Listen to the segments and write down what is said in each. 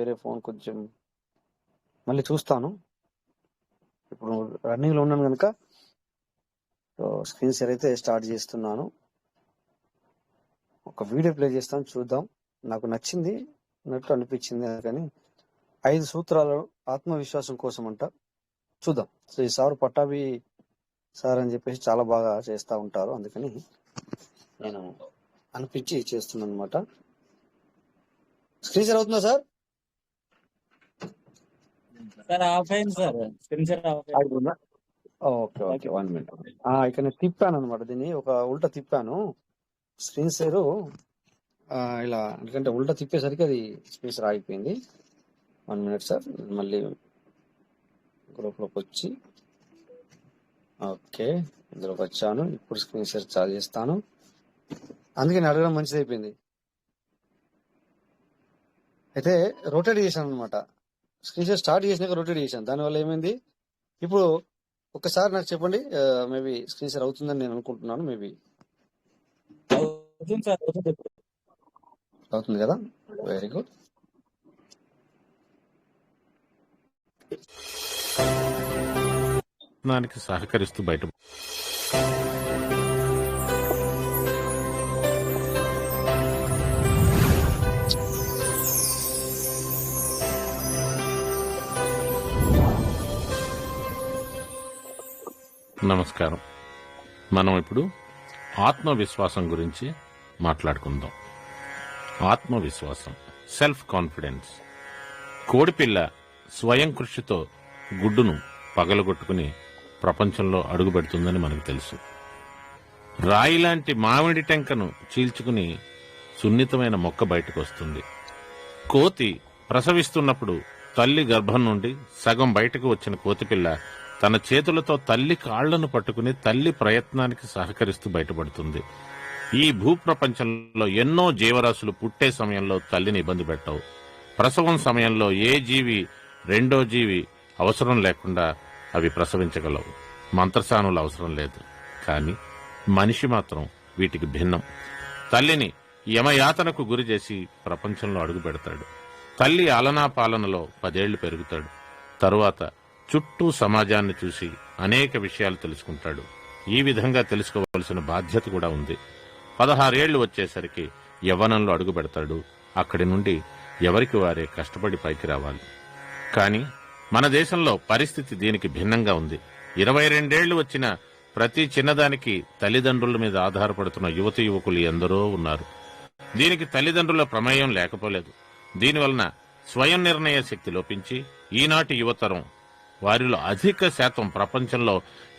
వేరే ఫోన్ కొంచెం మళ్ళీ చూస్తాను. ఇప్పుడు రన్నింగ్లో ఉన్నాను కనుక స్క్రీన్ షేర్ అయితే స్టార్ట్ చేస్తున్నాను. ఒక వీడియో ప్లే చేస్తాను, చూద్దాం. నాకు నచ్చింది అన్నట్టు అనిపించింది. కానీ 5 సూత్రాలు ఆత్మవిశ్వాసం కోసం అంట, చూద్దాం. శ్రీ సార్ పట్టాభి సార్ అని చెప్పేసి చాలా బాగా చేస్తూ ఉంటారు, అందుకని నేను అనిపించి చేస్తున్నాను అనమాట. స్క్రీన్ షేర్ అవుతుందా సార్? Okay okay, 1 minute. ఇక నేను తిప్పాను అనమాట, దీన్ని ఒక ఉల్టా తిప్పాను స్క్రీన్ షేర్ ఇలా, ఎందుకంటే ఉల్టా తిప్పేసరికి అది స్క్రీన్ షేర్ ఆగిపోయింది. 1 మినిట్ సార్, మళ్ళీ గ్రూప్లోకి వచ్చి ఓకే ఇందులోకి వచ్చాను. ఇప్పుడు స్క్రీన్ షేర్ చాలు చేస్తాను, అందుకని అడగడం మంచిది అయిపోయింది. అయితే రొటేట్ చేశాను అనమాట, స్క్రీన్ షేర్ స్టార్ట్ చేసినాక రొటేట్ చేశాను. దానివల్ల ఏమైంది, ఇప్పుడు ఒకసారి నాకు చెప్పండి. మేబీ స్క్రీన్ షేర్ అవుతుందని నేను అనుకుంటున్నాను. మేబీ అవుతుంది కదా, వెరీ గుడ్. సహకరిస్తూ బయట నమస్కారం. మనం ఇప్పుడు ఆత్మవిశ్వాసం గురించి మాట్లాడుకుందాం. ఆత్మవిశ్వాసం, సెల్ఫ్ కాన్ఫిడెన్స్. కోడిపిల్ల స్వయం కృషితో గుడ్డును పగలగొట్టుకుని ప్రపంచంలో అడుగుపెడుతుందని మనకు తెలుసు. రాయిలాంటి మామిడి టెంకను చీల్చుకుని సున్నితమైన మొక్క బయటకు వస్తుంది. కోతి ప్రసవిస్తున్నప్పుడు తల్లి గర్భం నుండి సగం బయటకు వచ్చిన కోతిపిల్ల తన చేతులతో తల్లి కాళ్లను పట్టుకుని తల్లి ప్రయత్నానికి సహకరిస్తూ బయటపడుతుంది. ఈ భూప్రపంచంలో ఎన్నో జీవరాశులు పుట్టే సమయంలో తల్లిని ఇబ్బంది పెట్టవు. ప్రసవం సమయంలో ఏ జీవి రెండో జీవి అవసరం లేకుండా అవి ప్రసవించగలవు. మంత్రసానులు అవసరం లేదు. కానీ మనిషి మాత్రం వీటికి భిన్నం. తల్లిని యమయాతనకు గురి చేసి ప్రపంచంలో అడుగు పెడతాడు. తల్లి ఆలనా పాలనలో 10 ఏళ్లు పెరుగుతాడు. తరువాత చుట్టూ సమాజాన్ని చూసి అనేక విషయాలు తెలుసుకుంటాడు. ఈ విధంగా తెలుసుకోవలసిన బాధ్యత కూడా ఉంది. 16 ఏళ్లు వచ్చేసరికి యవ్వనంలో అడుగు పెడతాడు. అక్కడి నుండి ఎవరికి వారే కష్టపడి పైకి రావాలి. కానీ మన దేశంలో పరిస్థితి దీనికి భిన్నంగా ఉంది. 22 ఏళ్లు వచ్చిన ప్రతి చిన్నదానికి తల్లిదండ్రుల మీద ఆధారపడుతున్న యువతి యువకులు ఎందరో ఉన్నారు. దీనికి తల్లిదండ్రుల ప్రమేయం లేకపోలేదు. దీనివలన స్వయం నిర్ణయ శక్తి లోపించి ఈనాటి యువతరం, వారిలో అధిక శాతం ప్రపంచంలో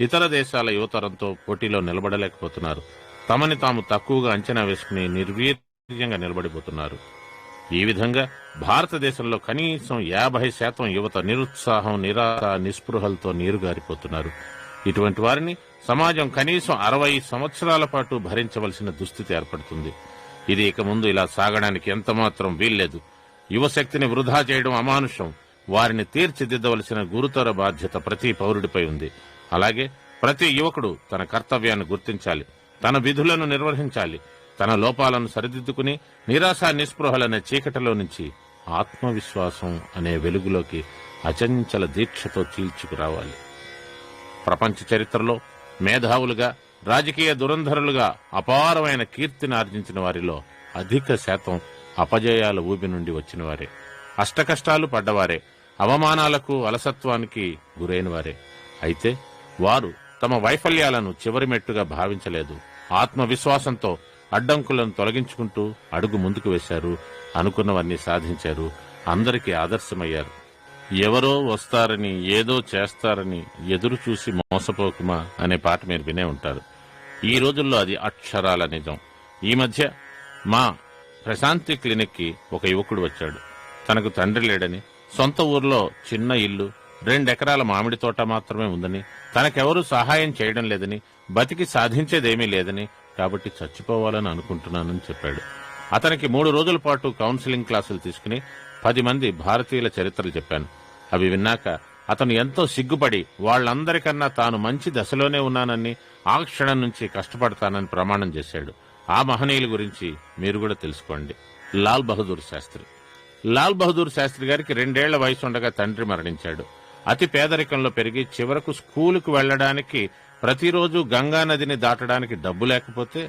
ఇతర దేశాల యువతరంతో పోటీలో నిలబడలేకపోతున్నారు. తమని తాము తక్కువగా అంచనా వేసుకుని నిర్వీర్యంగా నిలబడిపోతున్నారు. ఈ విధంగా భారతదేశంలో కనీసం 50% యువత నిరుత్సాహం, నిరాశ, నిస్పృహలతో నీరుగారిపోతున్నారు. ఇటువంటి వారిని సమాజం కనీసం 60 సంవత్సరాల పాటు భరించవలసిన దుస్థితి ఏర్పడుతుంది. ఇది ఇక ముందు ఇలా సాగడానికి ఎంతమాత్రం వీల్లేదు. యువశక్తిని వృధా చేయడం అమానుషం. వారిని తీర్చిదిద్దవలసిన గురుతర బాధ్యత ప్రతి పౌరుడిపై ఉంది. అలాగే ప్రతి యువకుడు తన కర్తవ్యాన్ని గుర్తించాలి, తన విధులను నిర్వహించాలి, తన లోపాలను సరిదిద్దుకుని నిరాశ నిస్పృహలనే చీకటిలో నుంచి ఆత్మవిశ్వాసం అనే వెలుగులోకి అచంచల దీక్షతో చీల్చుకురావాలి. ప్రపంచ చరిత్రలో మేధావులుగా, రాజకీయ దురంధరులుగా అపారమైన కీర్తిని ఆర్జించిన వారిలో అధిక శాతం అపజయాల ఊబి నుండి వచ్చిన వారే, అష్టకష్టాలు పడ్డవారే, అవమానాలకు అలసత్వానికి గురైన వారే. అయితే వారు తమ వైఫల్యాలను చివరి మెట్టుగా భావించలేదు. ఆత్మవిశ్వాసంతో అడ్డంకులను తొలగించుకుంటూ అడుగు ముందుకు వేశారు. అనుకున్నవన్నీ సాధించారు. అందరికీ ఆదర్శమయ్యారు. ఎవరో వస్తారని, ఏదో చేస్తారని ఎదురు చూసి మోసపోకుమా అనే పాట మీరు వినే ఉంటారు. ఈ రోజుల్లో అది అక్షరాల నిజం. ఈ మధ్య మా ప్రశాంతి క్లినిక్ కి ఒక యువకుడు వచ్చాడు. తనకు తండ్రి లేడని, సొంత ఊర్లో చిన్న ఇల్లు, 2 ఎకరాల మామిడి తోట మాత్రమే ఉందని, తనకెవరూ సహాయం చేయడం లేదని, బతికి సాధించేదేమీ లేదని, కాబట్టి చచ్చిపోవాలని అనుకుంటున్నానని చెప్పాడు. అతనికి 3 రోజుల పాటు కౌన్సిలింగ్ క్లాసులు తీసుకుని 10 మంది భారతీయుల చరిత్రలు చెప్పాను. అవి విన్నాక అతను ఎంతో సిగ్గుపడి వాళ్లందరికన్నా తాను మంచి దశలోనే ఉన్నానని, ఆ క్షణం నుంచి కష్టపడతానని ప్రమాణం చేశాడు. ఆ మహనీయుల గురించి మీరు కూడా తెలుసుకోండి. లాల్ బహదూర్ శాస్త్రి లాల్ బహదూర్ శాస్త్రి గారికి 2 ఏళ్ల వయసు ఉండగా తండ్రి మరణించాడు. అతి పేదరికంలో పెరిగి చివరకు స్కూలుకు వెళ్లడానికి ప్రతిరోజు గంగా నదిని దాటడానికి డబ్బు లేకపోతే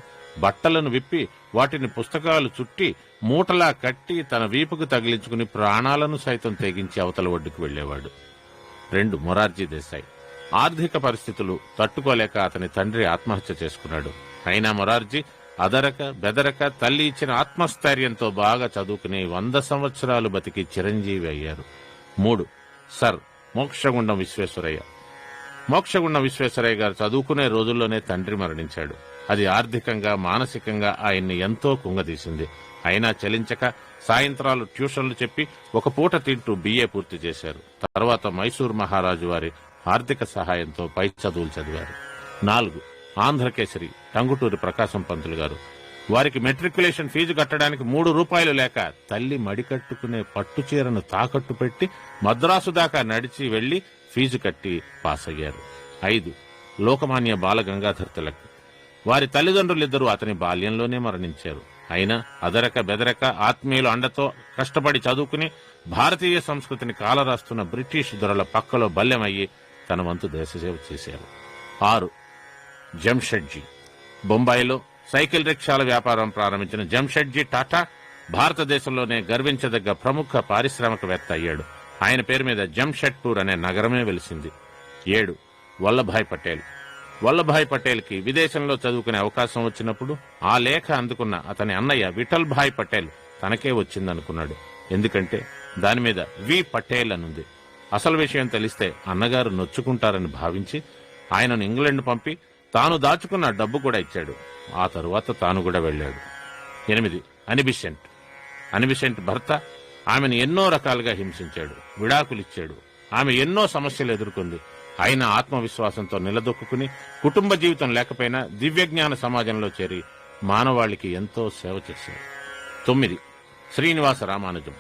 బట్టలను విప్పి వాటిని పుస్తకాలు చుట్టి మూటలా కట్టి తన వీపుకు తగిలించుకుని ప్రాణాలను సైతం తెగించి అవతల ఒడ్డుకు వెళ్లేవాడు. 2 మొరార్జీ దేశాయ్. ఆర్థిక పరిస్థితులు తట్టుకోలేక అతని తండ్రి ఆత్మహత్య చేసుకున్నాడు. అయినా మొరార్జీ అదరక బెదరక తల్లి ఇచ్చిన ఆత్మస్థైర్యంతో బాగా చదువుకుని 100 సంవత్సరాలు బతికి చిరంజీవి అయ్యారు. 3 సర్ మోక్షగుండం విశ్వేశ్వరయ్య. మోక్షగుండం విశ్వేశ్వరయ్య గారు చదువుకునే రోజుల్లోనే తండ్రి మరణించాడు. అది ఆర్థికంగా మానసికంగా ఆయన్ని ఎంతో కుంగదీసింది. అయినా చలించక సాయంత్రాలు ట్యూషన్లు చెప్పి ఒక పూట తింటూ BA పూర్తి చేశారు. తర్వాత మైసూర్ మహారాజు వారి ఆర్థిక సహాయంతో పై చదువులు చదివారు. 4 ఆంధ్రకేసరి టంగుటూరి ప్రకాశం పంతులు గారు. వారికి మెట్రికులేషన్ ఫీజు కట్టడానికి 3 రూపాయలు లేక తల్లి మడికట్టుకునే పట్టుచీరను తాకట్టు పెట్టి మద్రాసు దాకా నడిచి వెళ్లి ఫీజు కట్టి పాస్ అయ్యారు. 5 లోకమాన్య బాల గంగాధర్ తిలక్. వారి తల్లిదండ్రులిద్దరూ అతని బాల్యంలోనే మరణించారు. అయినా అదరక బెదరక ఆత్మీయుల అండతో కష్టపడి చదువుకుని భారతీయ సంస్కృతిని కాలరాస్తున్న బ్రిటిష్ దొరల పక్కలో బల్లెమయ్యి తన వంతు దేశసేవ చేశారు. 6 జంషెడ్జీ. బొంబాయిలో సైకిల్ రిక్షాల వ్యాపారం ప్రారంభించిన జంషెడ్జీ టాటా భారతదేశంలోనే గర్వించదగ్గ ప్రముఖ పారిశ్రామికవేత్త అయ్యాడు. ఆయన పేరు మీద జంషెడ్పూర్ అనే నగరమే వెలిసింది. 7 వల్లభాయ్ పటేల్. వల్లభాయ్ పటేల్ కి విదేశంలో చదువుకునే అవకాశం వచ్చినప్పుడు ఆ లేఖ అందుకున్న అతని అన్నయ్య విఠల్ భాయ్ పటేల్ తనకే వచ్చిందనుకున్నాడు. ఎందుకంటే దాని మీద వి పటేల్ అనుంది. అసలు విషయం తెలిస్తే అన్నగారు నొచ్చుకుంటారని భావించి ఆయనను ఇంగ్లాండ్ పంపి తాను దాచుకున్న డబ్బు కూడా ఇచ్చాడు. ఆ తరువాత తాను కూడా వెళ్లాడు. 8 అనిబిసెంట్. అనిబిసెంట్ భర్త ఆమెను ఎన్నో రకాలుగా హింసించాడు, విడాకులిచ్చాడు. ఆమె ఎన్నో సమస్యలు ఎదుర్కొంది. అయినా ఆత్మవిశ్వాసంతో నిలదొక్కుని కుటుంబ జీవితం లేకపోయినా దివ్యజ్ఞాన సమాజంలో చేరి మానవాళికి ఎంతో సేవ చేశారు. 9 శ్రీనివాస రామానుజం.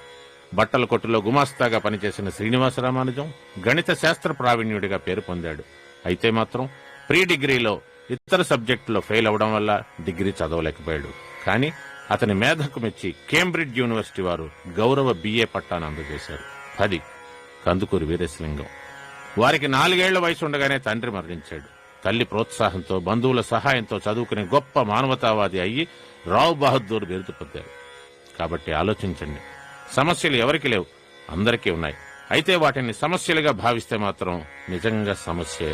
బట్టల కొట్టులో గుమాస్తాగా పనిచేసిన శ్రీనివాస రామానుజం గణిత శాస్త్ర ప్రావీణ్యుడిగా పేరు పొందాడు. అయితే మాత్రం ప్రీ డిగ్రీలో ఇతర సబ్జెక్టులో ఫెయిల్ అవడం వల్ల డిగ్రీ చదవలేకపోయాడు. కానీ అతని మేధకు మెచ్చి కేంబ్రిడ్జ్ యూనివర్సిటీ వారు గౌరవ BA పట్టాను అందజేశారు. 10 కందుకూరి వీరేశలింగం. వారికి 4 ఏళ్ల వయసు ఉండగానే తండ్రి మరణించాడు. తల్లి ప్రోత్సాహంతో బంధువుల సహాయంతో చదువుకుని గొప్ప మానవతావాది అయ్యి రావ్ బహదూర్ బిరుదు పొందారు. కాబట్టి ఆలోచించండి, సమస్యలు ఎవరికి లేవు, అందరికీ ఉన్నాయి. అయితే వాటిని సమస్యలుగా భావిస్తే మాత్రం నిజంగా సమస్యే.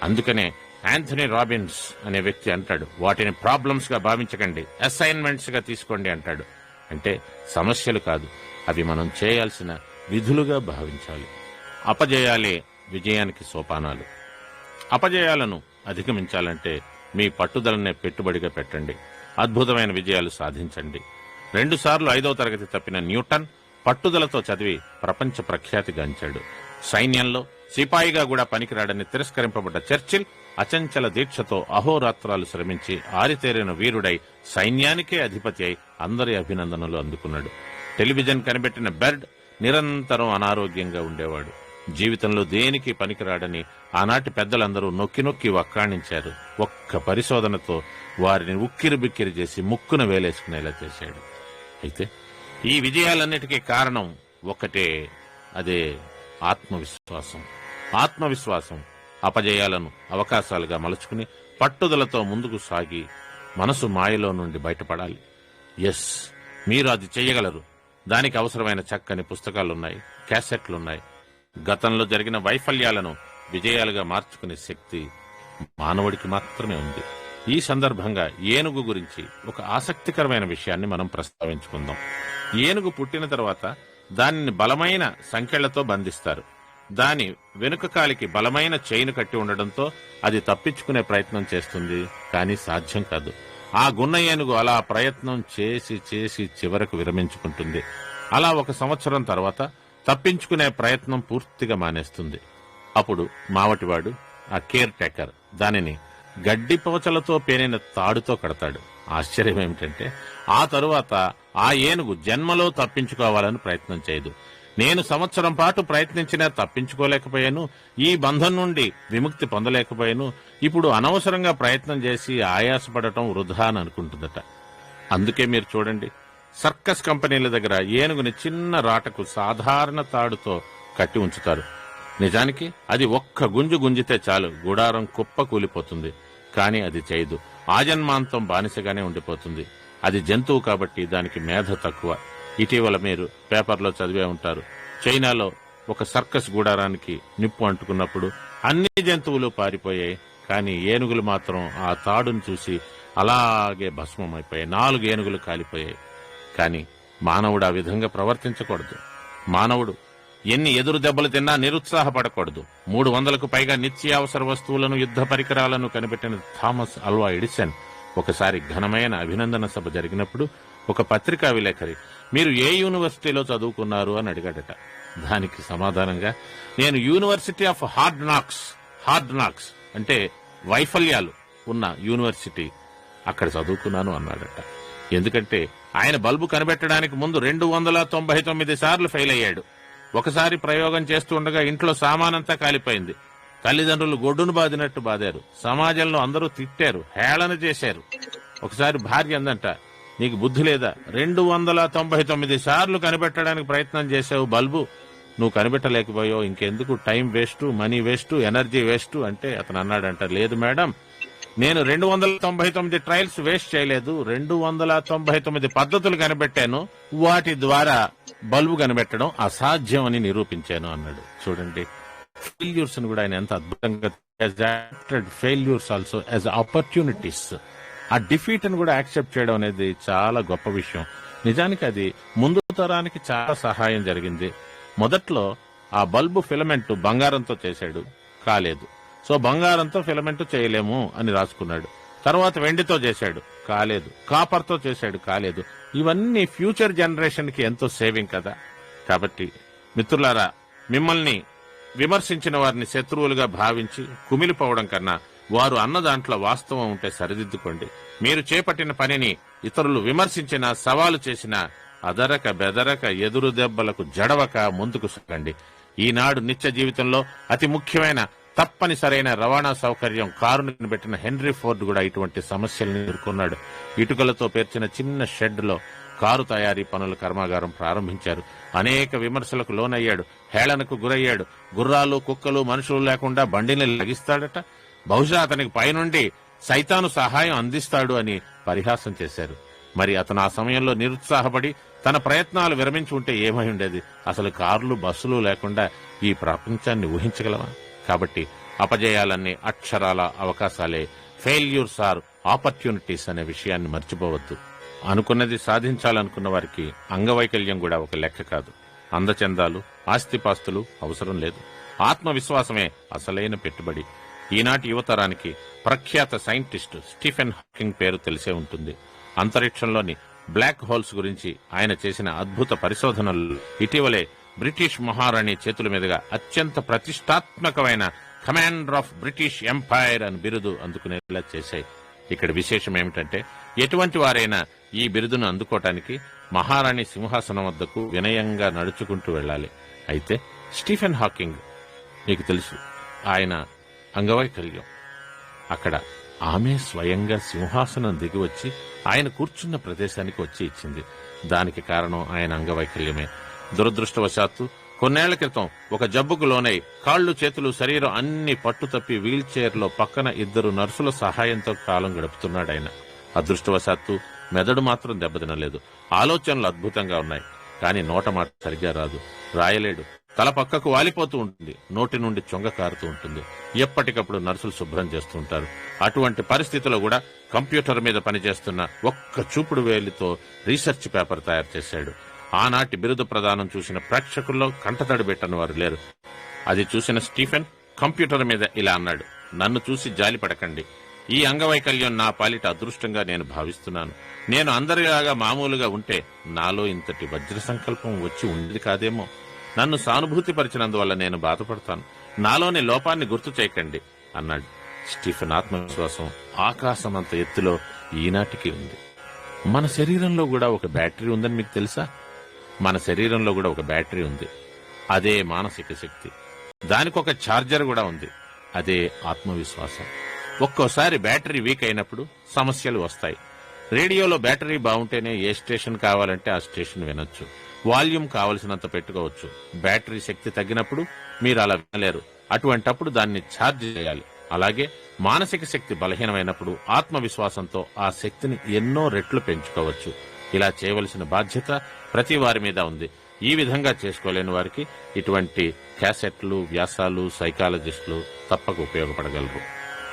అందుకనే యాంథనీ రాబిన్స్ అనే వ్యక్తి అంటాడు, వాటిని ప్రాబ్లమ్స్ గా భావించకండి, అసైన్మెంట్స్ గా తీసుకోండి అంటాడు. అంటే సమస్యలు కాదు, అవి మనం చేయాల్సిన విధులుగా భావించాలి. అపజయాలే విజయానికి సోపానాలు. అపజయాలను అధిగమించాలంటే మీ పట్టుదలనే పెట్టుబడిగా పెట్టండి. అద్భుతమైన విజయాలు సాధించండి. 2 సార్లు 5వ తరగతి తప్పిన న్యూటన్ పట్టుదలతో చదివి ప్రపంచ ప్రఖ్యాతి గాంచాడు. సైన్యంలో సిపాయిగా కూడా పనికిరాడని తిరస్కరింపబడ్డ చర్చిల్ అచంచల దీక్షతో అహోరాత్రాలు శ్రమించి ఆరితేరిన వీరుడై సైన్యానికే అధిపతి అయి అందరి అభినందనలు అందుకున్నాడు. టెలివిజన్ కనిపెట్టిన బెర్డ్ నిరంతరం అనారోగ్యంగా ఉండేవాడు. జీవితంలో దేనికి పనికిరాడని ఆనాటి పెద్దలందరూ నొక్కి నొక్కి వక్కాణించారు. ఒక్క పరిశోధనతో వారిని ఉక్కిరి బిక్కిరి చేసి ముక్కున వేలేసుకునేలా చేశాడు. అయితే ఈ విజయాలన్నిటికీ కారణం ఒక్కటే, అదే ఆత్మవిశ్వాసం. ఆత్మవిశ్వాసం అపజయాలను అవకాశాలుగా మలుచుకుని పట్టుదలతో ముందుకు సాగి మనసు మాయలో నుండి బయటపడాలి. ఎస్, మీరు అది చెయ్యగలరు. దానికి అవసరమైన చక్కని పుస్తకాలున్నాయి, క్యాసెట్లున్నాయి. గతంలో జరిగిన వైఫల్యాలను విజయాలుగా మార్చుకునే శక్తి మానవుడికి మాత్రమే ఉంది. ఈ సందర్భంగా ఏనుగు గురించి ఒక ఆసక్తికరమైన విషయాన్ని మనం ప్రస్తావించుకుందాం. ఏనుగు పుట్టిన తర్వాత దానిని బలమైన సంకెళ్లతో బంధిస్తారు. దాని వెనుక కాలికి బలమైన చైన్ కట్టి ఉండడంతో అది తప్పించుకునే ప్రయత్నం చేస్తుంది, కానీ సాధ్యం కాదు. ఆ గున్న ఏనుగు అలా ప్రయత్నం చేసి చేసి చివరకు విరమించుకుంటుంది. అలా 1 సంవత్సరం తర్వాత తప్పించుకునే ప్రయత్నం పూర్తిగా మానేస్తుంది. అప్పుడు మావటివాడు, ఆ కేర్ టేకర్, దానిని గడ్డి పోచలతో పేనిన తాడుతో కడతాడు. ఆశ్చర్యం ఏమిటంటే ఆ తరువాత ఆ ఏనుగు జన్మలో తప్పించుకోవాలని ప్రయత్నం చేయదు. నేను సంవత్సరం పాటు ప్రయత్నించినా తప్పించుకోలేకపోయాను, ఈ బంధం నుండి విముక్తి పొందలేకపోయాను, ఇప్పుడు అనవసరంగా ప్రయత్నం చేసి ఆయాసపడటం వృధా అని అనుకుంటుందట. అందుకే మీరు చూడండి, సర్కస్ కంపెనీల దగ్గర ఏనుగుని చిన్న రాటకు సాధారణ తాడుతో కట్టి ఉంచుతారు. నిజానికి అది ఒక్క గుంజు గుంజితే చాలు, గుడారం కుప్ప కూలిపోతుంది. కాని అది చేయదు. ఆజన్మాంతం బానిసగానే ఉండిపోతుంది. అది జంతువు కాబట్టి దానికి మేధ తక్కువ. ఇటీవల మీరు పేపర్లో చదివే ఉంటారు, చైనాలో ఒక సర్కస్ గుడారానికి నిప్పు అంటుకున్నప్పుడు అన్ని జంతువులు పారిపోయాయి. కానీ ఏనుగులు మాత్రం ఆ తాడును చూసి అలాగే భస్మమైపోయాయి. 4 ఏనుగులు కాలిపోయాయి. కాని మానవుడు ఆ విధంగా ప్రవర్తించకూడదు. మానవుడు ఎన్ని ఎదురు దెబ్బలు తిన్నా నిరుత్సాహపడకూడదు. 300కు పైగా నిత్యావసర వస్తువులను, యుద్ధ పరికరాలను కనిపెట్టిన థామస్ అల్వా ఎడిసన్ ఒకసారి ఘనమైన అభినందన సభ జరిగినప్పుడు ఒక పత్రికా విలేకరి, మీరు ఏ యూనివర్సిటీలో చదువుకున్నారు అని అడిగాడట. దానికి సమాధానంగా, నేను యూనివర్సిటీ ఆఫ్ హార్డ్ నాక్స్ అంటే వైఫల్యాలు ఉన్న యూనివర్సిటీ, అక్కడ చదువుకున్నాను అన్నాడట. ఎందుకంటే ఆయన బల్బు కనిపెట్టడానికి ముందు 299 సార్లు ఫెయిల్ అయ్యాడు. ఒకసారి ప్రయోగం చేస్తూ ఉండగా ఇంట్లో సామానంతా కాలిపోయింది. తల్లిదండ్రులు గొడ్డును బాదినట్టు బాదారు. సమాజంలో అందరూ తిట్టారు, హేళన చేశారు. ఒకసారి భార్య అందంట, నీకు బుద్ధి లేదా? 299 సార్లు కనిపెట్టడానికి ప్రయత్నం చేసావు బల్బు, నువ్వు కనిపెట్టలేకపోయావు, ఇంకెందుకు time waste, money waste, energy waste అంటే అతను అన్నాడంట, లేదు మేడం, నేను 299 ట్రయల్స్ వేస్ట్ చేయలేదు, 299 పద్ధతులు కనిపెట్టాను, వాటి ద్వారా బల్బు కనిపెట్టడం అసాధ్యం అని నిరూపించాను అన్నాడు. చూడండి, ఫెయిల్యూర్స్ కూడా ఆయన ఎంత అద్భుతంగా, ఫెయిల్యూర్స్ ఆల్సో యాజ్ ఆపర్చునిటీస్. ఆ డిఫీట్ ని కూడా యాక్సెప్ట్ చేయడం అనేది చాలా గొప్ప విషయం. నిజానికి అది ముందు తరానికి చాలా సహాయం జరిగింది. మొదట్లో ఆ బల్బు ఫిలమెంట్ బంగారంతో చేశాడు, కాలేదు. సో బంగారంతో ఫిలమెంట్ చేయలేము అని రాసుకున్నాడు. తర్వాత వెండితో చేశాడు, కాలేదు. కాపర్తో చేశాడు, కాలేదు. ఇవన్నీ ఫ్యూచర్ జనరేషన్ కి ఎంతో సేవింగ్ కదా. కాబట్టి మిత్రులారా, మిమ్మల్ని విమర్శించిన వారిని శత్రువులుగా భావించి కుమిలిపోవడం కన్నా వారు అన్న దాంట్లో వాస్తవం ఉంటే సరిదిద్దుకోండి. మీరు చేపట్టిన పనిని ఇతరులు విమర్శించినా, సవాలు చేసినా అదరక బెదరక, ఎదురు దెబ్బలకు జడవక ముందుకు సాగండి. ఈనాడు నిత్య జీవితంలో అతి ముఖ్యమైన తప్పనిసరైన రవాణా సౌకర్యం కారును పెట్టిన హెన్రీ ఫోర్డ్ కూడా ఇటువంటి సమస్యలను ఎదుర్కొన్నాడు. ఇటుకలతో పేర్చిన చిన్న షెడ్ లో కారు తయారీ పనుల కర్మాగారం ప్రారంభించారు. అనేక విమర్శలకు లోనయ్యాడు, హేళనకు గురయ్యాడు. గుర్రాలు, కుక్కలు, మనుషులు లేకుండా బండిని లగిస్తాడట, బహుశా అతనికి పైనుండి సైతాను సహాయం అందిస్తాడు అని పరిహాసం చేశారు. మరి అతను ఆ సమయంలో నిరుత్సాహపడి తన ప్రయత్నాలు విరమించి ఉంటే ఏమై ఉండేది? అసలు కార్లు, బస్సులు లేకుండా ఈ ప్రపంచాన్ని ఊహించగలవా? కాబట్టి అపజయాలన్నీ అక్షరాల అవకాశాలే. ఫెయిల్యూర్స్ ఆర్ ఆపర్చునిటీస్ అనే విషయాన్ని మర్చిపోవద్దు. అనుకున్నది సాధించాలనుకున్న వారికి అంగవైకల్యం కూడా ఒక లెక్క కాదు. అందచందాలు, ఆస్తిపాస్తులు అవసరం లేదు. ఆత్మవిశ్వాసమే అసలైన పెట్టుబడి. ఈనాటి యువతరానికి ప్రఖ్యాత సైంటిస్ట్ స్టీఫెన్ హాకింగ్ పేరు తెలిసే ఉంటుంది. అంతరిక్షంలోని బ్లాక్ హోల్స్ గురించి ఆయన చేసిన అద్భుత పరిశోధనలు ఇటీవలే బ్రిటిష్ మహారాణి చేతుల మీదుగా అత్యంత ప్రతిష్టాత్మకమైన కమాండర్ ఆఫ్ బ్రిటిష్ ఎంపైర్ అని బిరుదు అందుకునేలా చేశాయి. ఇక్కడ విశేషం ఏమిటంటే, ఎటువంటి వారైనా ఈ బిరుదును అందుకోవటానికి మహారాణి సింహాసనం వద్దకు వినయంగా నడుచుకుంటూ వెళ్లాలి. అయితే స్టీఫెన్ హాకింగ్, మీకు తెలుసు, ఆయన అంగవైకల్యం. అక్కడ ఆమె స్వయంగా సింహాసనం దిగి వచ్చి ఆయన కూర్చున్న ప్రదేశానికి వచ్చి ఇచ్చింది. దానికి కారణం ఆయన అంగవైకల్యమే. దురదృష్టవశాత్తు కొన్నేళ్ల క్రితం ఒక జబ్బుకు లోనై కాళ్లు, చేతులు, శరీరం అన్ని పట్టుతప్పి వీల్ చైర్ లో పక్కన 2 నర్సుల సహాయంతో కాలం గడుపుతున్నాడు ఆయన. అదృష్టవశాత్తు మెదడు మాత్రం దెబ్బతినలేదు. ఆలోచనలు అద్భుతంగా ఉన్నాయి, కానీ నోట మాట సరిగ్గా రాదు, రాయలేడు. తల పక్కకు వాలిపోతూ ఉంటుంది, నోటి నుండి చొంగ కారుతూ ఉంటుంది. ఎప్పటికప్పుడు నర్సులు శుభ్రం చేస్తూ ఉంటారు. అటువంటి పరిస్థితిలో కూడా కంప్యూటర్ మీద పనిచేస్తున్న ఒక్క చూపుడు వేలితో రీసెర్చ్ పేపర్ తయారు చేశాడు. ఆనాటి బిరుదు ప్రదానం చూసిన ప్రేక్షకుల్లో కంటతడి పెట్టని వారు లేరు. అది చూసిన స్టీఫెన్ కంప్యూటర్ మీద ఇలా అన్నాడు, నన్ను చూసి జాలి పడకండి. ఈ అంగవైకల్యం నా పాలిట అదృష్టంగా నేను భావిస్తున్నాను. నేను అందరిలాగా మామూలుగా ఉంటే నాలో ఇంతటి వజ్ర సంకల్పం వచ్చి ఉండేది కాదేమో. నన్ను సానుభూతి పరిచినందువల్ల నేను బాధపడతాను. నాలోని లోపాన్ని గుర్తు చేయకండి అన్నాడు. స్టీఫెన్ ఆత్మవిశ్వాసం ఆకాశమంత ఎత్తులో ఈనాటికి ఉంది. మన శరీరంలో కూడా ఒక బ్యాటరీ ఉందని మీకు తెలుసా? మన శరీరంలో కూడా ఒక బ్యాటరీ ఉంది, అదే మానసిక శక్తి. దానికి ఒక ఛార్జర్ కూడా ఉంది, అదే ఆత్మవిశ్వాసం. ఒక్కోసారి బ్యాటరీ వీక్ అయినప్పుడు సమస్యలు వస్తాయి. రేడియోలో బ్యాటరీ బాగుంటేనే ఏ స్టేషన్ కావాలంటే ఆ స్టేషన్ వినొచ్చు. వాల్యూమ్ కావలసినంత పెట్టుకోవచ్చు. బ్యాటరీ శక్తి తగ్గినప్పుడు మీరు అలా వినలేరు. అటువంటప్పుడు దాన్ని ఛార్జ్ చేయాలి. అలాగే మానసిక శక్తి బలహీనమైనప్పుడు ఆత్మవిశ్వాసంతో ఆ శక్తిని ఎన్నో రెట్లు పెంచుకోవచ్చు. ఇలా చేయవలసిన బాధ్యత ప్రతి వారి మీద ఉంది. ఈ విధంగా చేసుకోలేని వారికి ఇటువంటి క్యాసెట్లు, వ్యాసాలు, సైకాలజిస్టులు తప్పక ఉపయోగపడగలరు.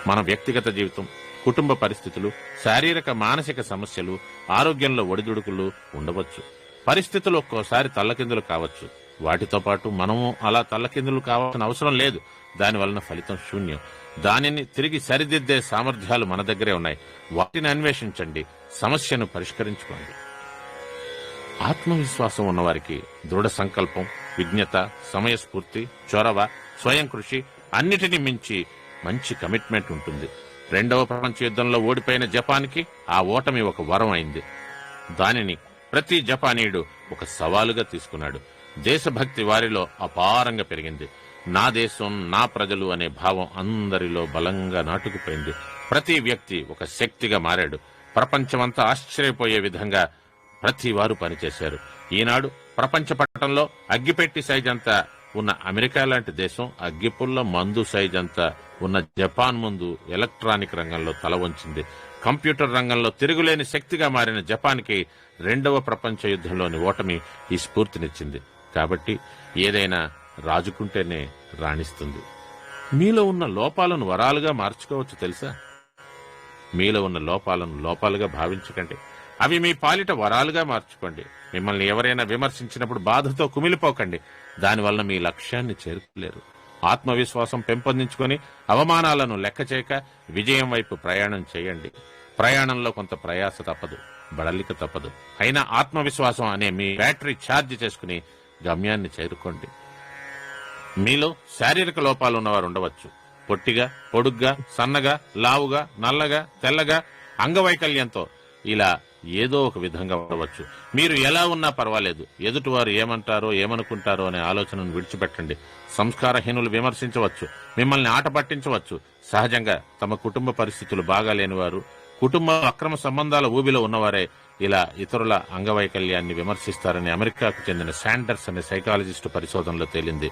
మన వ్యక్తిగత జీవితం, కుటుంబ పరిస్థితులు, శారీరక మానసిక సమస్యలు, ఆరోగ్యంలో ఒడిదుడుకులు ఉండవచ్చు. పరిస్థితులు ఒక్కోసారి తల్లకిందులు కావచ్చు. వాటితో పాటు మనము అలా తల్లకిందులు కావాల్సిన అవసరం లేదు. దానివలన ఫలితం శూన్యం. దానిని తిరిగి సరిదిద్దే సామర్థ్యాలు మన దగ్గరే ఉన్నాయి. వాటిని అన్వేషించండి, సమస్యను పరిష్కరించుకోండి. ఆత్మవిశ్వాసం ఉన్నవారికి దృఢ సంకల్పం, విజ్ఞత, సమయస్ఫూర్తి, చొరవ, స్వయం కృషి అన్నిటినీ మించి మంచి కమిట్మెంట్ ఉంటుంది. 2వ ప్రపంచ యుద్ధంలో ఓడిపోయిన జపాన్కి ఆ ఓటమి ఒక వరం అయింది. దానిని ప్రతి జపానీయుడు ఒక సవాలుగా తీసుకున్నాడు. దేశభక్తి వారిలో అపారంగా పెరిగింది. నా దేశం, నా ప్రజలు అనే భావం అందరిలో బలంగా నాటుకుపోయింది. ప్రతి వ్యక్తి ఒక శక్తిగా మారాడు. ప్రపంచమంతా ఆశ్చర్యపోయే విధంగా ప్రతి వారు పనిచేశారు. ఈనాడు ప్రపంచ పటంలో అగ్గిపెట్టి సైజ్ అంతా ఉన్న అమెరికా లాంటి దేశం అగ్గిపుల్ల మందు సైజ్ అంతా ఉన్న జపాన్ ముందు ఎలక్ట్రానిక్ రంగంలో తల వంచింది. కంప్యూటర్ రంగంలో తిరుగులేని శక్తిగా మారిన జపాన్కి 2వ ప్రపంచ యుద్ధంలోని ఓటమి ఈ స్ఫూర్తినిచ్చింది. కాబట్టి ఏదైనా రాజుకుంటేనే రాణిస్తుంది. మీలో ఉన్న లోపాలను వరాలుగా మార్చుకోవచ్చు తెలుసా? మీలో ఉన్న లోపాలను లోపాలుగా భావించకండి. అవి మీ పాలిట వరాలుగా మార్చుకోండి. మిమ్మల్ని ఎవరైనా విమర్శించినప్పుడు బాధతో కుమిలిపోకండి. దానివల్ల మీ లక్ష్యాన్ని చేరుకోలేరు. ఆత్మవిశ్వాసం పెంపొందించుకొని అవమానాలను లెక్క చేయక విజయం వైపు ప్రయాణం చేయండి. ప్రయాణంలో కొంత ప్రయాస తప్పదు, బడలిక తప్పదు. అయినా ఆత్మవిశ్వాసం అనే మీ బ్యాటరీ ఛార్జ్ చేసుకుని గమ్యాన్ని చేరుకోండి. మీలో శారీరక లోపాలు ఉన్నవారు ఉండవచ్చు. పొట్టిగా, పొడుగ్గా, సన్నగా, లావుగా, నల్లగా, తెల్లగా, అంగవైకల్యంతో ఇలా ఏదో ఒక విధంగా ఉండవచ్చు. మీరు ఎలా ఉన్నా పర్వాలేదు. ఎదుటివారు ఏమంటారో ఏమనుకుంటారో అనే ఆలోచనను విడిచిపెట్టండి. సంస్కారహీనులు విమర్శించవచ్చు, మిమ్మల్ని ఆట పట్టించవచ్చు. సహజంగా తమ కుటుంబ పరిస్థితులు బాగాలేనివారు, కుటుంబ అక్రమ సంబంధాల ఊబిలో ఉన్నవారే ఇలా ఇతరుల అంగవైకల్యాన్ని విమర్శిస్తారని అమెరికాకు చెందిన శాండర్స్ అనే సైకాలజిస్టు పరిశోధనలో తేలింది.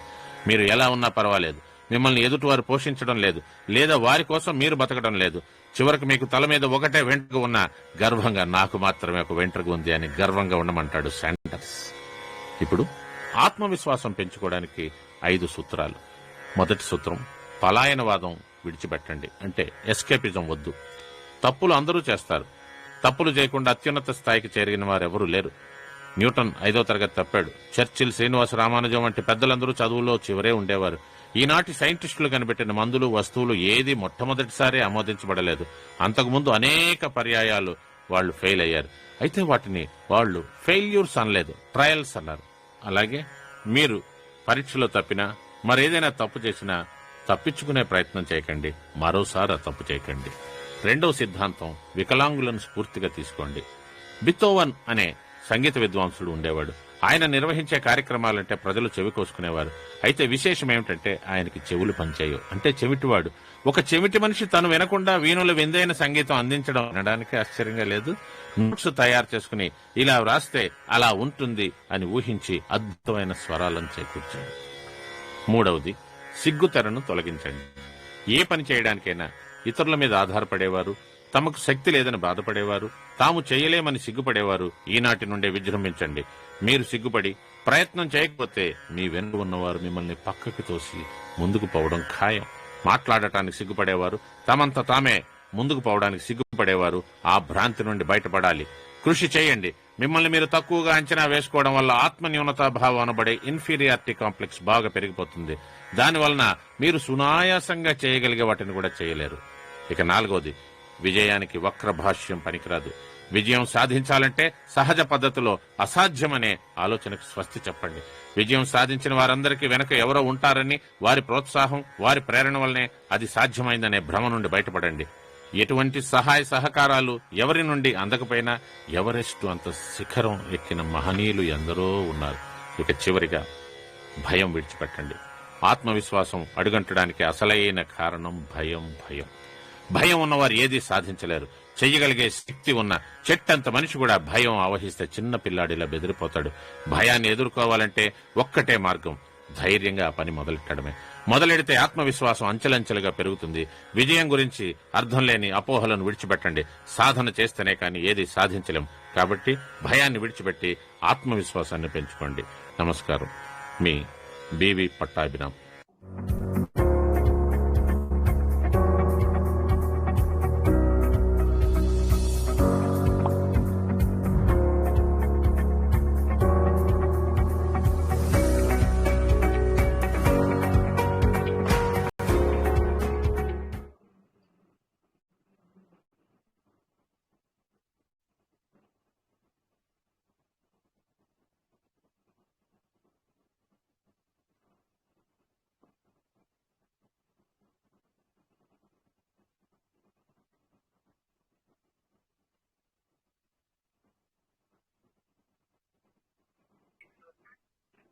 మీరు ఎలా ఉన్నా పర్వాలేదు. మిమ్మల్ని ఎదుటివారు పోషించడం లేదు, లేదా వారి కోసం మీరు బతకడం లేదు. చివరికి మీకు తల మీద ఒకటే వెంట్రుక ఉన్న గర్వంగా నాకు మాత్రమే ఒక వెంట్రుక ఉంది అని గర్వంగా ఉండమంటాడు శాండర్స్. ఇప్పుడు ఆత్మవిశ్వాసం పెంచుకోవడానికి 5 సూత్రాలు. మొదటి సూత్రం, పలాయనవాదం విడిచిపెట్టండి. అంటే ఎస్కేపిజం వద్దు. తప్పులు అందరూ చేస్తారు. తప్పులు చేయకుండా అత్యున్నత స్థాయికి చేరిన వారెవరూ లేరు. న్యూటన్ 5వ తరగతి తప్పాడు. చర్చిల్, శ్రీనివాస రామానుజం వంటి పెద్దలందరూ చదువులో చివరే ఉండేవారు. ఈనాటి సైంటిస్టులు కనిపెట్టిన మందులు, వస్తువులు ఏది మొట్టమొదటిసారి ఆమోదించబడలేదు. అంతకుముందు అనేక పర్యాయాలు వాళ్లు ఫెయిల్ అయ్యారు. అయితే వాటిని వాళ్లు ఫెయిల్యూర్స్ అనలేదు, ట్రయల్స్ అన్నారు. అలాగే మీరు పరీక్షలో తప్పినా, మరేదైనా తప్పు చేసినా తప్పించుకునే ప్రయత్నం చేయకండి. మరోసారి తప్పు చేయకండి. 2వ సిద్ధాంతం, వికలాంగులను స్ఫూర్తిగా తీసుకోండి. బితోవన్ అనే సంగీత విద్వాంసుడు ఉండేవాడు. ఆయన నిర్వహించే కార్యక్రమాలంటే ప్రజలు చెవి కోసుకునేవారు. అయితే విశేషం ఏమిటంటే ఆయనకి చెవులు పనిచేయవు. అంటే చెవిటివాడు. ఒక చెవిటి మనిషి తను వినకుండా వీణుల విందైన సంగీతం అందించడం అనడానికి ఆశ్చర్యంగా లేదు. నోట్స్ తయారు చేసుకుని ఇలా వ్రాస్తే అలా ఉంటుంది అని ఊహించి అద్భుతమైన స్వరాలను చేకూర్చాడు. 3వది, సిగ్గుతెరను తొలగించండి. ఏ పని చేయడానికైనా ఇతరుల మీద ఆధారపడేవారు, తమకు శక్తి లేదని బాధపడేవారు, తాము చేయలేమని సిగ్గుపడేవారు ఈనాటి నుండే విజృంభించండి. మీరు సిగ్గుపడి ప్రయత్నం చేయకపోతే మీ వెనుక ఉన్నవారు మిమ్మల్ని పక్కకి తోసి ముందుకు పోవడం ఖాయం. మాట్లాడటానికి సిగ్గుపడేవారు, తమంత తామే ముందుకు పోవడానికి సిగ్గుపడేవారు ఆ భ్రాంతి నుండి బయటపడాలి. కృషి చేయండి. మిమ్మల్ని మీరు తక్కువగా అంచనా వేసుకోవడం వల్ల ఆత్మన్యూనతాభావం అనబడే ఇన్ఫీరియారిటీ కాంప్లెక్స్ బాగా పెరిగిపోతుంది. దానివలన మీరు సునాయాసంగా చేయగలిగే వాటిని కూడా చేయలేరు. ఇక 4వది, విజయానికి వక్ర భాష్యం పనికిరాదు. విజయం సాధించాలంటే సహజ పద్ధతిలో అసాధ్యమనే ఆలోచనకు స్వస్తి చెప్పండి. విజయం సాధించిన వారందరికీ వెనక ఎవరో ఉంటారని, వారి ప్రోత్సాహం, వారి ప్రేరణ వల్లనే అది సాధ్యమైందనే భ్రమ నుండి బయటపడండి. ఎటువంటి సహాయ సహకారాలు ఎవరి నుండి అందకపోయినా ఎవరెస్టు అంత శిఖరం ఎక్కిన మహనీయులు ఎందరో ఉన్నారు. ఇక చివరిగా, భయం విడిచిపెట్టండి. ఆత్మవిశ్వాసం అడుగంటడానికి అసలైన కారణం భయం. భయం ఉన్నవారు ఏదీ సాధించలేరు. చెయ్యగలిగే శక్తి ఉన్న చెట్టంత మనిషి కూడా భయం ఆవహిస్తే చిన్న పిల్లాడిలా బెదిరిపోతాడు. భయాన్ని ఎదుర్కోవాలంటే ఒక్కటే మార్గం, ధైర్యంగా ఆ పని మొదలెట్టడమే. మొదలెడితే ఆత్మవిశ్వాసం అంచెలంచెలుగా పెరుగుతుంది. విజయం గురించి అర్థం లేని అపోహలను విడిచిపెట్టండి. సాధన చేస్తేనే కానీ ఏది సాధించలేం. కాబట్టి భయాన్ని విడిచిపెట్టి ఆత్మవిశ్వాసాన్ని పెంచుకోండి. నమస్కారం, మీ B V Pattabhiram.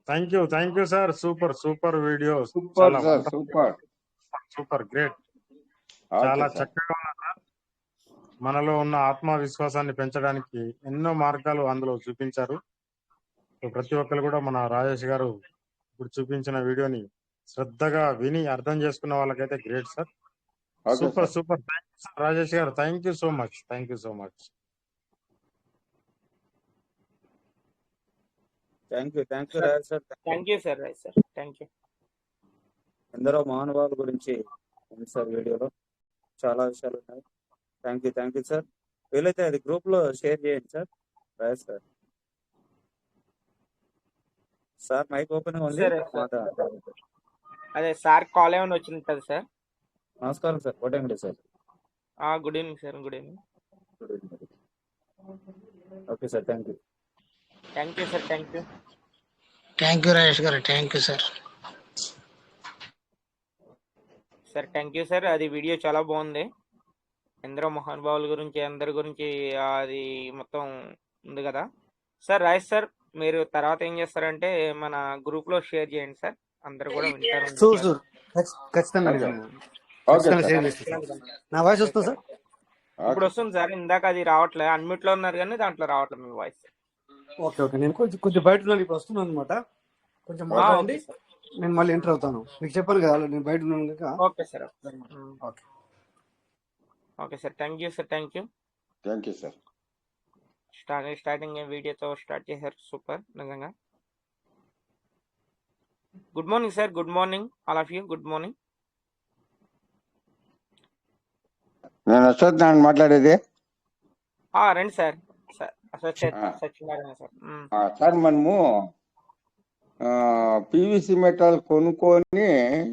Thank you sir. Super video. Super చాలా sir, super. Super great. Okay చాలా సార్. చక్కగా ఉన్నారు సార్. మనలో ఉన్న ఆత్మవిశ్వాసాన్ని పెంచడానికి ఎన్నో మార్గాలు అందులో చూపించారు. సో ప్రతి ఒక్కరు కూడా మన రాజేష్ గారు ఇప్పుడు చూపించిన వీడియోని శ్రద్ధగా విని అర్థం చేసుకున్న వాళ్ళకైతే great sir. Okay sir. Super thank you sir Rajesh garu. Thank you so much. Thank you Raj sir. Thank you sir right sir. Thank you. ఎందరో మహానుభావుల గురించి ఉంది సార్ వీడియోలో, చాలా విషయాలు ఉన్నాయి. Thank you sir. వీలైతే అది గ్రూప్ లో షేర్ చేయండి sir. Raj sir, sir mike open ఉంది. సరే సార్. అదే సార్ కాల్ ఏమైనా వచ్చినట్టు సార్. నమస్కారం sir, Kotangadi sir. Good evening sir. Good evening. Okay sir, thank you sir. Thank you. Thank you Rajesh garu. Thank you sir. Sir thank you sir. అది video చాలా బాగుంది. ఎందరో మహానుభావుల గురించి అందరి గురించి అది మొత్తం ఉంది కదా సార్. రాజేష్ సార్, మీరు తర్వాత ఏం చేస్తారంటే మన గ్రూప్ లో షేర్ చేయండి సార్. అందరు కూడా వింటారు. ఖచ్చితంగా ఓకే సార్. షేర్ చేస్తాను. నా వాయిస్ వస్తుంది సార్? ఇప్పుడు వస్తుంది సార్. ఇందాక అది రావట్లేదు, అన్మ్యూట్ లో ఉన్నారు కానీ దాంట్లో రావట్లేదు మీ వాయిస్. ఓకే, నేను కొంచెం బయట ఉన్నాను, ఇప్పుడు వస్తున్నాను అనమాట. కొంచెం మాట్లాడండి, నేను మళ్ళీ ఎంటర్ అవుతాను. మీకు చెప్పాను కదా, నేను బయట ఉన్నాను కనుక. Okay sir. Okay sir. Thank you sir. Thank you sir. Starting వీడియోతో స్టార్ట్ చేశారు. సూపర్ నిజంగా. Good morning sir. Good morning all of you. Good morning. నేను అశ్వత్థాన్ని మాట్లాడేది. రండి సార్. సత్యనారాయణ సార్. సార్, మనము పివిసి మెటల్ కొనుక్కొని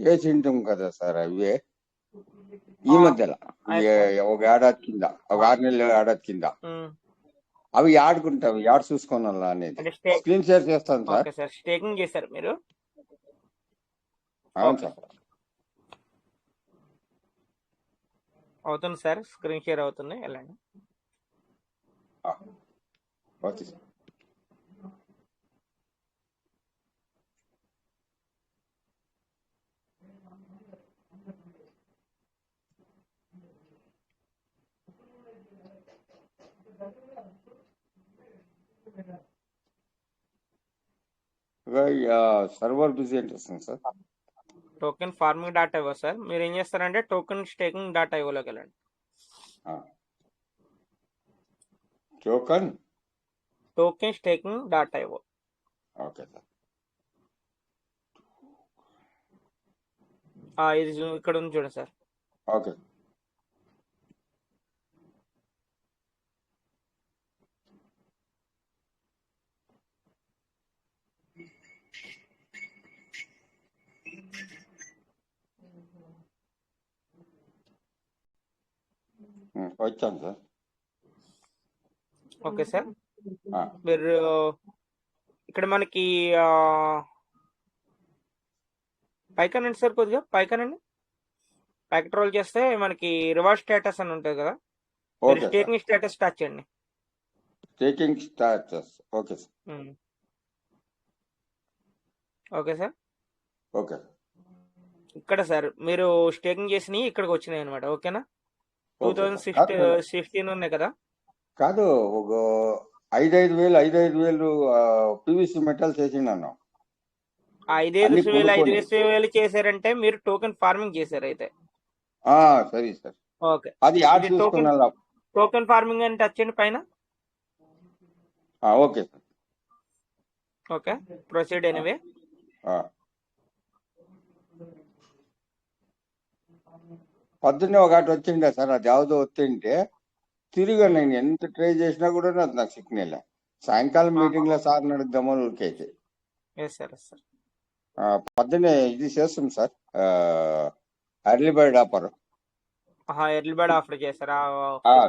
వేసి ఉంటాం కదా సార్. అవి ఈ మధ్యలో ఒక ఏడాది కింద, ఒక 6 నెలల ఏడాది కింద అవి ఆడుకుంటాం. యాడ్ చూసుకొని అనేది స్క్రీన్ షేర్ చేస్తాను సార్. స్టేకింగ్ చేశారు మీరు? అవును సార్. అవుతుంది సార్. స్క్రీన్ షేర్ అవుతుంది. వెళ్ళండి. Okay sir. సర్వర్ బిజీ అంటే వస్తుంది sir. Token farming dot IO sir. మీరు ఏం చేస్తారంటే టోకెన్ స్టేకింగ్ డాట్ ఐఓలోకి వెళ్ళండి. Token staking dot IO. Okay sir. ఇది ఇక్కడ ఉంది చూడండి సార్. ఓకే. వచ్చాను సార్. Okay sir. మీరు ఇక్కడ మనకి పైకనండి సార్, కొద్దిగా పైకనండి. పైకి ట్రోల్ చేస్తే మనకి రివార్డ్ స్టేటస్ అని ఉంటుంది కదా, స్టేకింగ్ స్టేటస్ టచ్ చేయండి. Staking status. Okay sir. Okay sir. Okay. ఇక్కడ సార్ మీరు స్టేకింగ్ చేసినవి ఇక్కడికి వచ్చినాయి అనమాట. ఓకేనా? Okay sir. 2016 ఉన్నాయి కదా. కాదు, ఒక 5,000 పీవీసీ మెటల్స్ వేసిండు. 5,000 చేశారంటే మీరు టోకెన్ ఫార్మింగ్ చేశారు అయితే. సరే సార్, ఓకే, అది యాడ్ ఇది టోకెన్ ఫార్మింగ్ అని టచ్ చేయండి పైన. Okay sir. Okay, proceed anyway. పొద్దున్నే ఒకటి వచ్చిండే సార్, అది యావదో వచ్చింటే తిరిగి నేను ఎంత ట్రై చేసినా కూడా నాకు సిగ్నల్. సాయంకాలం మీటింగ్ లో సార్ అడుగుదామో ఊరికైతే. Yes sir, yes sir. పొద్దున్నే ఇది చేస్తాం sir, early bird offer. Early bird offer చేస్తారా?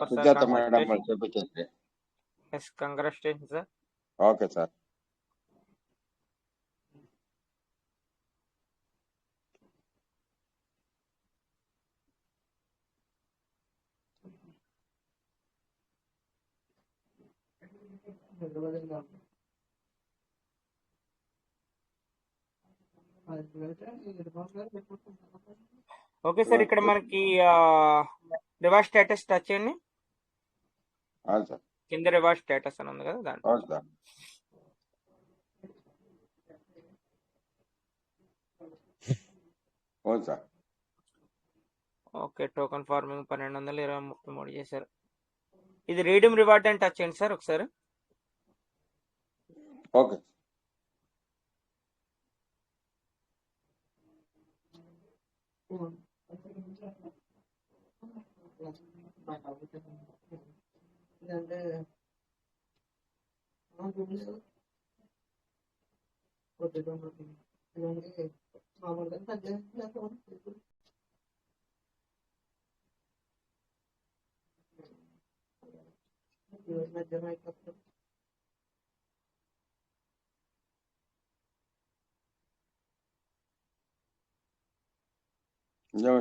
సుజాత మేడం చూపించేసి. Yes, congratulation sir. Okay sir. Okay sir, ఇక్కడ మనకి రివార్డ్ స్టేటస్ టచ్ చేయండి. సార్ కింద రివార్డ్ స్టేటస్ అని ఉంది కదా దాంట్లో. Sir. Sir okay, token farming 1223 చేశారు. ఇది రీడీమ్ రివార్డ్ అని టచ్ చేయండి సార్ ఒకసారి. ఓకే.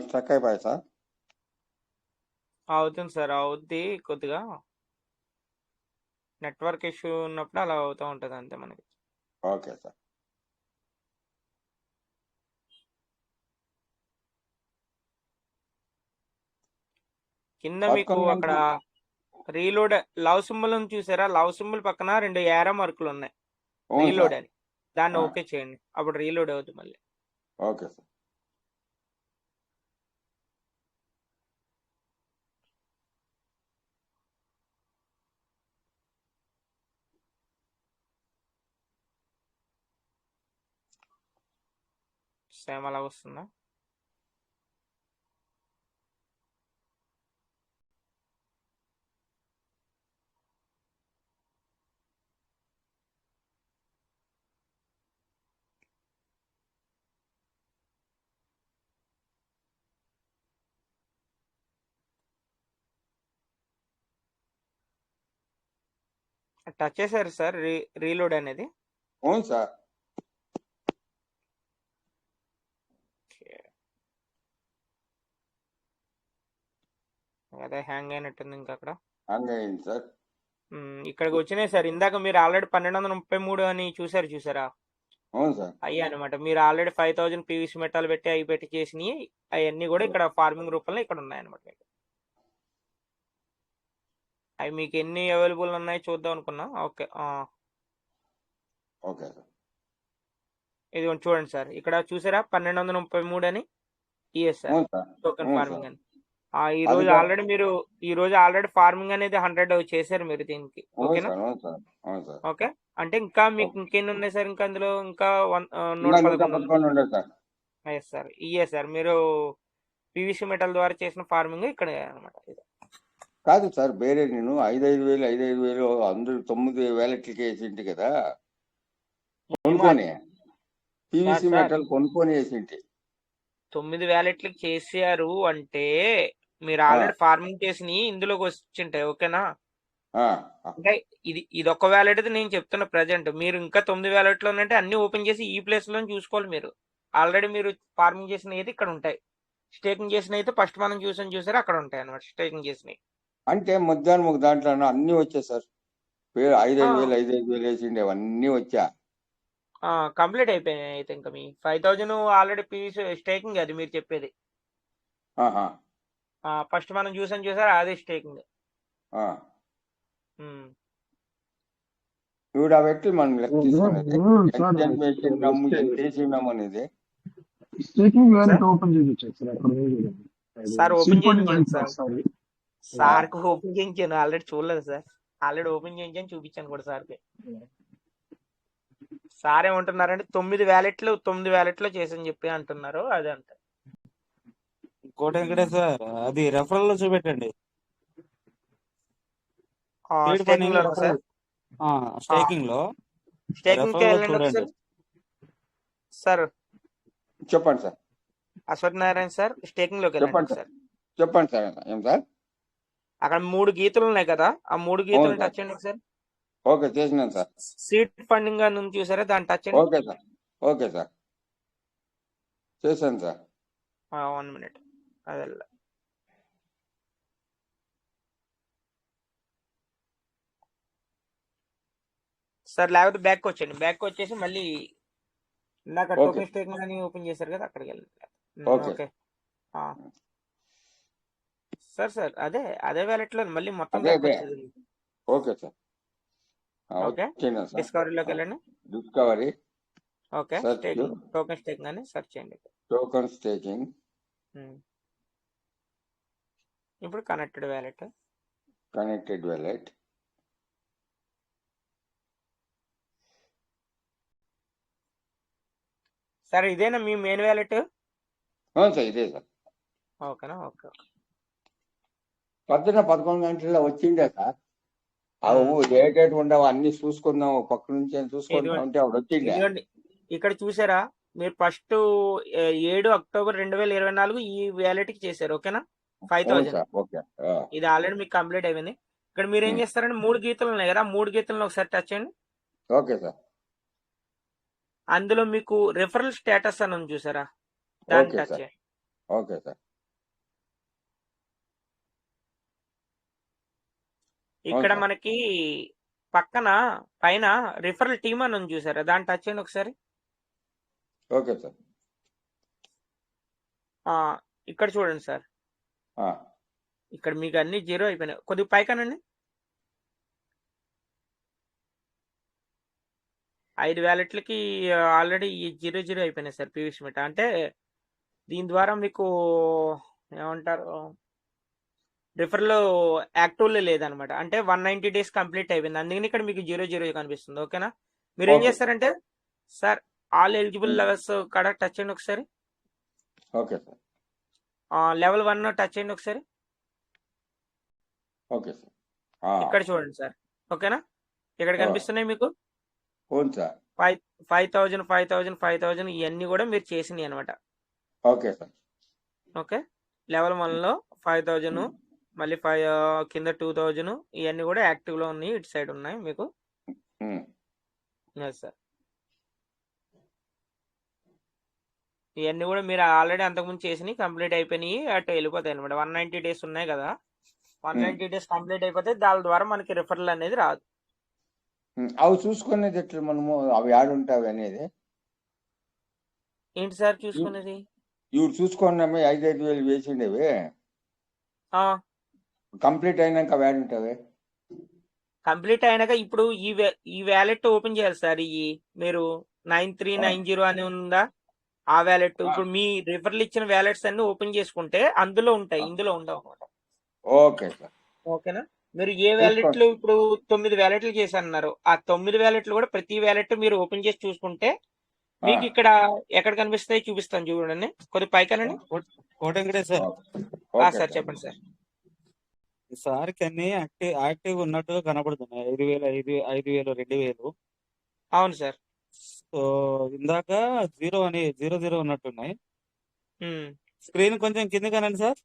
స్టక్ అయిపోయా సార్. అవుతుంది సార్, అవుద్ది. కొద్దిగా నెట్వర్క్ ఇష్యూ ఉన్నప్పుడు అలా అవుతూ ఉంటుంది అంతే మనకి. Okay sir. కింద మీకు అక్కడ రీలోడ్ లవ్ సింబల్ చూసారా? లవ్ సింబల్ పక్కన 2 యారో మార్కులు ఉన్నాయి, రీలోడ్ అని. దాన్ని ఓకే చేయండి, అప్పుడు రీలోడ్ అవుతుంది మళ్ళీ. Okay sir. సేమ్ అలా వస్తుందా? టచ్ చేశారు సార్ రీలోడ్ అనేది? అవును సార్. అదే హ్యాంగ్ అయినట్టుంది ఇంకా అక్కడ. హ్యాంగ్ అయింది సార్. ఇక్కడికి వచ్చినాయి సార్. ఇందాక మీరు ఆల్రెడీ 1233 అని చూసారా? అవును సార్. అయ్యి అనమాట. మీరు ఆల్రెడీ 5000 పీవీసీ మెటాలు పెట్టి అవి పెట్టి చేసినవి అవన్నీ కూడా ఇక్కడ ఫార్మింగ్ రూపంలో ఇక్కడ ఉన్నాయన్నమాట. అవి మీకు ఎన్ని అవైలబుల్ ఉన్నాయి చూద్దాం అనుకున్నా. Okay, okay sir. ఇది చూడండి సార్, ఇక్కడ చూసారా 1233 అని. ఇయస్ సార్, టోకెన్ ఫార్మింగ్ అని. ఈ రోజు ఆల్రెడీ ఫార్మింగ్ అనేది 100 చేశారు మీరు దీనికి. ఓకేనా? ఓకే, అంటే ఇంకా మీకు ఇంకెన్ని ఉన్నాయి సార్? ఇంకా అందులో ఇంకా 111. ఎస్ సార్, ఇయే సార్ మీరు పీవీసీ మెటల్ ద్వారా చేసిన ఫార్మింగ్ ఇక్కడ అనమాట. కాదు సార్, వేరే నేను 5,000 అందరూ 9 వ్యాలెట్లకి వేసింటి కదా, కొనుక్కొని పీవీసీ మెటల్ కొనుక్కొని వేసింటి. 9 వ్యాలెట్లకి చేశారు అంటే మీరు ఆల్రెడీ ఫార్మింగ్ చేసి ఇందులోకి వచ్చింటాయి. ఓకేనా? అంటే ఇది ఒక వ్యాలెట్ నేను చెప్తున్నా ప్రజెంట్. మీరు ఇంకా 9 వ్యాలెట్లో ఉన్నట్టే అన్ని ఓపెన్ చేసి ఈ ప్లేస్ లో చూసుకోవాలి. మీరు ఆల్రెడీ మీరు ఫార్మింగ్ చేసిన అయితే ఇక్కడ ఉంటాయి, స్టేకింగ్ చేసిన అయితే ఫస్ట్ మనం చూసారు అక్కడ ఉంటాయి అనమాట. స్టేకింగ్ చేసినవి అంటే మధ్యాహ్నం ఒక దాంట్లో అన్ని వచ్చాయి సార్. 5,000 వేసిండే అవన్నీ వచ్చా, కంప్లీట్ అయిపోయినాయి. అయితే ఇంకా మీ 5000 ఆల్రెడీ పీవీసీ స్టేకింగ్ అది మీరు చెప్పేది. ఫస్ట్ మనం చూసారా అదే స్టేకింగ్. ఆ. ఇప్పుడు ఆ వ్యక్తులు మనం లెక్క తీసుకున్నది ఎంత వేసినాము ఎంత వేసినాము అనేది స్టేకింగ్ సార్ వ్యాలెట్ ఓపెన్ చేయొచ్చు సార్ అక్కడ సార్ ఓపెన్ సీడ్ ఫండింగ్ చేయించాను లింక్ సార్. వస్తుంది. సార్కి ఓపెన్ చేయించాను, ఆల్రెడీ చూడలేదు సార్. ఆల్రెడీ ఓపెన్ చేయించాను, చూపించాను కూడా సార్కి. సార్ ఏమంటున్నారంటే 9 వ్యాలెట్లో చేసని చెప్పి అంటున్నారు. అదే అంట ఇంకోటి వెంకటేశ్వర్ అది రెఫరల్ లో చూపెట్టండి. సీడ్ స్టేకింగ్ ఫండింగ్ లో సార్. స్టేకింగ్ లో స్టేకింగ్ కి రెఫరల్ లో వెళ్ళండి చూడండి. ఒకసారి సార్. చెప్పండి sir. Ashwath Narayana sir, staking లోకి వెళ్ళండి చెప్పండి సార్. ఒకసారి. చెప్పండి సార్. ఏం సార్? అక్కడ 3 గీతలు ఉన్నాయి కదా, ఆ 3 అవును గీతలు సార్. టచ్ చేయండి ఒకసారి. ఓకే చేసినాను సార్. సీడ్ ఫండింగ్ అని ఉంది చూసారా, దాన్ని టచ్ చేయండి. Okay sir. ఓకే సార్ చేశాను సార్. 1 minute. అదే సార్, లేకపోతే బ్యాక్ వచ్చేయండి. బ్యాక్ వచ్చేసి మళ్ళీ ఇందాక ఓకే టోకెన్ స్టేకింగ్ అని ఓపెన్ చేశారు కదా, అక్కడికి వెళ్ళండి. Okay okay sir. అదే వ్యాలెట్ లో మళ్ళీ మొత్తం అదే బ్యాక్ అదే వచ్చేది. Okay sir. ఓకే, వచ్చినాను సార్. డిస్కవరీలోకి వెళ్ళండి. Discovery okay, search staking token staking అని సెర్చ్ చేయండి. టోకన్ స్టేకింగ్ ఇప్పుడు connected wallet. Connected wallet sir ఇదేనా మీ మెయిన్ వ్యాలెట్? అవును సార్ ఇదే సార్. ఓకేనా? ఓకే. పొద్దున్న 11 గంటల్లో వచ్చిండే సార్. అవు డేటెడ్ ఉండవు అన్ని చూసుకుందాం పక్క నుంచి చూసుకుందాం అంటే ఆవిడ వచ్చిండే. ఇదిగోండి ఇక్కడ చూసారా, మీరు ఫస్ట్ 7 అక్టోబర్ 2024 ఈ వ్యాలెట్ కి చేశారు. ఓకేనా? 5000. ఓకే ఇది ఆల్రెడీ మీకు కంప్లీట్ అయిపోయింది. ఇక్కడ మీరు ఏం చేస్తారంటే 3 గీతలు ఉన్నాయి కదా, 3 గీతలను ఒకసారి టచ్ చేయండి. Okay sir. అందులో మీకు రిఫరల్ స్టేటస్ అని ఉంది చూసారా, దాన్ని ఓకే టచ్ సార్. చేయండి. Okay sir. ఇక్కడ సార్. మనకి పక్కన పైన రిఫరల్ టీమ్ అని ఉంది చూసారా, దాన్ని టచ్ చేయండి ఒకసారి. Okay sir. ఇక్కడ చూడండి సార్, ఇక్కడ మీకు అన్ని 0 అయిపోయినాయి. కొద్దిగా పైకనండి. 5 వ్యాలెట్లకి ఆల్రెడీ 0 అయిపోయినాయి సార్ పీవీసీ మీట. అంటే దీని ద్వారా మీకు ఏమంటారు, రిఫర్లో యాక్టివ్లో లేదనమాట. అంటే 190 days కంప్లీట్ అయిపోయింది, అందుకని ఇక్కడ మీకు 0 కనిపిస్తుంది. ఓకేనా? మీరు ఏం చేస్తారంటే సార్ ఆల్ ఎలిజిబుల్ లెవెల్స్ కాడ టచ్ చేయండి ఒకసారి. Okay sir. లెవెల్ 1 టచ్ చేయండి ఒకసారి. Okay sir. ఇక్కడ చూడండి సార్. ఓకేనా? ఇక్కడ కనిపిస్తున్నాయి మీకు అవును సార్. 5000 ఇవన్నీ కూడా మీరు చేసినాయి అనమాట. Okay sir. ఓకే, లెవెల్ 1లో 5000, మళ్ళీ కింద 2000 ఇవన్నీ కూడా యాక్టివ్ లో ఉన్నాయి, ఇటు సైడ్ ఉన్నాయి మీకు. సార్ ఇవన్నీ కూడా మీరు ఆల్రెడీ అంతకుముందు చేసినాయి, కంప్లీట్ అయిపోయినాయి, అటు వెళ్ళిపోతాయి అనమాట. 190 days ఉన్నాయి కదా, 190 days కంప్లీట్ అయిపోతే దాని ద్వారా మనకి రిఫరల్ అనేది రాదు. అవి చూసుకునేది ఎట్లా మనము, అవి ఆడుంటావి అనేది ఏంటి సార్ చూసుకునేది? ఇవి చూసుకున్నామే 5,000 వేసిండేవి కంప్లీట్ అయినాక అవి ఆడుంటావి. కంప్లీట్ అయినాక ఇప్పుడు ఈ వ్యాలెట్ ఓపెన్ చేయాలి సార్. ఈ మీరు 9390 అని ఉందా ఆ వ్యాలెట్, ఇప్పుడు మీ రిఫరల్ ఇచ్చిన వ్యాలెట్స్ అన్ని ఓపెన్ చేసుకుంటే అందులో ఉంటాయి, ఇందులో ఉండవు అనమాట. Okay sir. ఓకేనా? మీరు ఏ వ్యాలెట్లు ఇప్పుడు 9 వ్యాలెట్లు చేశారన్నారు, ఆ 9 వ్యాలెట్లు కూడా ప్రతి వ్యాలెట్ మీరు ఓపెన్ చేసి చూసుకుంటే మీకు ఇక్కడ ఎక్కడ కనిపిస్తాయి చూపిస్తాను చూడండి. కొద్ది పైకనండి. సార్ చెప్పండి సార్. సార్కి అన్ని యాక్టివ్ ఉన్నట్టు కనబడుతున్నాయి. 5,000 2,000. అవును సార్. సో ఇందాక 0 ఉన్నట్టున్నాయి. స్క్రీన్ కొంచెం కింది కానండి సార్,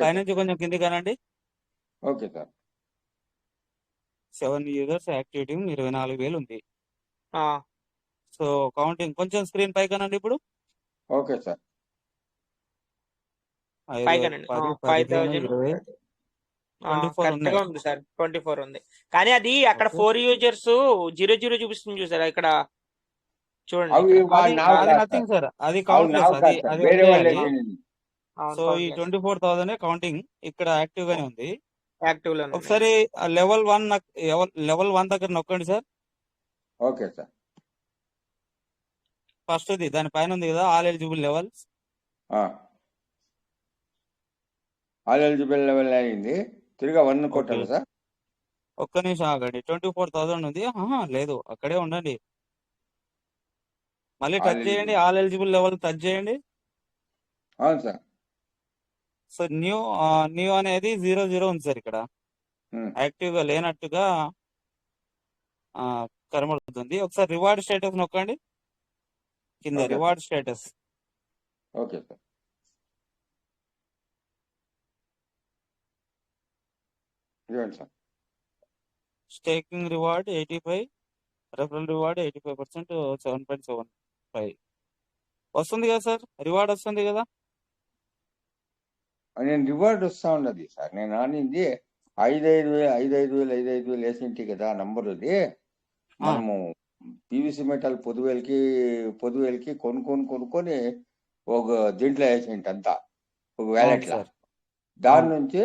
పైనుంచి కొంచెం కింది కానండి. Okay sir. 7 users యాక్టివిటీ 24,000 ఉంది. సో కౌంటింగ్ కొంచెం స్క్రీన్ పై కానండి ఇప్పుడు. Okay sir. 5000 కరెక్ట్ గా ఉంది సార్. 24 ఉంది, కానీ అది అక్కడ 4 users 0 చూపిస్తుంది చూసారా ఇక్కడ చూడండి. నథింగ్ సార్, అది కౌంట్ అవును సో ఈ కౌంట్ చేస్తాం. 24,000 కౌంటింగ్ ఇక్కడ యాక్టివ్ గానే ఉంది. యాక్టివ్ లోనే ఒకసారి ఉన్నాయండి. లెవెల్ 1 దగ్గర నొక్కండి సార్. Okay sir. ఫస్ట్ దాని పైన ఉంది కదా all eligible levels. All eligible level అయింది. తిరిగా 1 ఓకే, కొట్టాలి సార్. ఒక్క నిమిషం ఆగండి. 24,000 ఉంది. లేదు, అక్కడే ఉండండి. మళ్ళీ ఆల్ టచ్ చేయండి, eligible. All eligible level touch చేయండి. అవును సార్. సో న్యూ అనేది 00 ఉంది సార్. ఇక్కడ యాక్టివ్ గా లేనట్టుగా కనబడుతుంది. ఒకసారి రివార్డ్ స్టేటస్ నొక్కండి. కింద okay sir. Reward status. Okay sir. ఇవ్వండి sir. Staking reward 85, referral reward 85%, 7.75 వస్తుంది కదా సార్. రివార్డ్ వస్తుంది కదా. నేను రివార్డ్ వస్తా ఉన్నది సార్. నేను ఆనింది 5,5,000 వేసింటి కదా నంబర్. అది మనము పీవీసీ మెటల్ పొదువేలకి కొనుక్కొని ఒక దీంట్లో వేసింటి అంతా, ఒక అవును వ్యాలెట్లా. సార్. దాని అవును నుంచి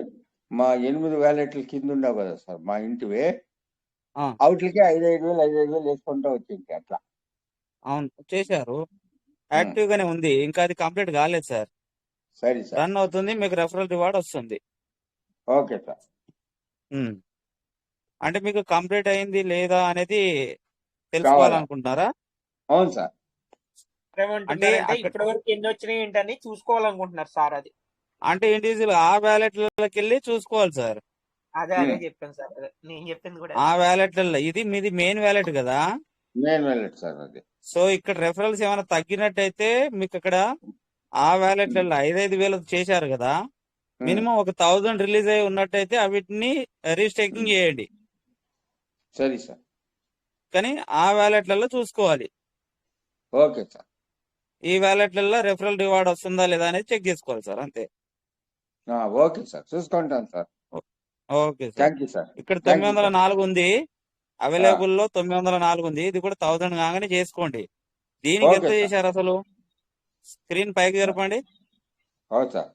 మా 8 వ్యాలెట్లు కింద ఉండవు కదా సార్ మా ఇంటివి, ఆ, అవుట్లకి 5,500 వేసుకుంటూ వచ్చింది అట్లా. అవును చేశారు. ఉమ్, యాక్టివ్ గానే ఉంది. ఇంకా అది కంప్లీట్ కాలేదు సార్. సరే సార్. రన్ అవుతుంది. మీకు రెఫరల్ రివార్డ్ వస్తుంది. Okay sir. ఉమ్. అంటే మీకు కంప్లీట్ అయింది లేదా అనేది కావాలా? తెలుసుకోవాలనుకుంటున్నారా? అవును సార్. అంటే ఏమంటున్నారంటే అక్కడ ఇప్పటి వరకు ఎన్ని వచ్చినాయి ఏంటని చూసుకోవాలనుకుంటున్నారు సార్. అది అంటే ఇండివిజువల్ ఆ వ్యాలెట్లకి వెళ్ళి చూసుకోవాలి సార్. అదే ఉమ్, చెప్పాను సార్. అదే నేను చెప్పింది కూడా ఆ అదే. వ్యాలెట్లలో ఇది మీది మెయిన్ వ్యాలెట్ కదా. నేను వెళ్ళదు సార్ అది. సో ఇక్కడ రెఫరల్స్ ఏమైనా తగ్గినట్టయితే మీకు అక్కడ ఆ వ్యాలెట్లలో 5,500 చేశారు కదా, ఉమ్, మినిమం ఒక 1,000 రిలీజ్ అయి ఉన్నట్టయితే అవిటిని రీస్టేకింగ్ చేయండి. సరే సార్. కానీ ఆ వ్యాలెట్లలో చూసుకోవాలి. Okay sir. ఈ వ్యాలెట్లలో రెఫరల్ రివార్డ్ వస్తుందా లేదా అనేది చెక్ చేసుకోవాలి సార్. అంతే. ఓకే సార్, చూసుకుంటాను sir. Okay sir. Thank you sir. ఇక్కడ థ్యాంక్ యూ సార్. 904 ఉంది. అవైలబుల్ లో 904 ఉంది. ఇది కూడా 1000 కాగానే చేసుకోండి. దీనికి ఎంత ఓకే సార్. చేశారు అసలు? స్క్రీన్ పైకి జరపండి. అవును సార్.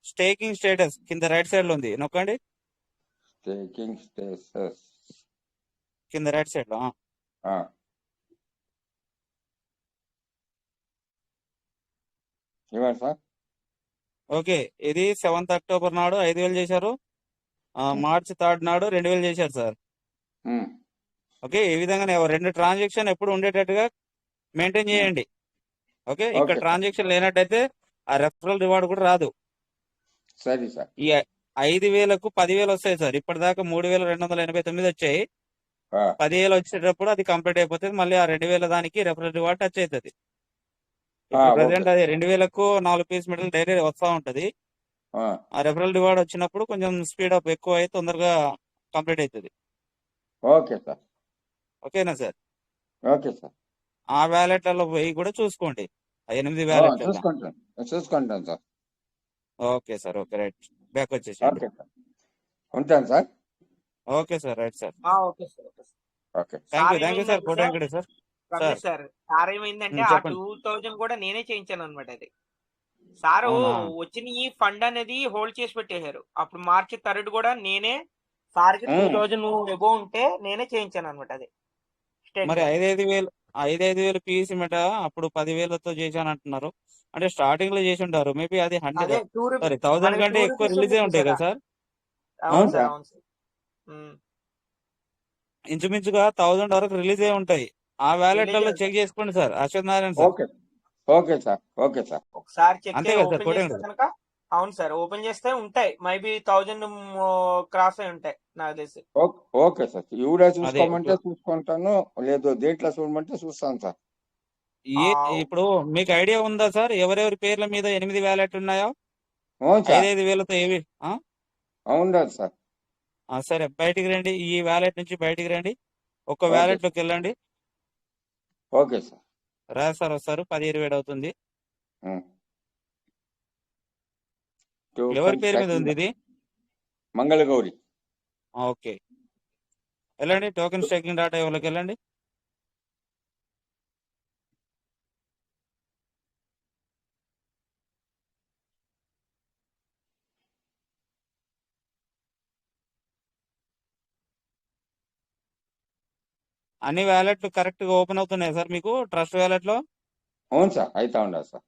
స్టేకింగ్ స్టేటస్ కింద రైట్ సైడ్ లో ఉంది, నొక్కండి. టేకింగ్ స్టేటస్ కింద రైట్ సైడ్ లో ఇవ్వండి సార్. ఓకే. ఇది 7th అక్టోబర్ నాడు 5,000 చేశారు. మార్చి 3rd నాడు 2,000 చేశారు సార్. ఉమ్, ఓకే. ఈ విధంగానే 2 ట్రాన్సాక్షన్ ఎప్పుడు ఉండేటట్టుగా మెయింటైన్ ఉమ్, చేయండి. ఓకే. ఇక్కడ ఓకే సార్. ట్రాన్సాక్షన్ లేనట్టయితే ఆ రెఫరల్ రివార్డ్ కూడా రాదు. సరే సార్. ఈ 5,000కు 10,000 వస్తాయి సార్. ఇప్పటిదాకా 3,289 వచ్చాయి. ఆ, 10,000 వచ్చేటప్పుడు అది కంప్లీట్ అయిపోతుంది. మళ్ళీ ఆ 2,000 దానికి రెఫరల్ రివార్డ్ టచ్ అవుతుంది. ఇప్పుడు ఓకే ప్రెసెంట్ అది 2,000కు 4 పీస్ మెటల్ డైలీ వస్తూ ఉంటది. ఆ, ఆ రెఫరల్ రివార్డ్ వచ్చినప్పుడు కొంచెం స్పీడ్ అప్ ఎక్కువ అయి తొందరగా కంప్లీట్ అవుతుంది. Okay sir. ఓకేనా సార్? Okay sir. ఆ వ్యాలెట్లలో పోయి కూడా చూసుకోండి. ఆ 8 వ్యాలెట్లలో. చూసుకుంటాను sir. Okay sir. Okay, right. Back వచ్చేసేయండి. Okay sir. ఉంటాను sir. Okay sir, right sir. Okay sir. Okay sir. Okay. Thank you ఏమైందంటే sir. Kota sir, Venkatesh sir. Ramesh sir, sir ఏమైందంటే ఆ చెప్పండి. 2000 కూడా నేనే చేయించాను అనమాట. అది సారు అవునా? వచ్చిన ఈ ఫండ్ అనేది హోల్డ్ చేసి పెట్టేశారు. అప్పుడు మార్చి 3rd కూడా నేనే సార్కి ఉమ్, 2000 ఎబో ఉంటే నేనే చేయించాను అనమాట. అది స్టేట్ మరి బ్యాంక్. 5,500 పీసీ మెట అప్పుడు 10,000తో చేశాను అంటున్నారు. అంటే స్టార్టింగ్ లో చేసి ఉంటారు. మేబీ అది 100 అదే 2 రూపీస్, సారీ 1000 మనకి కంటే 2 ఎక్కువ రూపీస్ రిలీజ్ ఉంది ఉంటాయి చూసారా? కదా సార్. అవును అవును సార్. సార్. అవును సార్. ఉమ్. ఇంచుమించుగా 1000 వరకు రిలీజ్ అయి ఉంటాయి. ఆ రిలీజ్ వ్యాలెట్లలో అవుతాయి. చెక్ చేసుకోండి sir. Ashwath Narayana sir. Okay. Okay sir. Okay sir. ఒకసారి చెక్ అంతే కదా సార్, ఓపెన్ కోట చేస్తే వెంకటేష్? కనుక, అవును సార్, ఓపెన్ చేస్తే ఉంటాయి. మేబీ 1000 క్రాస్ అయి ఉంటాయి నాకు తెలిసి. Okay sir. ఈవిడే అదే చూసుకోమంటే చూసుకుంటాను, లేదు దేంట్లో చూడమంటే చూస్తాను సార్. ఏ ఆ, ఇప్పుడు మీకు ఐడియా ఉందా సార్ ఎవరెవరి పేర్ల మీద 8 వ్యాలెట్ ఉన్నాయో? అవును సార్. 5,500తో ఏవి? అవును సార్. సరే, బయటికి రండి. ఈ వ్యాలెట్ నుంచి బయటికి రండి. ఒక ఓకే వ్యాలెట్ సార్. లోకి వెళ్ళండి. Okay sir. సార్ వస్తారు. 10,27 అవుతుంది. ఎవరి టోకెన్ పేరు మీద స్టాకింగ్ ఉంది ఇది? మంగళగౌరి. ఓకే, వెళ్ళండి. టోకెన్ స్టేకింగ్ డాటా ఎవరికి వెళ్ళండి. అన్ని వ్యాలెట్లు కరెక్ట్ గా ఓపెన్ అవుతున్నాయి సార్ మీకు ట్రస్ట్ వ్యాలెట్ లో? అవును సార్, అవుతా ఉండదు సార్.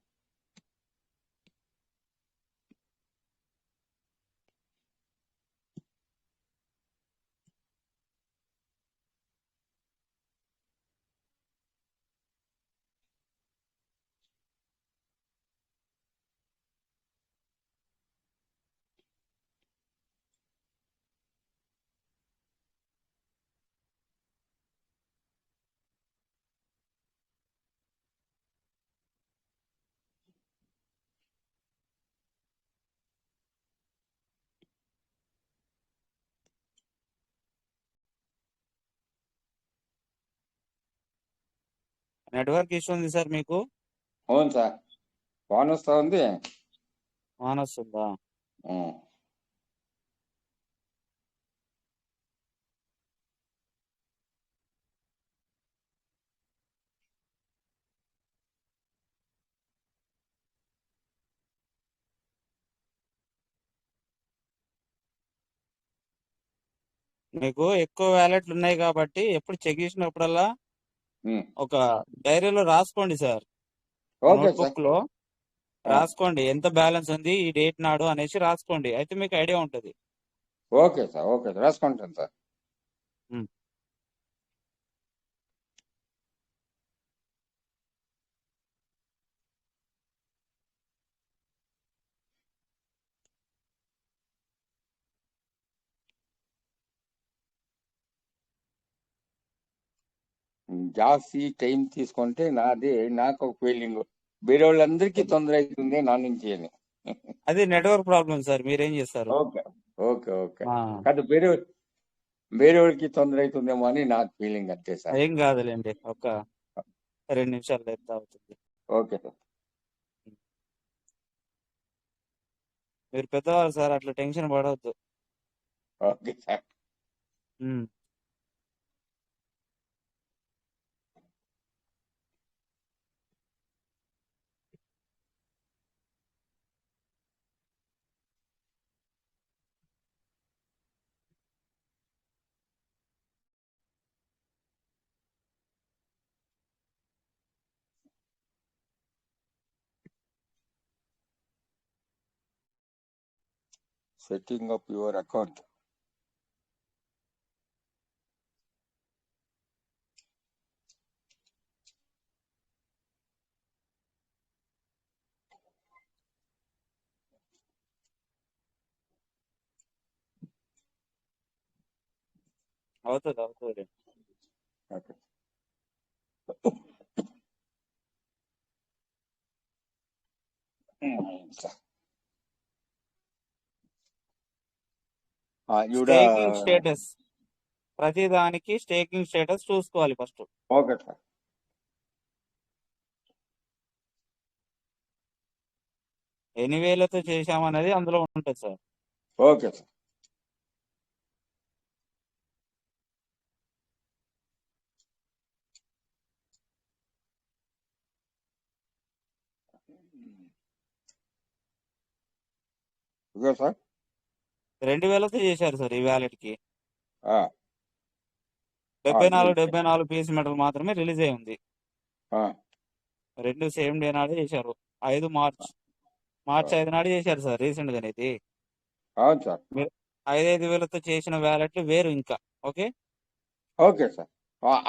నెట్వర్క్ ఇష్యూ ఉంది సార్ మీకు? అవును సార్, ఫోన్ వస్తా ఉంది. ఆన్ వస్తుందా? ఉం. మీకు ఎక్కువ వ్యాలెట్లు ఉన్నాయి కాబట్టి ఎప్పుడు చెక్ చేసినప్పుడల్లా ఉం. ఒక డైరీలో రాసుకోండి సార్. Okay sir. నోట్బుక్ లో ఆ, రాసుకోండి ఎంత బ్యాలెన్స్ ఉంది ఈ డేట్ నాడు అనేసి రాసుకోండి. అయితే మీకు ఐడియా ఉంటుంది. ఓకే సార్, ఓకే సార్, రాసుకుంటాను సార్. ఉమ్. జాస్తి టైం తీసుకుంటే నాకు ఒక ఫీలింగ్, వేరే వాళ్ళందరికీ తొందర అవుతుంది నా నుంచి అని. అది నెట్వర్క్ ప్రాబ్లం సార్, మీరేం చేస్తారు? Okay, okay, okay. ఆ, కాదు, వేరే వాళ్ళకి తొందర అవుతుందేమో అని నాకు ఫీలింగ్ అంతే సార్. ఏం కాదులేండి, ఒక 2 నిమిషాలు ఎంత అవుతుంది. Okay sir. మీరు పెద్దవారు సార్, అట్లా టెన్షన్ పడవద్దు. Okay sir. Um. Setting up your account. అవుతుంది అవుతుంది. ఓకే. సార్ ఈవిడ. స్టేకింగ్ స్టేటస్, ప్రతి దానికి స్టేకింగ్ స్టేటస్ చూసుకోవాలి ఫస్ట్. Okay sir. ఎన్ని వేలతో చేశామనేది అందులో ఉంటుంది సార్. Okay sir. ఇదిగో సార్. 2000తో చేశారు సార్ ఈ వ్యాలెట్ కి. ఆ, 74 తెలుసు. 74 పీస్ మెటల్ మాత్రమే రిలీజ్ అయి ఉంది. ఆ, రెండు సేమ్ డే నాడే చేశారు. 5 మార్చ్ ఆ, 5 నాడు చేశారు సార్ రీసెంట్ గానే ఇది. అవును సార్. మీరు 5,000తో చేసిన వ్యాలెట్లు వేరు ఇంకా. ఓకే. Okay sir.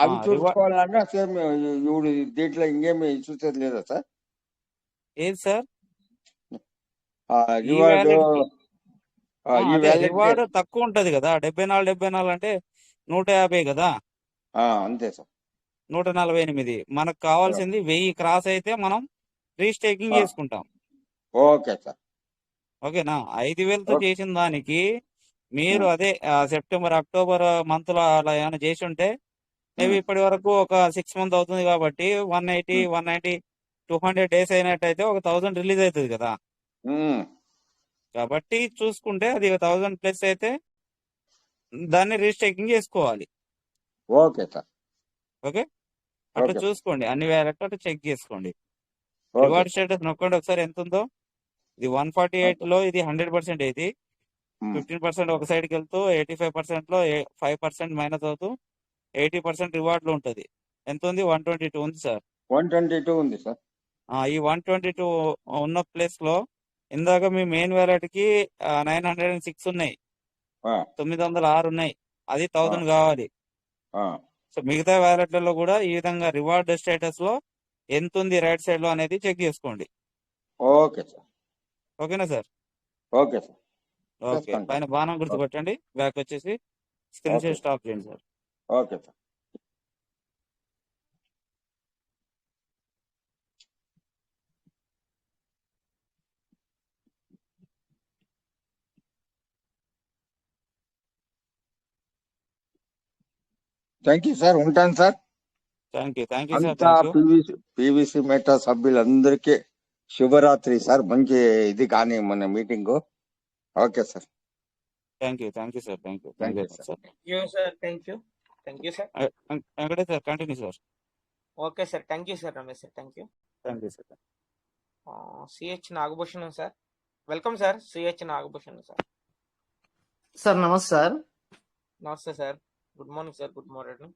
అవి రివార్డ్ చూసుకోవాలన్నా సేమ్ ఇప్పుడు దీంట్లో ఇంకేమి చూసేది లేదా సార్? ఏది సార్? ఈ రివార్డు వ్యాలెట్ కి ఈ అదే వ్యాలెట్ రివార్డ్ తక్కువ ఉంటది కదా. 74 అంటే 150 కదా, అంతే సార్. 148. మనకు కావాల్సింది 1000 క్రాస్ అయితే మనం రీస్టేకింగ్ ఆ, చేసుకుంటాం. Okay sir. ఓకేనా? 5,000తో ఓకే. చేసిన దానికి మీరు ఉమ్, అదే సెప్టెంబర్ అక్టోబర్ మంత్ లో అలా ఏమైనా చేసి ఉంటే మేబీ ఉమ్, ఇప్పటి వరకు ఒక 6 మంత్ అవుతుంది కాబట్టి 180 ఉమ్, 190 200 డేస్ అయినట్టయితే ఒక 1000 రిలీజ్ అవుతుంది కదా. ఉమ్, కాబట్టి చూసుకుంటే అది 1000 ప్లస్ అయితే దాన్ని రీస్టేకింగ్ చేసుకోవాలి. Okay sir. ఓకే, అట్లా ఓకే సార్. చూసుకోండి. అన్ని వేలట్టు అట్లా చెక్ చేసుకోండి. Okay reward sir. స్టేటస్ నొక్కండి ఒకసారి ఎంత ఉందో. ఇది 148 ఓకే. లో ఇది 100% ఇది. ఉమ్, 15% ఒక సైడ్కి వెళ్తూ 85% లో 5% మైనస్ అవుతూ 80% రివార్డ్లో ఉంటుంది. ఎంత ఉంది? 122 ఉంది సార్. 122 ఉంది సార్. ఈ 122 ఉన్న ప్లేస్లో ఇందాక మీ మెయిన్ వ్యాలెట్కి 906 ఉన్నాయి, ఆ, 906 ఉన్నాయి. అది ఆ, 1000 కావాలి. ఆ. సో మిగతా వ్యాలెట్లలో కూడా ఈ విధంగా రివార్డ్ స్టేటస్లో ఎంత ఉంది రైట్ సైడ్లో అనేది చెక్ చేసుకోండి. Okay sir. ఓకేనా సార్? Okay sir, okay. చేసుకుంటాం. పైన బాణం గుర్తు ఓకే కొట్టండి, బ్యాక్ వచ్చేసి స్క్రీన్ ఓకే షేర్ స్టాప్ చేయండి sir. Okay sir. Thank you sir, ఉంటాను సార్. Thank you sir. అంతా పివిసి మెటా సభ్యులందరికీ శుభరాత్రి సార్. మంచి ఇది కానీ మన meeting. Okay sir. Thank you sir. Thank you thank you sir. Sir. Thank you sir. Venkatesh sir continue sir. Okay sir, thank you sir. Ramesh sir, thank you. Thank you sir. CH Nagabhushanam sir, welcome sir. CH Nagabhushanam sir. Sir నమస్తే sir. నమస్తే sir. Good morning sir. Good morning.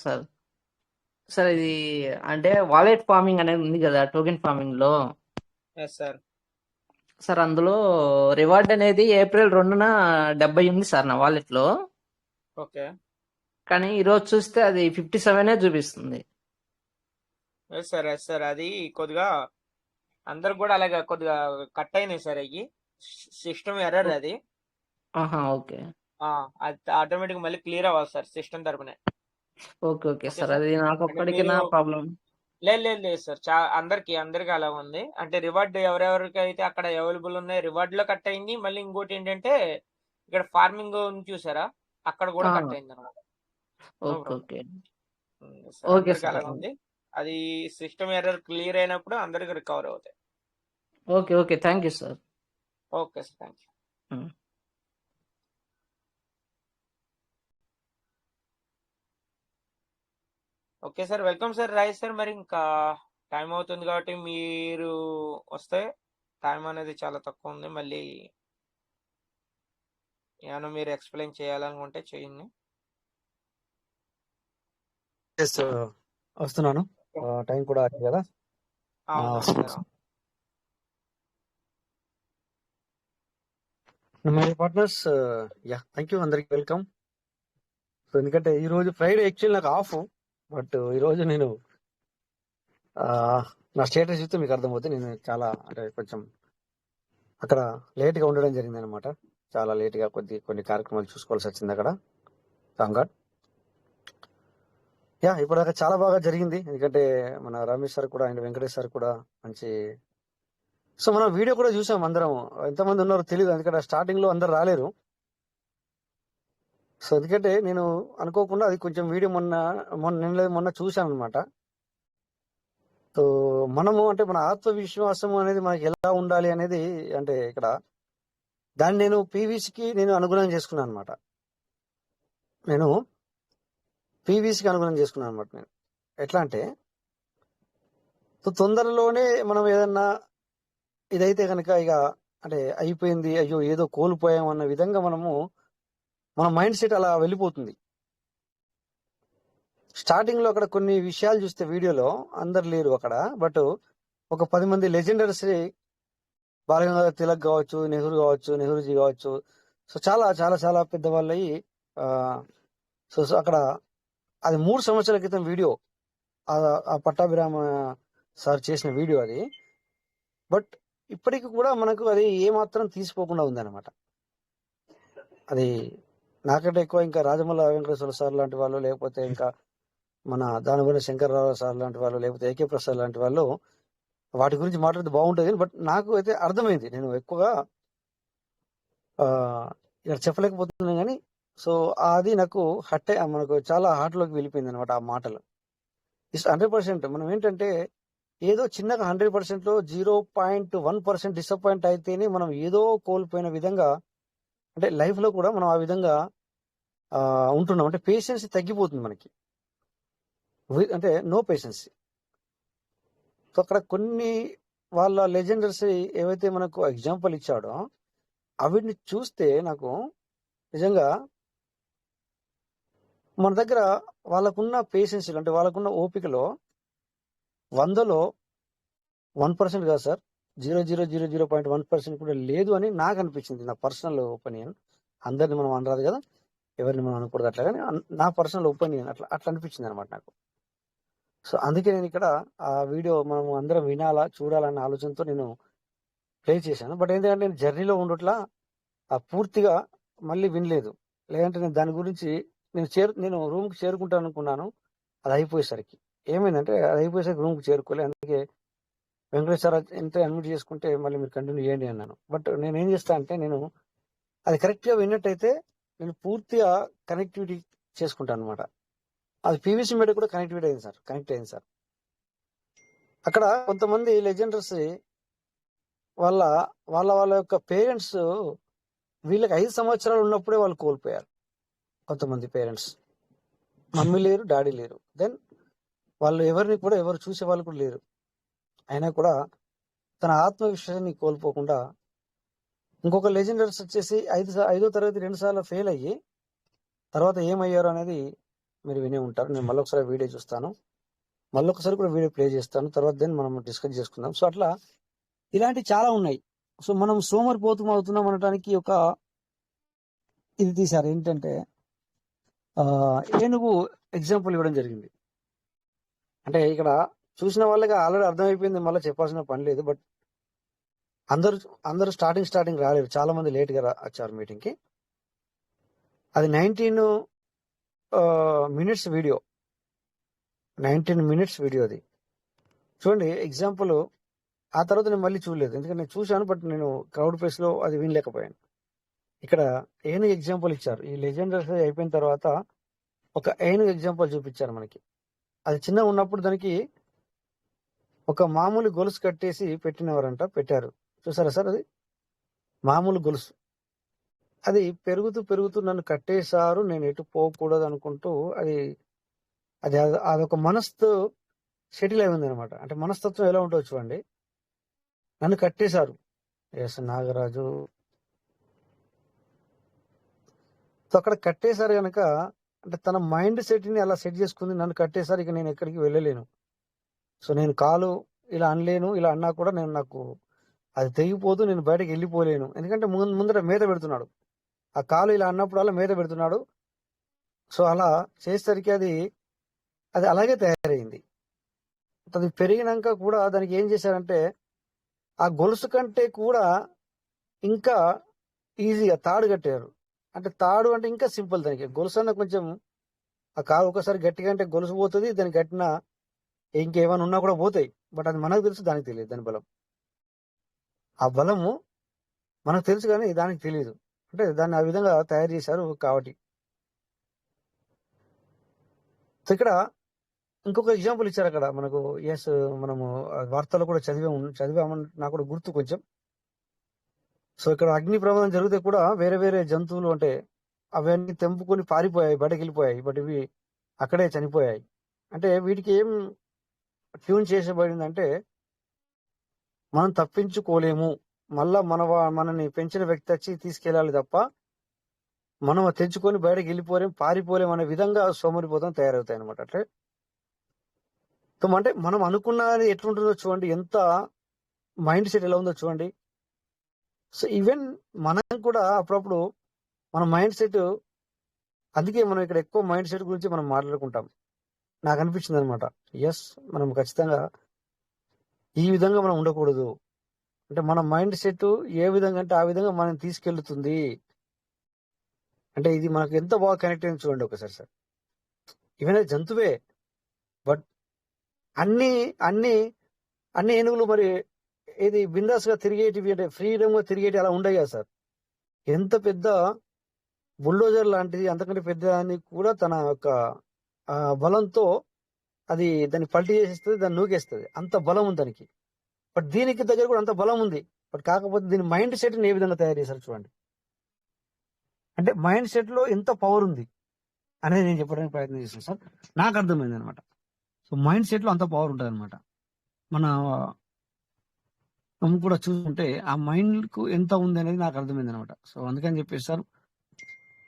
Sir sir ఇది అంటే wallet farming అనేది ఉంది కదా, token farming లో. Yes sir. Sir అందులో reward అనేది ఏప్రిల్ 2న 70 ఉంది సార్ నా వాలెట్ లో. ఓకే. కానీ ఈరోజు చూస్తే అది 57 చూపిస్తుంది. Yes sir. అది కొద్దిగా అందరికి కూడా అలాగే కొద్దిగా కట్ అయినాయి సార్. అయ్యి సిస్టమ్ ఎర్రర్ అది. ఓకే అది ఆటోమేటిక్ మళ్ళీ క్లియర్ అవ్వాలి సార్ సిస్టమ్ తరపునే. Okay okay sir. సార్. అది నాకు అంటే ఒక్కడికి నా మీరు ప్రాబ్లం. లేదు సార్. అందరికి అలా ఉంది. అంటే రివార్డ్ ఎవరెవరికి అయితే అక్కడ అవైలబుల్ ఉన్నాయి రివార్డ్ లో కట్ అయింది. మళ్ళీ ఇంకోటి ఏంటంటే ఇక్కడ ఫార్మింగ్ చూసారా, అక్కడ కూడా కట్ అయింది అనమాట. No okay problem okay sir. Okay అందరికి సార్. అలా ఉంది. అది సిస్టమ్ ఎర్రర్ క్లియర్ అయినప్పుడు అందరికి రికవర్ అవుతాయి. Okay thank you sir. Okay sir, thank you. Okay sir, welcome sir. Roy sir, మరి ఇంకా టైం అవుతుంది కాబట్టి మీరు వస్తే, టైం అనేది చాలా తక్కువ ఉంది. మళ్ళీ ఏమైనా మీరు ఎక్స్ప్లెయిన్ చేయాలనుకుంటే చేయండి. Yes, వస్తున్నాను. టైం కూడా అయింది కదా. అవును వస్తున్నాను. Sir. My partners, thank you, అందరికి వెల్కమ్. సో ఎందుకంటే ఈ రోజు ఫ్రైడే యాక్చువల్లీ నాకు ఆఫ్, బట్ ఈరోజు నేను నా స్టేటస్ చూస్తే మీకు అర్థమవుతుంది. నేను చాలా అంటే కొంచెం అక్కడ లేట్గా ఉండడం జరిగింది అనమాట. చాలా లేట్గా కొన్ని కార్యక్రమాలు చూసుకోవాల్సి వచ్చింది అక్కడ. థాంక్ ఇప్పుడు దాకా చాలా బాగా జరిగింది. ఎందుకంటే మన రమేష్ సార్ కూడా అండ్ వెంకటేష్ సార్ కూడా మంచి. సో మనం వీడియో కూడా చూసాం అందరం. ఎంతమంది ఉన్నారో తెలియదు, ఎందుకంటే స్టార్టింగ్ లో అందరు రాలేరు. సో ఎందుకంటే నేను అనుకోకుండా అది కొంచెం వీడియో మొన్న చూశాను అనమాట. సో మనము అంటే మన ఆత్మవిశ్వాసం అనేది మనకి ఎలా ఉండాలి అనేది, అంటే ఇక్కడ దాన్ని నేను పీవీసీకి నేను అనుగుణంగా చేసుకున్నాను అనమాట. నేను పీవీసీకి అనుగుణంగా చేసుకున్నాను అనమాట. నేను ఎట్లా అంటే తొందరలోనే మనం ఏదన్నా ఇదైతే కనుక ఇక అంటే అయిపోయింది, అయ్యో ఏదో కోల్పోయాం అన్న విధంగా మన మైండ్ సెట్ అలా వెళ్ళిపోతుంది. స్టార్టింగ్ లో అక్కడ కొన్ని విషయాలు చూస్తే వీడియోలో అందరు లేరు అక్కడ, బట్ ఒక 10 మంది లెజెండర్స్, బాలగంగాధర్ తిలక్ కావచ్చు, నెహ్రూజీ కావచ్చు, సో చాలా చాలా చాలా పెద్దవాళ్ళు అయ్యి సో అక్కడ అది 3 సంవత్సరాల క్రితం వీడియో, ఆ పట్టాభిరామ సార్ చేసిన వీడియో అది. బట్ ఇప్పటికి కూడా మనకు అది ఏమాత్రం తీసిపోకుండా ఉందన్నమాట. అది నాకంటే ఎక్కువ ఇంకా రాజమల్ల వెంకటేశ్వర సార్ లాంటి వాళ్ళు, లేకపోతే ఇంకా మన దానిపైన శంకర్రావు సార్ లాంటి వాళ్ళు, లేకపోతే ఏకే ప్రసాద్ లాంటి వాళ్ళు వాటి గురించి మాట్లాడితే బాగుంటుంది. బట్ నాకు అయితే అర్థమైంది. నేను ఎక్కువగా ఇక్కడ చెప్పలేకపోతున్నాను కానీ, సో అది నాకు మనకు చాలా హార్ట్లోకి వెళ్ళిపోయింది అనమాట ఆ మాటలు. 100% మనం ఏంటంటే ఏదో చిన్నగా 100%లో 0.1% డిసప్పాయింట్ అయితేనే మనం ఏదో కోల్పోయిన విధంగా, అంటే లైఫ్ లో కూడా మనం ఆ విధంగా ఉంటున్నాం. అంటే పేషెన్స్ తగ్గిపోతుంది మనకి, అంటే నో పేషెన్స్. సో అక్కడ కొన్ని వాళ్ళ లెజెండర్స్ ఏవైతే మనకు ఎగ్జాంపుల్ ఇచ్చాడో అవిటిని చూస్తే నాకు నిజంగా మన దగ్గర వాళ్ళకున్న పేషెన్స్ అంటే వాళ్ళకున్న ఓపికలో 100లో 1% కాదు సార్, 0.1% కూడా లేదు అని నాకు అనిపించింది. నా పర్సనల్ ఒపీనియన్. అందరిని మనం అనరాదు కదా, ఎవరిని మనం అనకూడదు అట్లా, కానీ నా పర్సనల్ ఒపీనియన్ అట్లా అనిపించింది అనమాట నాకు. సో అందుకే నేను ఇక్కడ ఆ వీడియో మనం అందరం వినాలా చూడాలన్న ఆలోచనతో నేను ప్లే చేశాను. బట్ ఏంటంటే నేను జర్నీలో ఉండట్లా పూర్తిగా మళ్ళీ వినలేదు. లేదంటే నేను దాని గురించి నేను రూమ్కి చేరుకుంటాను అనుకున్నాను. అది అయిపోయేసరికి ఏమైందంటే, అది అయిపోయేసరికి రూమ్కి చేరుకోలే. అందుకే వెంకటేష్ సార్ ఎంత అడ్మిట్ చేసుకుంటే మళ్ళీ మీరు కంటిన్యూ చేయండి అన్నాను. బట్ నేను ఏం చేస్తా అంటే, నేను అది కరెక్ట్గా విన్నట్టయితే నేను పూర్తిగా కనెక్టివిటీ చేసుకుంటాను అనమాట. అది పీవీసీ మీడియా కూడా కనెక్ట్ అయింది సార్. అక్కడ కొంతమంది లెజెండర్స్ వాళ్ళ వాళ్ళ వాళ్ళ యొక్క పేరెంట్స్ వీళ్ళకి 5 సంవత్సరాలు ఉన్నప్పుడే వాళ్ళు కోల్పోయారు. కొంతమంది పేరెంట్స్, మమ్మీ లేరు, డాడీ లేరు. దెన్ వాళ్ళు ఎవరు చూసే వాళ్ళు కూడా లేరు. అయినా కూడా తన ఆత్మవిశ్వాసాన్ని కోల్పోకుండా ఇంకొక లెజెండర్స్ వచ్చేసి 5వ తరగతి 2 సార్లు ఫెయిల్ అయ్యి తర్వాత ఏమయ్యారు అనేది మీరు వినే ఉంటారు. నేను మళ్ళొకసారి వీడియో చూస్తాను, మళ్ళొకసారి కూడా వీడియో ప్లే చేస్తాను, తర్వాత దెన్ మనం డిస్కస్ చేసుకుందాం. సో అట్లా ఇలాంటివి చాలా ఉన్నాయి. సో మనం అవుతున్నాం అనడానికి ఒక ఇది తీశారు. ఏంటంటే ఏనుగు ఎగ్జాంపుల్ ఇవ్వడం జరిగింది. అంటే ఇక్కడ చూసిన వాళ్ళకి ఆల్రెడీ అర్థమైపోయింది, మళ్ళీ చెప్పాల్సిన పని లేదు. బట్ అందరూ స్టార్టింగ్ రాలేరు, చాలా మంది లేట్ గా వచ్చారు మీటింగ్ కి. అది 19 మినిట్స్ వీడియో, 19 మినిట్స్ వీడియో అది చూడండి. ఎగ్జాంపుల్ ఆ తర్వాత నేను మళ్ళీ చూడలేదు, ఎందుకంటే నేను చూశాను బట్ నేను క్రౌడ్ ప్లేస్ లో అది వినలేకపోయాను. ఇక్కడ ఏనుగు ఎగ్జాంపుల్ ఇచ్చారు. ఈ లెజెండర్స్ అయిపోయిన తర్వాత ఒక ఏనుగు ఎగ్జాంపుల్ చూపించారు మనకి. అది చిన్నగా ఉన్నప్పుడు దానికి ఒక మామూలు గొలుసు కట్టేసి పెట్టారు. చూసారా సార్, అది మామూలు గొలుసు. అది పెరుగుతూ నన్ను కట్టేశారు, నేను ఎటు పోకూడదు అనుకుంటూ అది అది అదొక మనస్తు సెటిల్ అయి ఉంది అనమాట. అంటే మనస్తత్వం ఎలా ఉంటుందో చూడండి. నన్ను కట్టేశారు, ఎస్ నాగరాజు. సో అక్కడ కట్టేశారు కనుక అంటే తన మైండ్ సెట్ ని అలా సెట్ చేసుకుంది. నన్ను కట్టేశారు, ఇక నేను ఎక్కడికి వెళ్ళలేను. సో నేను కాలు ఇలా అనలేను, ఇలా అన్నా కూడా నాకు అది తెగిపోతూ నేను బయటకు వెళ్ళిపోలేను. ఎందుకంటే ముందర మేత పెడుతున్నాడు, ఆ కాలు ఇలా అన్నప్పుడు అలా మేత పెడుతున్నాడు. సో అలా చేసేసరికి అది అలాగే తయారైంది. అది పెరిగినాక కూడా దానికి ఏం చేశారంటే, ఆ గొలుసు కంటే కూడా ఇంకా ఈజీగా తాడు కట్టారు. అంటే తాడు అంటే ఇంకా సింపుల్, దానికి గొలుసు అన్న కొంచెం ఆ కాలు ఒకసారి గట్టిగా అంటే గొలుసు పోతుంది, దానికి కట్టిన ఇంకేమైనా ఉన్నా కూడా పోతాయి. బట్ అది మనకు తెలుసు, దానికి తెలియదు దాని బలం. ఆ బలము మనకు తెలుసు కానీ దానికి తెలియదు. అంటే దాన్ని ఆ విధంగా తయారు చేశారు కాబట్టి. ఇక్కడ ఇంకొక ఎగ్జాంపుల్ ఇచ్చారు అక్కడ మనకు. ఎస్, మనము వార్తల్లో కూడా చదివామని నాకు కూడా గుర్తు కొంచెం. సో ఇక్కడ అగ్ని ప్రమాదం జరిగితే కూడా వేరే జంతువులు అంటే అవన్నీ తెంపుకొని పారిపోయాయి, బయటకు వెళ్ళిపోయాయి. బట్ ఇవి అక్కడే చనిపోయాయి. అంటే వీటికి ఏం ట్యూన్ చేసబడిందంటే, మనం తప్పించుకోలేము, మళ్ళా మనని పెంచిన వ్యక్తి వచ్చి తీసుకెళ్ళాలి తప్ప మనం తెచ్చుకొని బయటకు వెళ్ళిపోలేం, పారిపోలేం అనే విధంగా సోమరిపోతం తయారవుతాయి అనమాట. అంటే మనం అనుకున్నది ఎట్లుంటుందో చూడండి, ఎంత మైండ్ సెట్ ఎలా ఉందో చూడండి. సో ఈవెన్ మనం కూడా అప్పుడప్పుడు మన మైండ్ సెట్, అందుకే మనం ఇక్కడ ఎక్కువ మైండ్ సెట్ గురించి మనం మాట్లాడుకుంటాం. నాకు అనిపించింది అనమాట, ఎస్ మనం ఖచ్చితంగా ఈ విధంగా మనం ఉండకూడదు. అంటే మన మైండ్ సెట్ ఏ విధంగా అంటే ఆ విధంగా మనం తీసుకెళ్తుంది. అంటే ఇది మనకు ఎంత బాగా కనెక్ట్ అయింది చూడండి ఒకసారి సార్. ఈవెన్ అది జంతువే, బట్ అన్ని ఏనుగులు మరి ఇది బిందాస్ గా తిరిగేటివి, అంటే ఫ్రీడమ్ గా తిరిగేటి అలా ఉండవు కదా సార్. ఎంత పెద్ద బుల్డోజర్ లాంటిది, అంతకంటే పెద్ద అని కూడా తన యొక్క బలంతో అది దాన్ని పల్టీ చేసేస్తుంది, దాన్ని నూకేస్తుంది. అంత బలం ఉంది దానికి. బట్ దీనికి దగ్గర కూడా అంత బలం ఉంది. బట్ కాకపోతే దీని మైండ్ సెట్ ని ఏ విధంగా తయారు చేశారు చూడండి. అంటే మైండ్ సెట్ లో ఎంత పవర్ ఉంది అనేది నేను చెప్పడానికి ప్రయత్నం చేస్తాను సార్. నాకు అర్థమైంది అనమాట. సో మైండ్ సెట్ లో అంత పవర్ ఉంటుంది అనమాట. మనం కూడా చూసుకుంటే ఆ మైండ్ కు ఎంత ఉంది అనేది నాకు అర్థమైంది అనమాట. సో అందుకని చెప్పేసి సార్,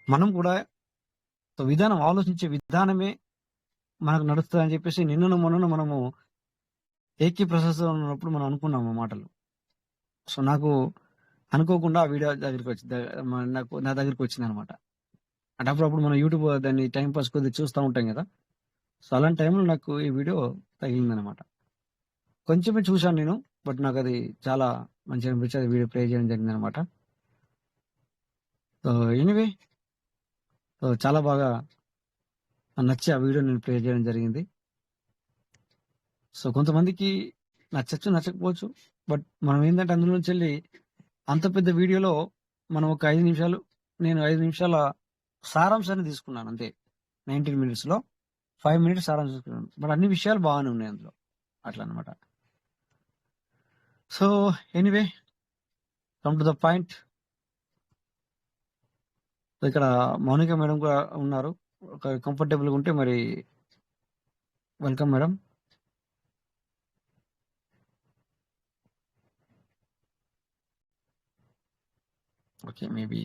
మనం కూడా సో విధానం, ఆలోచించే విధానమే మనకు నడుస్తుంది అని చెప్పేసి నిన్నను మొన్న మనము ఏకీ ప్రొసెసర్ ఉన్నప్పుడు మనం అనుకున్నాము ఆ మాటలు. సో నాకు అనుకోకుండా ఆ వీడియో దగ్గరికి వచ్చి నా దగ్గరికి వచ్చింది అనమాట. అంటే అప్పుడప్పుడు మనం యూట్యూబ్ దాన్ని టైం పాస్ కొద్దిగా చూస్తూ ఉంటాం కదా. సో అలాంటి టైంలో నాకు ఈ వీడియో తగిలిందనమాట. కొంచెమే చూశాను నేను, బట్ నాకు అది చాలా మంచిగా అనిపించి అది వీడియో ప్లే చేయడం జరిగింది అనమాట. సో ఎనీవే, సో చాలా బాగా నచ్చి ఆ వీడియో నేను ప్లే చేయడం జరిగింది. సో కొంతమందికి నచ్చచ్చు, నచ్చకపోవచ్చు. బట్ మనం ఏంటంటే అందులో నుంచి వెళ్ళి అంత పెద్ద వీడియోలో మనం ఒక 5 నిమిషాలు, నేను 5 నిమిషాల సారాంశాన్ని తీసుకున్నాను అంతే. 19 మినిట్స్లో 5 మినిట్స్ సారాంశం తీసుకున్నాను. బట్ అన్ని విషయాలు బాగానే ఉన్నాయి అందులో, అట్లా అనమాట. So anyway, come to the point. ఇక్కడ మౌనిక మేడం కూడా ఉన్నారు. ఒక కంఫర్టబుల్గా ఉంటే మరి welcome madam. Okay, maybe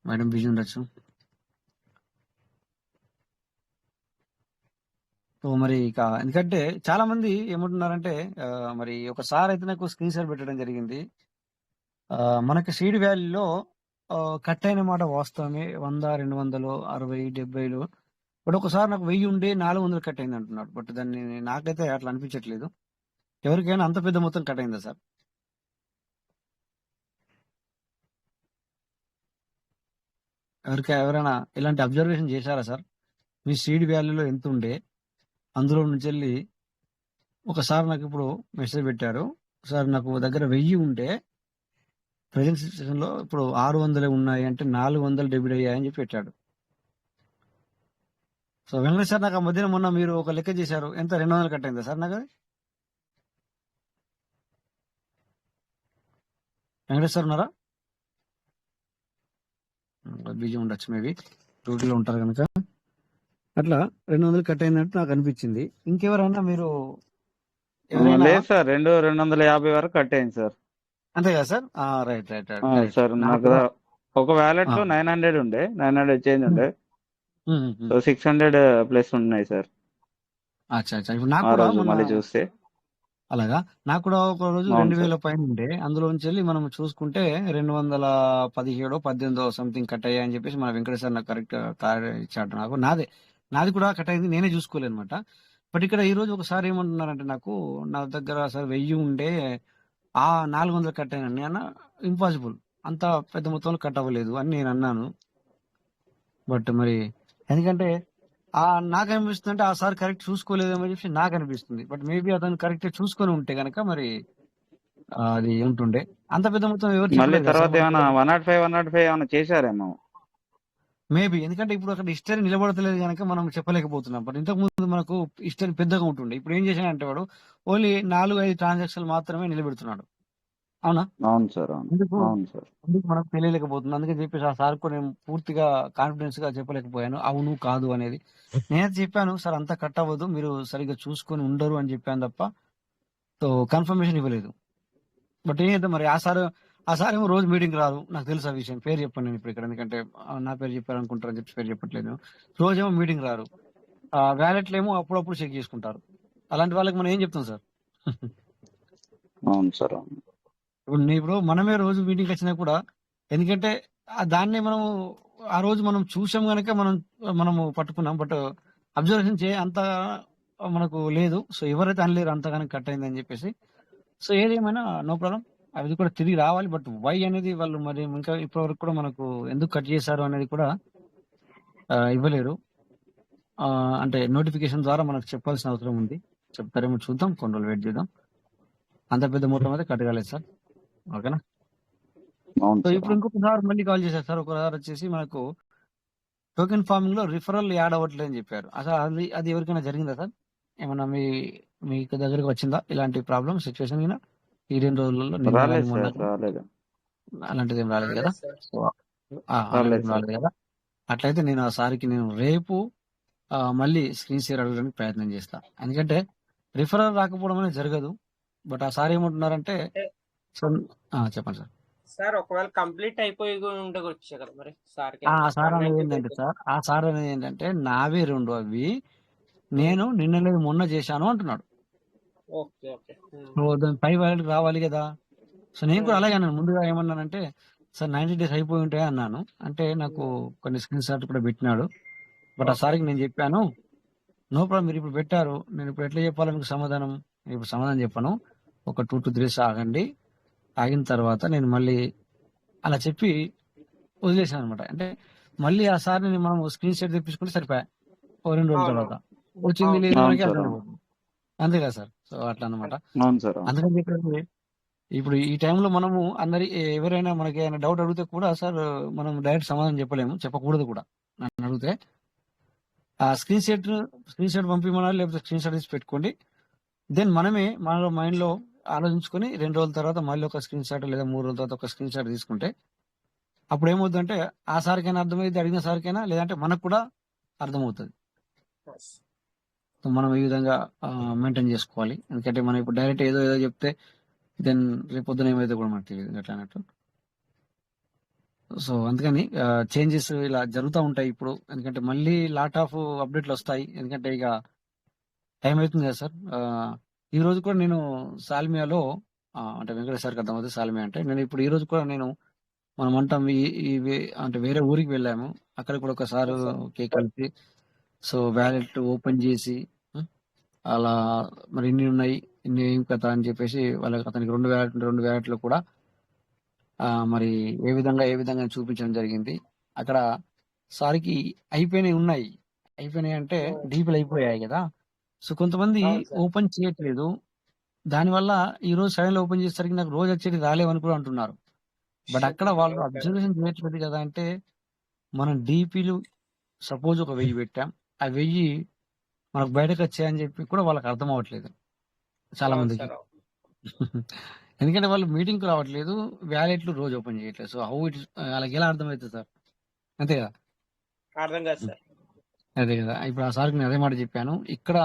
madam busy ఉండొచ్చు. సో మరి ఇక ఎందుకంటే చాలా మంది ఏమంటున్నారంటే మరి ఒకసారి అయితే నాకు స్క్రీన్ షాట్ పెట్టడం జరిగింది. మనకి సీడ్ వ్యాలీలో కట్ అయిన మాట వాస్తవమే, 100, 200, 60, 70. బట్ ఒకసారి నాకు 1000 ఉండే 400 కట్ అయింది అంటున్నాడు. బట్ దాన్ని నాకైతే అట్లా అనిపించట్లేదు. ఎవరికైనా అంత పెద్ద మొత్తం కట్ అయిందా సార్? ఎవరైనా ఇలాంటి అబ్జర్వేషన్ చేశారా సార్? మీ సీడ్ వాల్యూలో ఎంత ఉండే, అందులో నుంచి వెళ్ళి ఒకసారి నాకు ఇప్పుడు మెసేజ్ పెట్టారు, సార్ నాకు దగ్గర 1000 ఉంటే ప్రజెంట్ సిచ్యువేషన్లో ఇప్పుడు 600 ఉన్నాయి, అంటే 400 డెబిట్ అయ్యాయని చెప్పి పెట్టాడు. సో వెంకటేష్ సార్, నాకు ఆ మధ్యన మొన్న మీరు ఒక లెక్క చేశారు, ఎంత 200 కట్ అయిందా సార్ నాకు? అది వెంకటేష్ సార్ ఉన్నారా? బిజీ ఉండొచ్చు, మేబీ డ్యూటీలో ఉంటారు కనుక. అట్లా 200 కట్ అయిందంటే నాకు అనిపించింది. ఇంకెవరైనా మీరు ఎవరైనా లేదు సార్, 250 వరకు కట్ అయింది సార్. అంతే కదా sir? Right right right right. Sir నాకు నాకు కూడా ఒక వ్యాలెట్ లో 900 ఉండే, 900 చేంజ్ ఉండే. సో 600 ప్లస్ ఉన్నాయి సార్ అచ్చా అచ్చా. ఇప్పుడు నాకు ఆ కూడా రోజు మొన్న మళ్ళీ చూస్తే. అలాగా నాకు కూడా ఒక రోజు అవును సార్. 2000 పైన ఉండే, అందులో నుంచి వెళ్ళి మనం చూసుకుంటే 217, 18 సంథింగ్ కట్ అయ్యాయి అని చెప్పేసి మన వెంకటేశ్వర నాకు కరెక్ట్ ఇచ్చాడు. నాది కూడా కట్ అయింది, నేనే చూసుకోలేదు అనమాట. బట్ ఇక్కడ ఈ రోజు ఒకసారి ఏమంటున్నారంటే, నా దగ్గర సార్ 1000 ఉండే 400 కట్ అయినా. నేను ఇంపాసిబుల్, అంత పెద్ద మొత్తంలో కట్ అవ్వలేదు అని నేను అన్నాను. బట్ మరి ఎందుకంటే నాకు అనిపిస్తుంది అంటే ఆ సార్ కరెక్ట్ చూసుకోలేదేమో చెప్పి నాకు అనిపిస్తుంది. బట్ మేబీ అతను కరెక్ట్ చూసుకొని ఉంటే కనుక మరి అది ఉంటుండే. అంత పెద్ద మొత్తం ఎవరు మళ్ళీ చెప్పలేదు కదా తర్వాత సార్ ఏమైనా మనకి. 105 ఏమైనా చేశారేమో. మేబీ ఎందుకంటే ఇప్పుడు అక్కడ హిస్టరీ నిలబడతలేదు కనుక మనం చెప్పలేకపోతున్నాం. బట్ ఇంతకు ముందు మనకు హిస్టరీ పెద్దగా ఉంటుండే. ఇప్పుడు ఏం చేశాడంటే వాడు ఓన్లీ 4-5 ట్రాన్సాక్షన్ మాత్రమే నిలబెడుతున్నాడు. అవునా? అవును సార్, అవును ఎందుకు అవును సార్. ఎందుకు మనకు తెలియలేకపోతుంది. అందుకని చెప్పేసి ఆ సార్ కూడా నేను పూర్తిగా కాన్ఫిడెన్స్ గా చెప్పలేకపోయాను, అవును కాదు అనేది. నేనైతే చెప్పాను, సార్ అంతా కట్ అవ్వదు, మీరు సరిగ్గా చూసుకొని ఉండరు అని చెప్పాను తప్ప సో కన్ఫర్మేషన్ ఇవ్వలేదు. బట్ ఏం చేద్దాం మరి, ఆ సార్ ఏమో రోజు మీటింగ్ రాదు, నాకు తెలుసు ఆ విషయం. పేరు చెప్పాను నేను ఇప్పుడు ఇక్కడ, ఎందుకంటే నా పేరు చెప్పారు అనుకుంటారని చెప్పి పేరు చెప్పట్లేదు. రోజేమో మీటింగ్ రారు, వ్యాలెట్లు ఏమో అప్పుడప్పుడు చెక్ చేసుకుంటారు. అలాంటి వాళ్ళకి మనం ఏం చెప్తాం సార్? అవును సార్, అవును. ఇప్పుడు మనమే రోజు మీటింగ్ వచ్చినా కూడా, ఎందుకంటే దాన్నే మనము ఆ రోజు మనం చూసాం కనుక మనము పట్టుకున్నాం. బట్ అబ్జర్వేషన్ అంత మనకు లేదు. సో ఎవరైతే అనలేరు అంతగానో కట్ అయింది అని చెప్పేసి. సో ఏదేమైనా నో ప్రాబ్లం, అది కూడా తిరిగి రావాలి. బట్ వై అనేది వాళ్ళు మరి ఇంకా ఇప్పటివరకు కూడా మనకు ఎందుకు కట్ చేశారు అనేది కూడా ఇవ్వలేరు. అంటే నోటిఫికేషన్ ద్వారా మనకు చెప్పాల్సిన అవసరం ఉంది. చెప్తారేమో చూద్దాం, కొన్ని రోజులు వెయిట్ చేద్దాం. అంత పెద్ద మొత్తం అయితే కట్ కాలేదు సార్, ఓకేనా? అవును సో సార్, ఇప్పుడు ఇంకొకసారి మళ్ళీ కాల్ చేశారు సార్. ఒకసారి వచ్చేసి మనకు టోకెన్ ఫార్మింగ్ లో రిఫరల్ యాడ్ అవ్వట్లేదు అని చెప్పారు. అసలు అది ఎవరికైనా జరిగిందా సార్? ఏమన్నా మీకు దగ్గరకు వచ్చిందా ఇలాంటి ప్రాబ్లమ్ సిచ్యువేషన్? ఈ 2 రోజులలో నిన్న కానీ రాలేదు మొన్న సార్, రాలేదు అలాంటిది ఏం రాలేదు కదా? రాలేదు సార్. సో అలాంటిది రాలేదు ఏం సార్. రాలేదు కదా? అట్లయితే నేను ఆ సార్కి రేపు మళ్ళీ స్క్రీన్ షేర్ అడగడానికి ప్రయత్నం చేస్తా. ఎందుకంటే రిఫరల్ రాకపోవడం అనేది జరగదు. బట్ ఆ సార్ ఏమంటున్నారంటే అంటే సో చెప్పండి సార్. సార్ ఒకవేళ కంప్లీట్ అయిపోయి ఉండకొచ్చు కదా మరి సార్కి ఆ సార్ అనేది 190 ఏంటంటే డేస్. సార్, ఆ సార్ అనేది ఏంటంటే నావే 2 అవి. నేను నిన్న లేదు మొన్న చేశాను అంటున్నాడు. Okay okay. సో దాని పై వ్యాలిడ్ రావాలి కదా. సో నేను కూడా అలాగే అన్నాను. ముందుగా ఏమన్నానంటే సార్ 90 డేస్ అయిపోయి ఉంటాయి అన్నాను. అంటే నాకు కొన్ని స్క్రీన్ షాట్ కూడా పెట్టినాడు. బట్ ఆ సార్కి నేను చెప్పాను, నో ప్రాబ్లం, మీరు ఇప్పుడు పెట్టారు, నేను ఇప్పుడు ఎట్లా చెప్పాలి మీకు సమాధానం? నేను ఇప్పుడు సమాధానం చెప్పాను, ఒక 2 to 3 days ఆగండి, ఆగిన తర్వాత నేను మళ్ళీ అలా చెప్పి వదిలేసాను అనమాట. అంటే మళ్ళీ ఆ సార్ని మనం స్క్రీన్ షాట్ తెప్పించుకుంటే సరిపోయా. ఓ 2 రోజుల అవును తర్వాత వచ్చింది అవును లేదు అవును మనకి సార్. అర్థమైపోతుంది. అంతే కదా సార్. సో అట్లా అనమాట. అవును సార్. అందుకని చెప్పేసి ఇప్పుడు ఈ టైంలో మనము ఎవరైనా మనకి ఏమైనా డౌట్ అడిగితే కూడా సార్ మనం డైరెక్ట్ సమాధానం చెప్పలేము, చెప్పకూడదు కూడా. నన్ను అడిగితే ఆ స్క్రీన్ షాట్ పంపించమనాలి, లేకపోతే స్క్రీన్ షాట్ తీసి పెట్టుకోండి. దెన్ మనమే మన మైండ్ లో ఆలోచించుకొని 2 రోజుల తర్వాత మళ్ళీ ఒక స్క్రీన్ షాట్ లేదా 3 రోజుల తర్వాత ఒక స్క్రీన్ షాట్ తీసుకుంటే అప్పుడు ఏమవుతుందంటే ఆ సార్కైనా అర్థమైంది, అడిగిన సార్కైనా, లేదంటే మనకు కూడా అర్థమవుతుంది. సో మనం ఈ విధంగా మెయింటైన్ చేసుకోవాలి. ఎందుకంటే మనం ఇప్పుడు డైరెక్ట్ ఏదో చెప్తే దెన్ రేపు పొద్దున ఏమైతే కూడా మనకు తెలియదు అట్లా అన్నట్టు. సో అందుకని చేంజెస్ ఇలా జరుగుతూ ఉంటాయి ఇప్పుడు. ఎందుకంటే మళ్ళీ లాట్ ఆఫ్ అప్డేట్లు వస్తాయి. ఎందుకంటే ఇక టైం అవుతుంది కదా సార్. ఈ రోజు కూడా నేను సాల్మియాలో అంటే వెంకటేశ్వరికి అర్థమవుతుంది సాల్మియా అంటే. నేను ఇప్పుడు ఈ రోజు కూడా మనం అంటాం అంటే వేరే ఊరికి వెళ్ళాము. అక్కడ కూడా ఒకసారి కేక్ కలిపి సో వ్యాలెట్ ఓపెన్ చేసి అలా మరి ఇన్ని ఉన్నాయి, ఇన్ని ఏం కథ అని చెప్పేసి వాళ్ళకి అతనికి 2 వ్యాలెట్లు కూడా మరి ఏ విధంగా చూపించడం జరిగింది. అక్కడ సార్కి అయిపోయినాయి అంటే డీపీలు అయిపోయాయి కదా. సో కొంతమంది అవును సార్. ఓపెన్ చేయట్లేదు. దానివల్ల ఈ రోజు సడన్ ఓపెన్ చేసేసరికి నాకు రోజు వచ్చేది రాలేవని కూడా అంటున్నారు. బట్ అక్కడ వాళ్ళు ఓకే. అబ్జర్వేషన్ చేయట్లేదు కదా. అంటే మనం డీపీలు సపోజ్ ఒక 1000 పెట్టాం, ఆ 1000 మనకు బయటకు వచ్చాయని చెప్పి కూడా వాళ్ళకి అర్థం అవ్వట్లేదు చాలా అవును మందికి. సార్. ఎందుకంటే వాళ్ళు మీటింగ్కి రావట్లేదు, వ్యాలెట్లు రోజు ఓపెన్ చేయట్లేదు. సో హౌ ఇట్ వాళ్ళకి ఎలా అర్థమవుతుంది సార్? అంతే కదా. అర్థం కాదు సార్. అదే కదా. ఇప్పుడు ఆ సార్కి నేను అదే మాట చెప్పాను. ఇక్కడ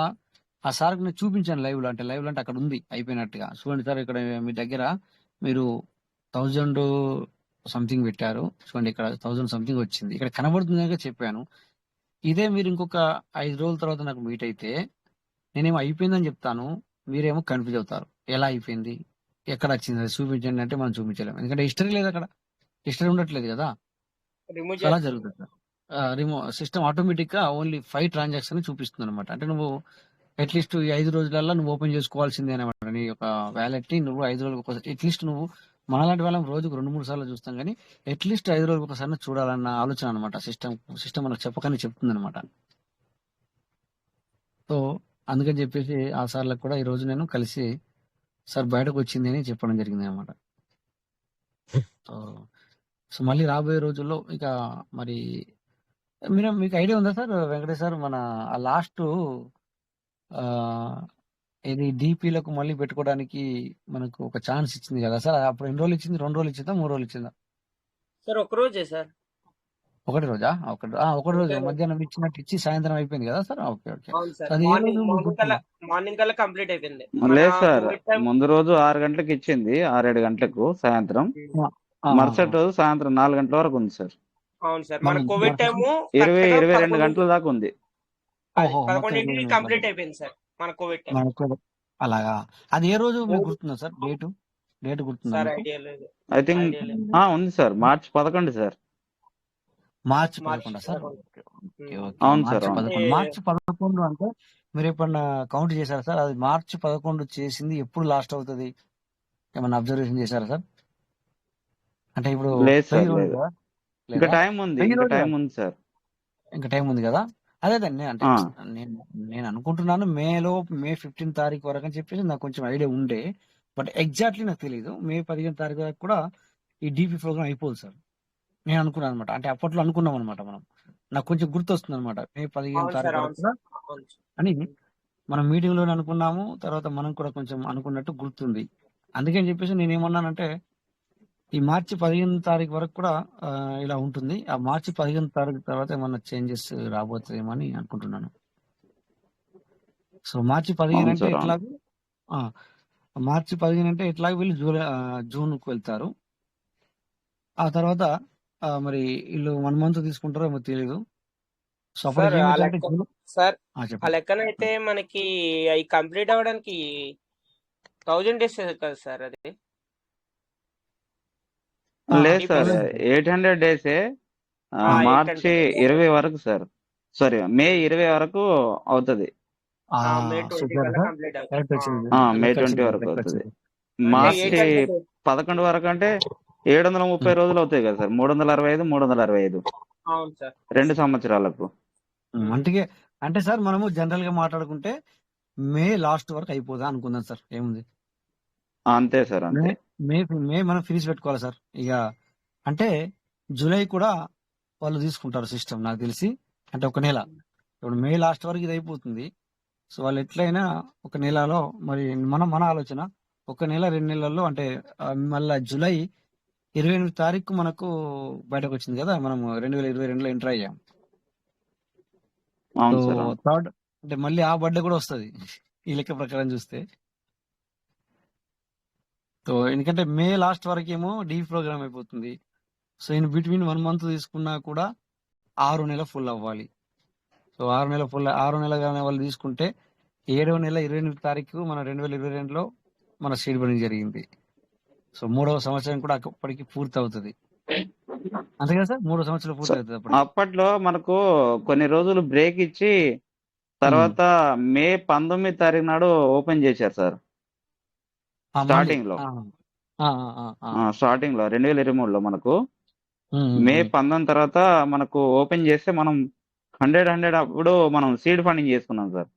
ఆ సార్కి నేను చూపించాను లైవ్ లో అంటే అక్కడ ఉంది అయిపోయినట్టుగా. చూడండి సార్, ఇక్కడ మీ దగ్గర మీరు 1000 సంథింగ్ పెట్టారు, చూడండి ఇక్కడ 1000 సంథింగ్ వచ్చింది, ఇక్కడ కనబడుతుంది చెప్పాను. ఇదే మీరు ఇంకొక 5 రోజుల తర్వాత నాకు మీట్ అయితే నేనేమో అయిపోయిందని చెప్తాను, మీరేమో కన్ఫ్యూజ్ అవుతారు. ఎలా అయిపోయింది, ఎక్కడ వచ్చింది, అది చూపించండి అంటే మనం చూపించలేము. ఎందుకంటే హిస్టరీ లేదు, అక్కడ హిస్టరీ ఉండట్లేదు కదా. రిమూవ్ అలా చేస్తారు. జరుగుతుంది సార్. సిస్టమ్ ఆటోమేటిక్ గా ఓన్లీ 5 ట్రాన్సాక్షన్ చూపిస్తుంది అనమాట. అంటే నువ్వు అట్లీస్ట్ ఈ 5 రోజులలో నువ్వు ఓపెన్ చేసుకోవాల్సిందే అనమాట. నీ యొక్క వ్యాలెట్ ని నువ్వు 5 రోజులకు ఒకసారి అట్లీస్ట్ నువ్వు మనలాంటి వాళ్ళం రోజుకు 2-3 సార్లు చూస్తాం, కానీ అట్లీస్ట్ 5 రోజులకు ఒకసారి చూడాలన్న ఆలోచన అనమాట. సిస్టమ్ మనకు చెప్పకనే చెప్తుంది అనమాట. సో అందుకని చెప్పేసి ఆ సార్లకు కూడా ఈ రోజు నేను కలిసి సార్ బయటకు వచ్చింది అని చెప్పడం జరిగింది అనమాట. సో మళ్ళీ రాబోయే రోజుల్లో ఇక మరి మీకు ఐడియా ఉందా సార్ వెంకటేష్ సార్, మన ఆ లాస్ట్ ఇది డీపీలకు మళ్ళీ పెట్టుకోవడానికి మనకు ఒక ఛాన్స్ ఇచ్చింది కదా సార్. అప్పుడు ఎన్ని రోజులు ఇచ్చింది? 2 రోజులు ఇచ్చిందా, 3 రోజులు ఇచ్చిందా? సార్ ఒక రోజే సార్. ఒకటి రోజా? ఒకటి రోజు ఒకటే రోజు. మధ్యాహ్నం ఇచ్చినట్టు ఇచ్చి సాయంత్రం అయిపోయింది కదా సార్. Okay okay. అవును సార్. అది ఏ రోజు మీకు మార్నింగ్ కల్లా కంప్లీట్ అయిపోయింది. లేదు సార్, కోవిడ్ టైం. ముందు రోజు 6 గంటలకు ఇచ్చింది, 6-7 గంటలకు సాయంత్రం. మరుసటి రోజు సాయంత్రం 4 గంటల వరకు ఉంది సార్. అవును సార్. మన కోవిడ్ టైము 22 గంటల దాకా ఉంది. 11కి కంప్లీట్ అయిపోయింది సార్ మన కోవిడ్ టైం. అలాగా. అది ఏ రోజు మీకు గుర్తుందా సార్? డేట్ గుర్తుందా సార్ మీకు? ఐడియా లేదు. ఐ థింక్ ఉంది సార్, మార్చి 11 సార్. మార్చి 11 సార్. అవును సార్. మార్చి 11 అంటే మీరు ఎప్పుడన్నా కౌంట్ చేశారా సార్? అది మార్చి 11 చేసింది ఎప్పుడు లాస్ట్ అవుతుంది? ఏమన్నా అబ్జర్వేషన్ చేశారా సార్? అంటే ఇప్పుడు లేదు సార్, లేదు. ఇంకా టైం ఉంది సార్. ఇంకా టైం ఉంది కదా. అదే అంటే నేను అనుకుంటున్నాను మే 15 తారీఖు వరకు అని చెప్పేసి నాకు కొంచెం ఐడియా ఉండే. బట్ ఎగ్జాక్ట్లీ నాకు తెలియదు. మే 15 తారీఖు వరకు కూడా ఈ డీపీ ప్రోగ్రామ్ అయిపోదు సార్ నేను అనుకున్నాను అనమాట. అంటే అప్పట్లో అనుకున్నాం అనమాట మనం. నాకు కొంచెం గుర్తు వస్తుంది అనమాట, మే 15 తారీఖు వరకు కూడా అని మనం మీటింగ్ లోనే అనుకున్నాము. తర్వాత మనం కూడా కొంచెం అనుకున్నట్టు గుర్తుంది. అందుకని చెప్పేసి నేను ఏమన్నానంటే ఈ మార్చి 15 తారీఖు వరకు కూడా ఇలా ఉంటుంది. ఆ మార్చి 15 తారీఖు తర్వాత ఏమన్నా చేంజెస్ రాబోతుందేమో అని అనుకుంటున్నాను. సో మార్చి 15 అంటే ఎట్లాగో మార్చి 15 అంటే ఎట్లాగో వీళ్ళు జూన్కు వెళ్తారు. ఆ తర్వాత మరి వీళ్ళు 1 మంత్ తీసుకుంటారో ఏమో తెలియదు. సో సార్ అప్పటికి ఆ ఏమైతుందంటే లెక్క సార్ ఆ చెప్పండి. లెక్కనైతే మనకి అవి కంప్లీట్ అవ్వడానికి 1000 డేస్ కదా సార్ అది? లేదు డీప్ సార్, ప్రాసెస్ 800 డేసే. మార్చి 800 20 వరకు సార్. సారీ, మే 20 వరకు అవుతుంది. మే 20 సూపర్ కల్లా సార్, కంప్లీట్ కరెక్ట్ వచ్చింది, మే లెక్క 20 వచ్చింది, వరకు లెక్క అవుతుంది. వచ్చింది. అంటే మార్చి 800 11 వరకు అంటే 730 రోజులు అవుతాయి కదా సార్. 365 365 అవును సార్. 2 సంవత్సరాలకు. అంటే సార్ మనము జనరల్ గా మాట్లాడుకుంటే మే లాస్ట్ వరకు అయిపోదా అనుకుందాం సార్, ఏముంది. అంతే సార్, మే అంతే. మే మే మనం ఫినిష్ పెట్టుకోవాలి సార్. ఇక అంటే జూలై కూడా వాళ్ళు తీసుకుంటారు సిస్టమ్ నాకు తెలిసి. అంటే ఒక నెల, ఇప్పుడు మే లాస్ట్ వరకు ఇది అయిపోతుంది. సో వాళ్ళు ఎట్లయినా ఒక నెలలో మరి మన ఆలోచన ఒక నెల 2 నెలల్లో అంటే మళ్ళా జూలై 28 తారీఖు మనకు బయటకు వచ్చింది కదా, మనం 2022లో ఎంటర్ అయ్యాం. సో అవును సార్, అవును. థర్డ్ అంటే మళ్ళీ ఆ బర్త్డే కూడా వస్తుంది ఈ లెక్క ప్రకారం చూస్తే. సో ఎందుకంటే మే లాస్ట్ వరకు ఏమో డీ ప్రోగ్రామ్ అయిపోతుంది. సో ఇన్ బిట్వీన్ 1 మంత్ తీసుకున్నా కూడా 6 నెలలు ఫుల్ అవ్వాలి. సో 6 నెలలు కానీ వాళ్ళు తీసుకుంటే 7వ నెల 28 తారీఖు మన 2022లో మన సీడ్ బర్నింగ్ జరిగింది. సో 3వ సంవత్సరం కూడా అప్పటికి పూర్తి అవుతుంది. అంతే కదా సార్, 3వ సంవత్సరం పూర్తి సో అవుతుంది అప్పటికి. అప్పట్లో మనకు కొన్ని రోజులు బ్రేక్ ఇచ్చి తర్వాత మే 19 తారీఖు నాడు ఓపెన్ చేశారు సార్. స్టార్టింగ్ లో 2023లో మనకు మే 19 తర్వాత మనకు ఓపెన్ చేస్తే మనం 100 అప్పుడు మనం సీడ్ ఫండింగ్ చేసుకున్నాం సార్.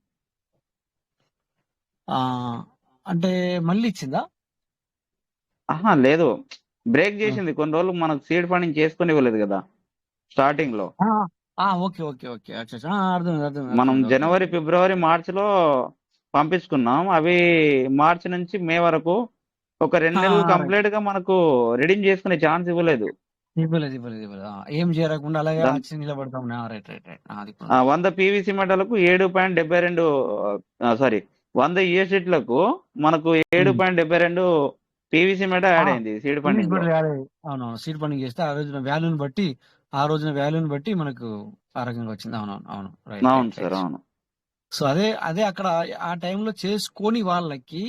అంటే మళ్ళీ ఇచ్చిందా? లేదు, బ్రేక్ చేసింది. కొన్ని రోజులు మనకు సీడ్ ఫండింగ్ చేసుకుని ఇవ్వలేదు కదా స్టార్టింగ్ లో. ఓకే ఓకే ఓకే, అర్థం మనం జనవరి, ఫిబ్రవరి, మార్చిలో పంపించుకున్నాం. అవి మార్చి నుంచి మే వరకు ఒక 2 నెలలు కంప్లీట్ గా మనకు రెడీమ్ చేసుకునే ఛాన్స్ ఇవ్వలేదు. ఏం చేయకుండా అలాగే దాన్- వచ్చి నిలబడతాం. రైట్ రైట్ రైట్, అది 100 పీవీసీ మెటలకు 7.72 సారీ 100 యూఎస్డీలకు మనకు 7.72 పీవీసీ మెట యాడ్ అయింది సీడ్ ఫండింగ్ లో. అవునవును, సీడ్ ఫండింగ్ చేస్తే ఆ రోజున వాల్యూని బట్టి మనకు ఆ రకంగా వచ్చింది. అవునవును అవును, రైట్ అవును రైట్ సార్, రైట్. అవును. సో అదే అక్కడ ఆ టైంలో చేసుకోని వాళ్ళకి,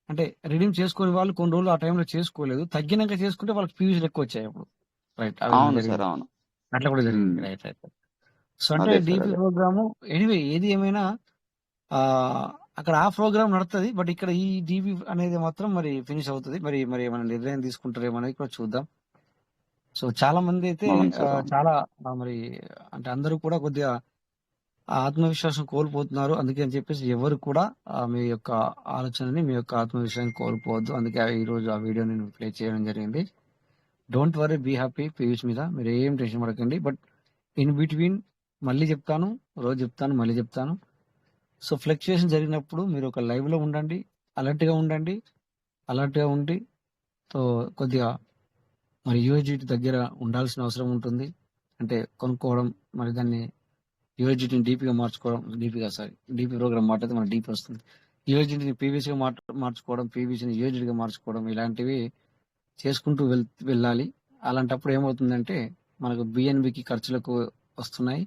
అంటే రిడీమ్ చేసుకుని వాళ్ళు కొన్ని రోజులు ఆ టైంలో చేసుకోలేదు, తగ్గినాక చేసుకుంటే వాళ్ళకి పీవీసీలు ఎక్కువ వచ్చాయి అప్పుడు. రైట్, అవును సార్, అవును. అట్లా కూడా జరిగింది. ఉమ్, రైట్ రైట్. సో అంటే అదే సార్, డీపీ అదే. ప్రోగ్రాము ఎనీవే ఏది ఏమైనా ఆ అక్కడ ఆ ప్రోగ్రామ్ నడుస్తుంది, బట్ ఇక్కడ ఈ డీపీ అనేది మాత్రం మరి ఫినిష్ అవుతుంది. మరి మరి మన నిర్ణయం తీసుకుంటారేమో అనేది కూడా చూద్దాం. సో చాలా మంది అయితే అవును సార్, అవును. చాలా మరి అంటే అందరూ కూడా కొద్దిగా ఆత్మవిశ్వాసం కోల్పోతున్నారు. అందుకే అని చెప్పేసి ఎవరు కూడా మీ యొక్క ఆలోచనని, మీ యొక్క ఆత్మవిశ్వాసాన్ని కోల్పోవద్దు. అందుకే ఈ రోజు ఆ వీడియో నేను ప్లే చేయడం జరిగింది. Don't worry, be happy Piyush మీద మీరు ఏం టెన్షన్ పడకండి. బట్ ఇన్ బిట్వీన్ మళ్ళీ చెప్తాను, రోజు చెప్తాను, మళ్ళీ చెప్తాను. సో ఫ్లక్చుయేషన్ జరిగినప్పుడు మీరు ఒక లైవ్లో ఉండండి, అలర్ట్గా ఉండి సో కొద్దిగా మరి యూఎస్డిటీ దగ్గర ఉండాల్సిన అవసరం ఉంటుంది. అంటే కొనుక్కోవడం, మరి దాన్ని యూఎస్డిటీని డీపీగా మార్చుకోవడం, డీపీ ప్రోగ్రామ్ మాట్లాడితే మన డీపీ వస్తుంది. యూఎస్డిటీని పీవీసీగా మార్చుకోవడం, పీవీసీని యూఎస్డిటీగా మార్చుకోవడం, ఇలాంటివి చేసుకుంటూ వెళ్ళాలి. అలాంటప్పుడు ఏమవుతుందంటే మనకు బిఎన్బికి ఖర్చులకు వస్తున్నాయి.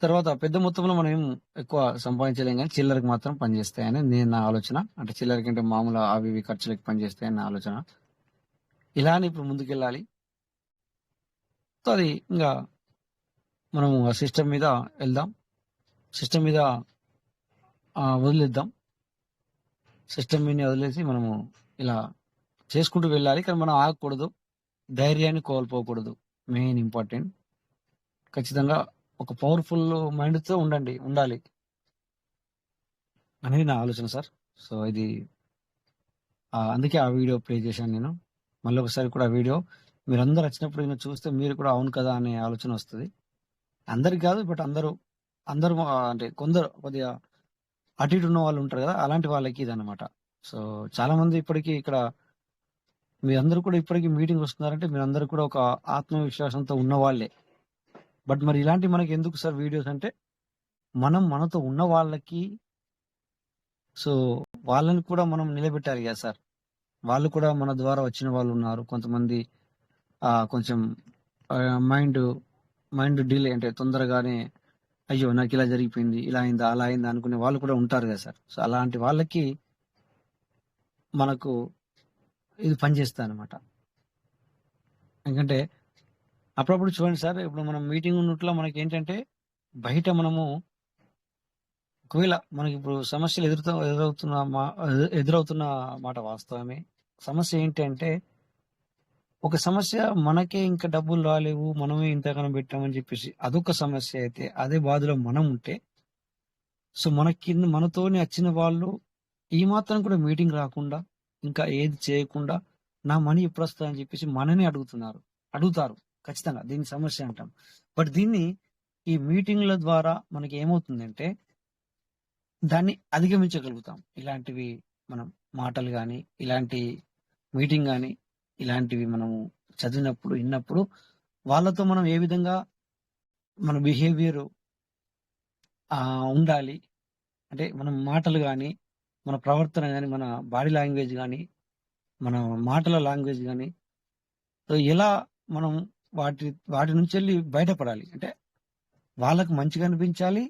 తర్వాత పెద్ద మొత్తంలో మనం ఏం ఎక్కువ సంపాదించలేం, కానీ చిల్లరకు మాత్రం పనిచేస్తాయని నా ఆలోచన. అంటే చిల్లరకి అంటే మామూలు అవి ఇవి ఖర్చులకు పనిచేస్తాయని నా ఆలోచన. ఇలానే ఇప్పుడు ముందుకెళ్ళాలి. సో అది ఇంకా మనము ఆ సిస్టమ్ మీద వెళ్దాం, సిస్టమ్ మీద వదిలేద్దాం. సిస్టమ్ మీద వదిలేసి మనము ఇలా చేసుకుంటూ వెళ్ళాలి. కానీ మనం ఆగకూడదు, ధైర్యాన్ని కోల్పోకూడదు. Main important. ఖచ్చితంగా ఒక పవర్ఫుల్ మైండ్తో ఉండాలి అనేది నా ఆలోచన సార్. సో ఇది అందుకే ఆ వీడియో ప్లే చేశాను నేను. మళ్ళీ ఒకసారి కూడా ఆ వీడియో మీరందరూ వచ్చినప్పుడు నేను చూస్తే మీరు కూడా అవును కదా అనే ఆలోచన వస్తుంది. అందరికి కాదు, బట్ అందరూ అంటే కొందరు కొద్దిగా అటు ఇటు ఉన్న వాళ్ళు ఉంటారు కదా, అలాంటి వాళ్ళకి ఇది అనమాట. సో చాలా మంది ఇప్పటికీ ఇక్కడ మీరందరూ కూడా ఇప్పటికీ మీటింగ్ వస్తున్నారంటే మీరందరూ కూడా ఒక ఆత్మవిశ్వాసంతో ఉన్న వాళ్ళే. బట్ మరి ఇలాంటి మనకి ఎందుకు సార్ వీడియోస్ అంటే మనతో ఉన్న వాళ్ళకి, సో వాళ్ళని కూడా మనం నిలబెట్టాలి కదా సార్. వాళ్ళు కూడా మన ద్వారా వచ్చిన వాళ్ళు ఉన్నారు. కొంతమంది కొంచెం మైండ్ మైండ్ డిలే అంటే తొందరగానే అయ్యో నాకు ఇలా జరిగిపోయింది, ఇలా అయిందా, అలా అయిందా అనుకునే వాళ్ళు కూడా ఉంటారు కదా సార్. సో అలాంటి వాళ్ళకి మనకు ఇది పనిచేస్తుంది అనమాట. ఎందుకంటే అప్పుడప్పుడు చూడండి సార్, ఇప్పుడు మనం మీటింగ్ ఉన్నట్లో మనకి ఏంటంటే బయట మనము ఒకవేళ మనకి ఇప్పుడు సమస్యలు ఎదురవుతున్న మాట వాస్తవమే. సమస్య ఏంటంటే ఒక సమస్య మనకే ఇంకా డబ్బులు రాలేవు, మనమే ఇంతగానం పెట్టామని చెప్పేసి అదొక సమస్య అయితే, అదే బాధలో మనం ఉంటే సో మన కింద మనతోనే వచ్చిన వాళ్ళు ఈ మాత్రం కూడా మీటింగ్ రాకుండా ఇంకా ఏది చేయకుండా నా మనీ ఎప్పుడు వస్తుందని చెప్పేసి మననే అడుగుతారు ఖచ్చితంగా. దీన్ని సమస్య అంటాం. బట్ దీన్ని ఈ మీటింగ్ల ద్వారా మనకి ఏమవుతుందంటే దాన్ని అధిగమించగలుగుతాం. ఇలాంటివి మనం మాటలు కానీ, ఇలాంటి మీటింగ్ కానీ, ఇలాంటివి మనము చదివినప్పుడు, విన్నప్పుడు వాళ్ళతో మనం ఏ విధంగా మన బిహేవియర్ ఉండాలి అంటే మన మాటలు కానీ, మన ప్రవర్తన కానీ, మన బాడీ లాంగ్వేజ్ కానీ, మన మాటల లాంగ్వేజ్ కానీ ఎలా మనం వాటి నుంచి వెళ్ళి బయటపడాలి అంటే వాళ్ళకు మంచిగా అనిపించాలి,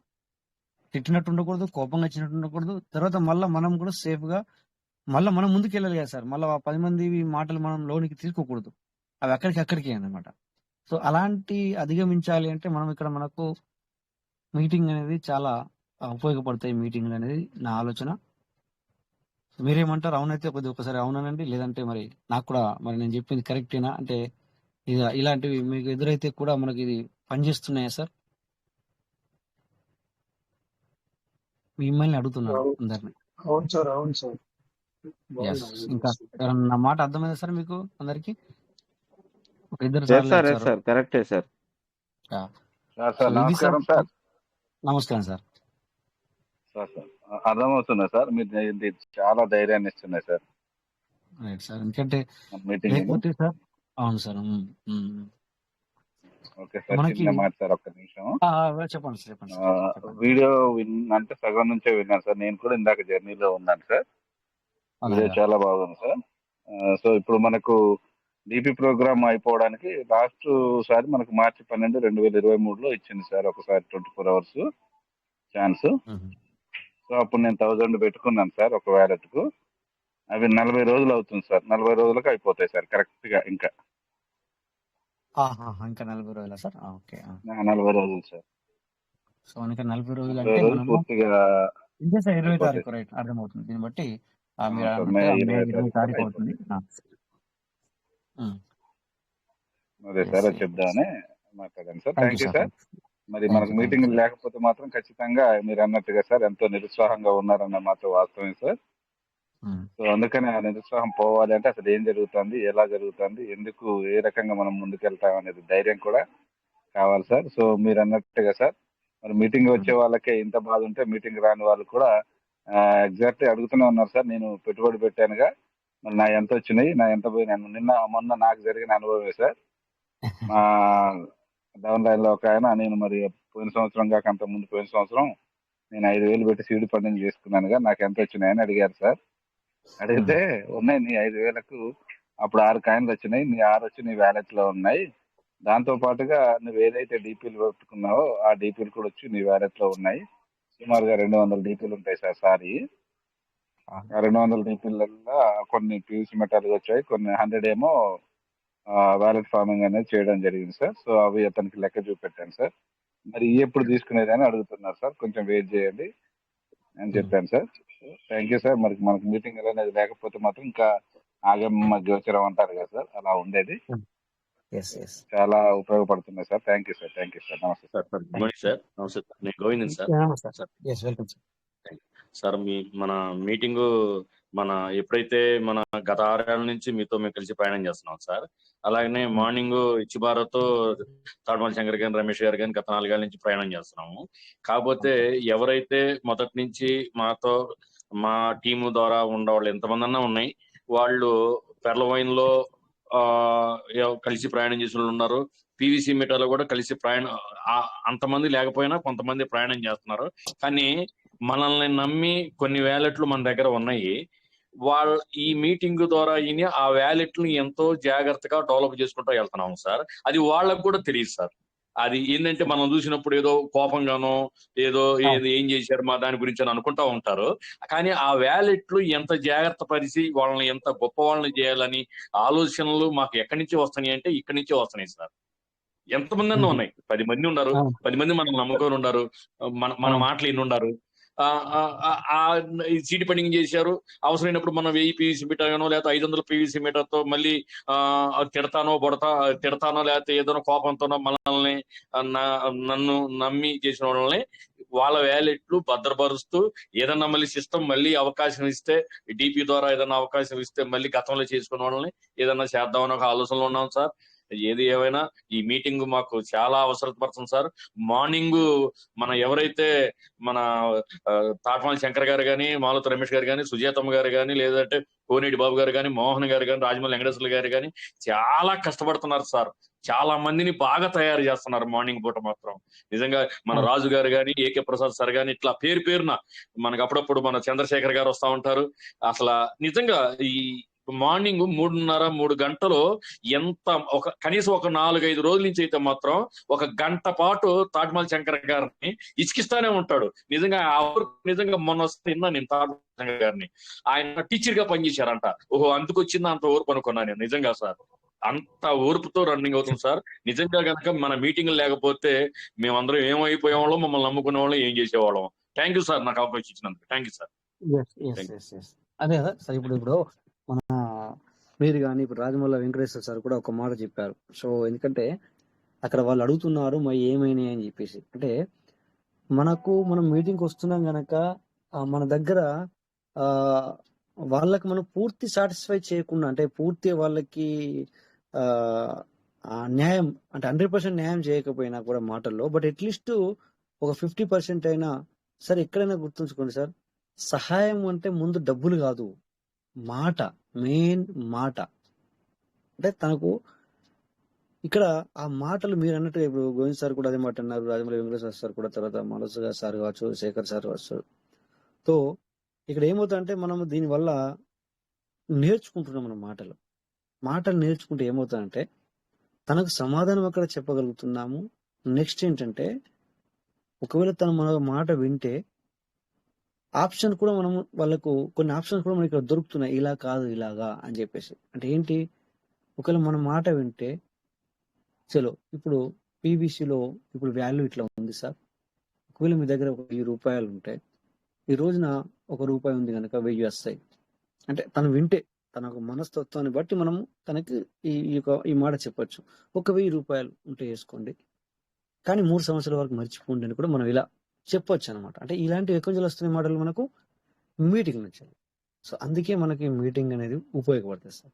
తిట్టినట్టు ఉండకూడదు, కోపంగా వచ్చినట్టు ఉండకూడదు. తర్వాత మళ్ళీ మనం కూడా సేఫ్గా మళ్ళీ మనం ముందుకు వెళ్ళాలి కదా సార్. మళ్ళీ 10 మంది మాటలు మనం లోనికి తీసుకోకూడదు, అవి అక్కడికే అన్నమాట. సో అలాంటి అధిగమించాలి అంటే మనం ఇక్కడ మనకు మీటింగ్ అనేది చాలా ఉపయోగపడతాయి. మీటింగ్లు అనేది నా ఆలోచన. మీరేమంటారు? అవునైతే కొద్దిగా ఒకసారి అవునండి, లేదంటే మరి నాకు కూడా మరి నేను చెప్పింది కరెక్టేనా అంటే ఇలాంటివి మీకు ఎదురైతే కూడా మనకి ఇది పనిచేస్తున్నాయా సార్? మిమ్మల్ని అడుగుతున్నాను అందరిని. అవును సార్, అవును సార్. ఎస్. ఇంకా నా మాట అర్థమైందా సార్ మీకు అందరికి? ఒక ఇద్దరు ఎస్ సార్లు సార్, ఎస్ ఇచ్చారు. సార్, కరెక్టే సార్. సో ఇది సార్. నమస్కారం సార్. నమస్కారం సార్. సార్ అర్థమవుతుందా సార్? మీరు ఇది చాలా ధైర్యాన్ని ఇస్తున్నాయి సార్ రైట్ సార్. ఎందుకంటే మీటింగ్. లేకపోతే సార్ అవును సార్. ఓకే సార్, మనకి చిన్న మాట సార్, ఒక్క నిమిషం. చెప్పండి సార్. చెప్పండి. వీడియో అంటే సగం నుంచే విన్నాను సార్. నేను కూడా ఇందాక జర్నీలో ఉన్నాను సార్. వీడియో అలాగా. చాలా బాగుంది సార్. సో ఇప్పుడు మనకు డిపి ప్రోగ్రామ్ అయిపోవడానికి లాస్ట్ సారి మనకు మార్చి 12, 2023లో ఇచ్చింది సార్ ఒకసారి 24 hours ఛాన్స్. సో అప్పుడు నేను 1000 పెట్టుకున్నాను సార్ ఒక వ్యాలెట్ కు. అవి 40 రోజులు అవుతుంది సార్. 40 రోజులకు అయిపోతాయి సార్ కరెక్ట్ గా. ఇంకా 40 రోజులా సార్? ఓకే. 40 రోజులు సార్. సో ఇంకా 40 రోజులు 40 అంటే రోజులు మనము పూర్తిగా ఇదే సార్ 20 అయిపోతాయి. తారీఖు రైట్ అర్థమవుతుంది. దీన్ని బట్టి మీరు సార్, అన్నట్టు మే మే 20 20 తారీఖు అవుతుంది. అయిపోతాయి. అదే సార్, అది చెప్దామని మాట్లాడాను sir. Thank thank you you sir. Sir. మరి థ్యాంక్ మనకు యూ. మీటింగ్ లేకపోతే మాత్రం ఖచ్చితంగా మీరు అన్నట్టుగా సార్ ఎంతో నిరుత్సాహంగా ఉన్నారన్న మాత్రం వాస్తవమే సార్. సో అందుకని ఆ నిరుత్సాహం పోవాలి అంటే అసలు ఏం జరుగుతుంది, ఎలా జరుగుతుంది, ఎందుకు, ఏ రకంగా మనం ముందుకెళ్తాం అనేది ధైర్యం కూడా కావాలి సార్. సో మీరు అన్నట్టుగా సార్, మరి మీటింగ్ వచ్చే వాళ్ళకే ఇంత బాధ ఉంటే మీటింగ్ రాని వాళ్ళు కూడా ఎగ్జాక్ట్ అడుగుతూనే ఉన్నారు సార్. నేను పెట్టుబడి పెట్టానుగా, మరి నా ఎంత వచ్చినాయి, నా ఎంత పోయినాను. మొన్న నాకు జరిగిన అనుభవమే సార్. మా డౌన్ లైన్ లో ఒక ఆయన, నేను మరి పోయిన సంవత్సరం కాక అంత ముందు పోయిన సంవత్సరం నేను 5,000 పెట్టి సీడ్ ఫండింగ్ చేసుకున్నానుగా, నాకు ఎంత వచ్చినాయని అడిగారు సార్. అడిగితే ఉన్నాయి నీ 5,000కు అప్పుడు 6 కాయిన్లు వచ్చినాయి, నీ 6 వచ్చి నీ వ్యాలెట్ లో ఉన్నాయి. దాంతో పాటుగా నువ్వు ఏదైతే డీపీలు పెట్టుకున్నావో ఆ డీపీలు కూడా వచ్చి నీ వ్యాలెట్ లో ఉన్నాయి. సుమారుగా 200 డీపీలు ఉంటాయి సార్. సారీ, ఆ 200 డీపీలలో కొన్ని పీవీసీ మెటాల్ వచ్చాయి, కొన్ని 100 ఏమో వ్యాలెట్ ఫార్మింగ్ అనేది చేయడం జరిగింది సార్. సో అవి అతనికి లెక్క చూపెట్టాను సార్. మరి ఎప్పుడు తీసుకునేది అని అడుగుతున్నారు సార్. కొంచెం వెయిట్ చేయండి అని చెప్పాను సార్. Thank you sir. మనకు మీటింగ్ అనేది లేకపోతే మాత్రం ఇంకా ఆగమ గోచరం అంటారు కదా సార్, అలా ఉండేది. చాలా ఉపయోగపడుతున్నాయి sir. Thank you sir. Thank you sir. నమస్తే సార్. Good morning sir. నమస్తే సార్. నేను గోవిందన్ సార్. Welcome sir. మన మీటింగ్ ఎప్పుడైతే మన గత 6 ఏళ్ల నుంచి మీతో మేము కలిసి ప్రయాణం చేస్తున్నాం సార్. అలాగనే మార్నింగ్ ఇచ్చి భారత్ తాడమల్ శంకర్ గారి, రమేష్ గారు కానీ గత 4 ఏళ్ల నుంచి ప్రయాణం చేస్తున్నాము. కాకపోతే ఎవరైతే మొదటి నుంచి మాతో మా టీము ద్వారా ఉండేవాళ్ళు ఎంతమంది అన్నా ఉన్నాయి, వాళ్ళు పెర్లవైన్ లో కలిసి ప్రయాణం చేసిన వాళ్ళు ఉన్నారు. పీవీసీ మీటర్లో కూడా కలిసి ప్రయాణం, అంతమంది లేకపోయినా కొంతమంది ప్రయాణం చేస్తున్నారు. కానీ మనల్ని నమ్మి కొన్ని వ్యాలెట్లు మన దగ్గర ఉన్నాయి. వాళ్ళ ఈ మీటింగ్ ద్వారా ఆ వ్యాలెట్ ని ఎంతో జాగ్రత్తగా డెవలప్ చేసుకుంటూ వెళ్తున్నాం సార్. అది వాళ్ళకు కూడా తెలియదు సార్. అది ఏంటంటే మనం చూసినప్పుడు ఏదో కోపంగానో ఏదో ఏం చేశారు మా దాని గురించి అని అనుకుంటా ఉంటారు. కానీ ఆ వ్యాలెట్లు ఎంత జాగ్రత్త పరిచి వాళ్ళని ఎంత గొప్ప వాళ్ళని చేయాలని ఆలోచనలు మాకు ఎక్కడి నుంచి వస్తున్నాయి అంటే ఇక్కడి నుంచే వస్తున్నాయి సార్. ఎంతమంది అన్న ఉన్నాయి, 10 మంది ఉన్నారు, 10 మంది మనం నమ్ముకొని ఉన్నారు, మన మాటలు ఎన్ని ఉన్నారు. సీట్ పండింగ్ చేశారు, అవసరమైనప్పుడు మనం 1000 పీవీసీ మీటర్గానో లేకపోతే 500 పీవీసీ మీటర్ తో మళ్ళీ తిడతానో లేకపోతే ఏదైనా కోపంతోనో మనల్ని నన్ను నమ్మి చేసిన వాళ్ళని వాళ్ళ వ్యాలెట్లు భద్రపరుస్తూ ఏదన్నా మళ్ళీ సిస్టమ్ మళ్ళీ అవకాశం ఇస్తే డిపి ద్వారా ఏదైనా అవకాశం ఇస్తే మళ్ళీ గతంలో చేసుకున్న వాళ్ళని ఏదన్నా చేద్దామని ఒక ఆలోచనలో ఉన్నాం సార్. ఏది ఏమైనా ఈ మీటింగ్ మాకు చాలా అవసరపడుతుంది సార్. మార్నింగ్ మన ఎవరైతే మన తాటమాల శంకర్ గారు కానీ, మాలతి రమేష్ గారు కానీ, సుజాతమ్మ గారు కానీ, లేదంటే కోనేటి బాబు గారు కానీ, మోహన్ గారు కానీ, రాజమౌళి వెంకటేశ్వర గారు కానీ చాలా కష్టపడుతున్నారు సార్. చాలా మందిని బాగా తయారు చేస్తున్నారు మార్నింగ్ పూట మాత్రం. నిజంగా మన రాజు గారు కానీ, ఏకే ప్రసాద్ సార్ కానీ, ఇట్లా పేరున మనకు అప్పుడప్పుడు మన చంద్రశేఖర్ గారు వస్తా ఉంటారు. అసలు నిజంగా ఈ మార్నింగ్ 3:30-3 గంటలు ఎంత కనీసం ఒక 4-5 రోజుల నుంచి అయితే మాత్రం ఒక గంట పాటు తాటమాల శంకర్ గారిని ఇచ్చికిస్తానే ఉంటాడు. నిజంగా నిజంగా మొన్న వస్తే నేను తాటమాల శంకర్ గారిని ఆయన టీచర్ గా పనిచేశారంట. ఓహో, అందుకు వచ్చిందా అంత ఓర్పు అనుకున్నా నేను. నిజంగా సార్ అంత ఓర్పుతో రన్నింగ్ అవుతుంది సార్. నిజంగా కనుక మన మీటింగ్ లేకపోతే మేమందరం ఏమైపోయేవాళ్ళం, మమ్మల్ని నమ్ముకునే వాళ్ళం, ఏం చేసేవాళ్ళం. థ్యాంక్ యూ సార్ నాకు అవకాశం ఇచ్చినందుకు. Thank you sir. అదే కదా సార్, ఇప్పుడు మన మీరు కానీ ఇప్పుడు రాజమౌళి వెంకటేశ్వర సార్ కూడా ఒక మాట చెప్పారు. సో ఎందుకంటే అక్కడ వాళ్ళు అడుగుతున్నారు మరి ఏమైనాయి అని చెప్పేసి. అంటే మనం మీటింగ్కి వస్తున్నాం గనక మన దగ్గర వాళ్ళకి మనం పూర్తి సాటిస్ఫై చేయకుండా, అంటే పూర్తి వాళ్ళకి న్యాయం అంటే 100% న్యాయం చేయకపోయినా కూడా మాటల్లో, బట్ అట్లీస్ట్ ఒక 50% అయినా సార్. ఎక్కడైనా గుర్తుంచుకోండి సార్, సహాయం అంటే ముందు డబ్బులు కాదు, మాట, మెయిన్ మాట. అంటే తనకు ఇక్కడ ఆ మాటలు మీరు అన్నట్టు ఇప్పుడు గోవింద్ సార్ కూడా అదే మాట అన్నారు, రాజమౌళి వెంకటేశ్వర సార్ కూడా, తర్వాత మనసు సార్ కావచ్చు, శేఖర్ సార్ కావచ్చు. తో ఇక్కడ ఏమవుతుందంటే మనం దీనివల్ల నేర్చుకుంటున్నాం. మనం మాటలు నేర్చుకుంటే ఏమవుతుందంటే తనకు సమాధానం అక్కడ చెప్పగలుగుతున్నాము. నెక్స్ట్ ఏంటంటే ఒకవేళ తను మన మాట వింటే ఆప్షన్ కూడా మనం వాళ్ళకు కొన్ని ఆప్షన్స్ కూడా మనకి ఇక్కడ దొరుకుతున్నాయి, ఇలా కాదు ఇలాగా అని చెప్పేసి. అంటే ఏంటి, ఒకవేళ మన మాట వింటే చలో ఇప్పుడు పీవీసీలో ఇప్పుడు వాల్యూ ఇట్లా ఉంది సార్, ఒకవేళ మీ దగ్గర ఒక 1000 రూపాయలు ఉంటే ఈ రోజున ₹1 ఉంది కనుక 1000 వస్తాయి. అంటే తను వింటే తన మనస్తత్వాన్ని బట్టి మనము తనకి ఈ మాట చెప్పొచ్చు. ఒక 1000 రూపాయలు ఉంటే వేసుకోండి, కానీ 3 సంవత్సరాల వరకు మర్చిపోండి అని కూడా మనం ఇలా చెప్పొచ్చు అనమాట. అంటే ఇలాంటి ఎక్కువ నుంచి వస్తున్న మాటలు మనకు మీటింగ్ నుంచి. సో అందుకే మనకి మీటింగ్ అనేది ఉపయోగపడుతుంది సార్.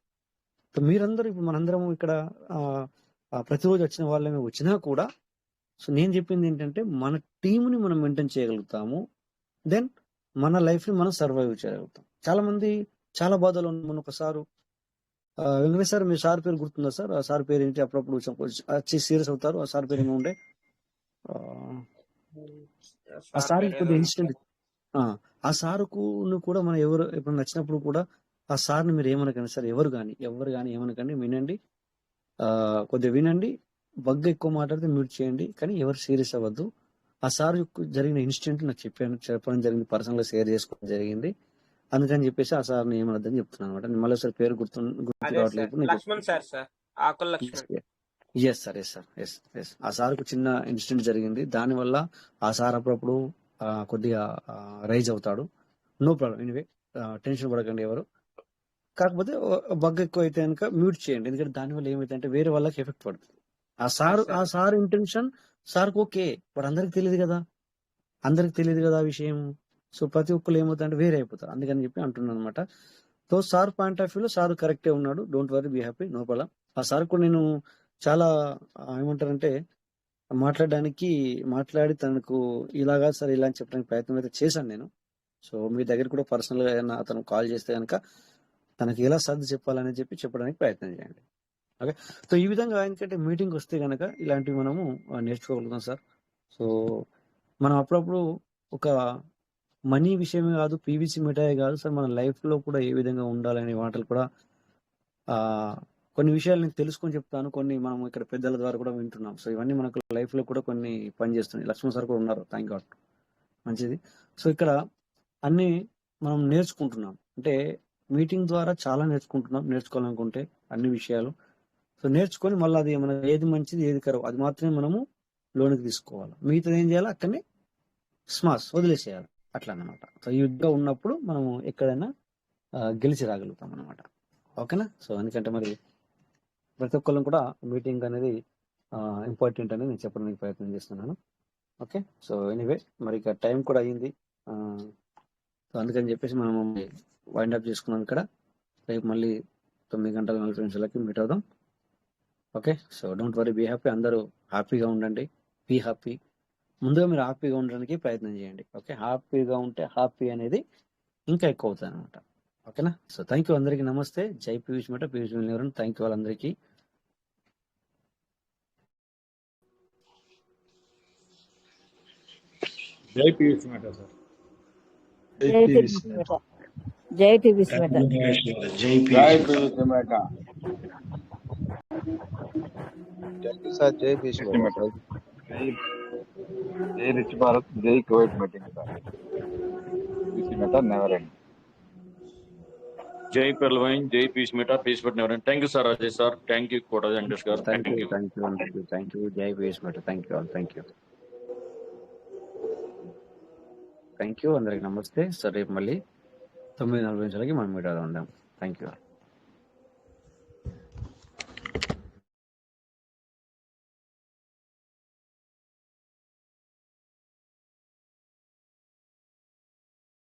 సో మీరందరూ ఇప్పుడు మనందరం ఇక్కడ ప్రతిరోజు వచ్చిన వాళ్ళమే వచ్చినా కూడా, సో నేను చెప్పింది ఏంటంటే మన టీంని మనం మెయింటైన్ చేయగలుగుతాము, దెన్ మన లైఫ్ ని మనం సర్వైవ్ చేయగలుగుతాం. చాలా మంది చాలా బాధలు ఉన్న ఒకసారి వెంకటేష్ సార్, మీ సార్ పేరు గుర్తుందా సార్? ఆ సార్ పేరు ఏంటి? అప్పుడప్పుడు వచ్చి సీరియస్ అవుతారు. ఆ సార్ పేరు ఏమో ఉండే, ఆ సార్ కొద్దిగా ఇన్సిడెంట్. ఆ సారుకు కూడా మనం ఎవరు ఎప్పుడు నచ్చినప్పుడు కూడా ఆ సార్ని మీరు ఏమనకండి సార్, ఎవరు కానీ ఏమనకండి, వినండి, కొద్దిగా వినండి, బగ్గా ఎక్కువ మాట్లాడితే మ్యూట్ చేయండి, కానీ ఎవరు సీరియస్ అవ్వద్దు. ఆ సార్ జరిగిన ఇన్సిడెంట్ నాకు చెప్పడం జరిగింది, పర్సనల్ గా షేర్ చేసుకోవడం జరిగింది. అందుకని చెప్పేసి ఆ సార్ని ఏమనద్దని చెప్తున్నాను అనమాట. మళ్ళీ సార్ పేరు గుర్తు రావట్లేదు. ఎస్ సార్, ఆ సార్కు చిన్న ఇన్సిడెంట్ జరిగింది, దానివల్ల ఆ సార్ అప్పుడప్పుడు కొద్దిగా రైజ్ అవుతాడు. నో ప్రాబ్లం, ఎనీవే టెన్షన్ పడకండి ఎవరు. కాకపోతే బగ్ ఎక్కువ అయితే కనుక మ్యూట్ చేయండి, ఎందుకంటే దానివల్ల ఏమైతే అంటే వేరే వాళ్ళకి ఎఫెక్ట్ పడుతుంది. ఆ సార్ ఇంటెన్షన్ సార్కు ఓకే, బట్ అందరికి తెలియదు కదా ఆ విషయం. సో ప్రతి ఒక్కరు ఏమవుతారంటే వేరే అయిపోతారు, అందుకని చెప్పి అంటున్నాను అనమాట. సో సార్ పాయింట్ ఆఫ్ వ్యూలో సార్ కరెక్టే ఉన్నాడు, don't worry, be happy, no problem. ఆ సార్ కూడా నేను చాలా ఏమంటారంటే మాట్లాడి తనకు ఇలాగా సార్ ఇలా అని చెప్పడానికి ప్రయత్నం అయితే చేశాను నేను. సో మీ దగ్గర కూడా పర్సనల్ గా ఏదైనా అతను కాల్ చేస్తే కనుక తనకి ఎలా సర్ది చెప్పాలని చెప్పడానికి ప్రయత్నం చేయండి. ఓకే, సో ఈ విధంగా ఎందుకంటే మీటింగ్ వస్తే కనుక ఇలాంటివి మనము నేర్చుకోగలుగుతాం సార్. సో మనం అప్పుడప్పుడు ఒక మనీ విషయమే కాదు, పీవీసీ మిఠాయి కాదు సార్, మన లైఫ్లో కూడా ఏ విధంగా ఉండాలనే మాటలు కూడా ఆ, కొన్ని విషయాలు నేను తెలుసుకొని చెప్తాను, కొన్ని మనం ఇక్కడ పెద్దల ద్వారా కూడా వింటున్నాం. సో ఇవన్నీ మనకు లైఫ్లో కూడా కొన్ని పనిచేస్తున్నాయి. లక్ష్మణ్ సార్ కూడా ఉన్నారు, థ్యాంక్ గాడ్, మంచిది. సో ఇక్కడ అన్ని మనం నేర్చుకుంటున్నాం, అంటే మీటింగ్ ద్వారా చాలా నేర్చుకోవాలనుకుంటే అన్ని విషయాలు. సో నేర్చుకొని మళ్ళీ అది మన ఏది మంచిది ఏది కరవు అది మాత్రమే మనము లోనికి తీసుకోవాలి. మిగతాది ఏం చేయాలి, అక్కడనే స్మాస్ వదిలేసేయాలి, అట్లా అన్నమాట. సో ఈ యుద్ధం ఉన్నప్పుడు మనము ఎక్కడైనా గెలిచి రాగలుగుతాం అన్నమాట. ఓకేనా? సో ఎందుకంటే మరి ప్రతి ఒక్కళ్ళం కూడా మీటింగ్ అనేది ఇంపార్టెంట్ అనేది నేను చెప్పడానికి ప్రయత్నం చేస్తున్నాను. ఓకే, సో ఎనీవే మరి ఇక టైం కూడా అయ్యింది. సో అందుకని చెప్పేసి మనం వైండ్ అప్ చేసుకున్నాం ఇక్కడ. రేపు మళ్ళీ 9:40 మీట్ అవుదాం. Okay, so don't worry, be happy. అందరూ హ్యాపీగా ఉండండి, బీ హ్యాపీ. ముందుగా మీరు హ్యాపీగా ఉండడానికి ప్రయత్నం చేయండి. ఓకే, హ్యాపీగా ఉంటే హ్యాపీ అనేది ఇంకా ఎక్కువ అవుతుంది అనమాట. ఓకేనా? సో థ్యాంక్ యూ అందరికీ, నమస్తే. జై పీయూష్ మెట, పీయూష్ వినివరన్. థ్యాంక్ యూ వాళ్ళందరికీ. జై పీయూష్ మేట సార్. జై టీవీసీ మేట. జై టీవీసీ మేట. జై పీయూష్ మేట. సార్ జై పీయూష్ మేట. జై రిచ్ భారత్, జై Kuwait meeting sir. Piyush Mehta never end. జై పెర్లవైన్, జై Piyush Mehta, Piyush Mehta never end. Thank you sir Ajay sir, thank you Kota Venkatesh గారు, thank thank you, you. Thank you అందరికీ, థ్యాంక్ యూ. జై Piyush Mehta, thank you all, thank you, thank you అందరికి, నమస్తే. సో రేపు మళ్ళీ 9:40 మనం మీట్ అవుదాం. Thank you.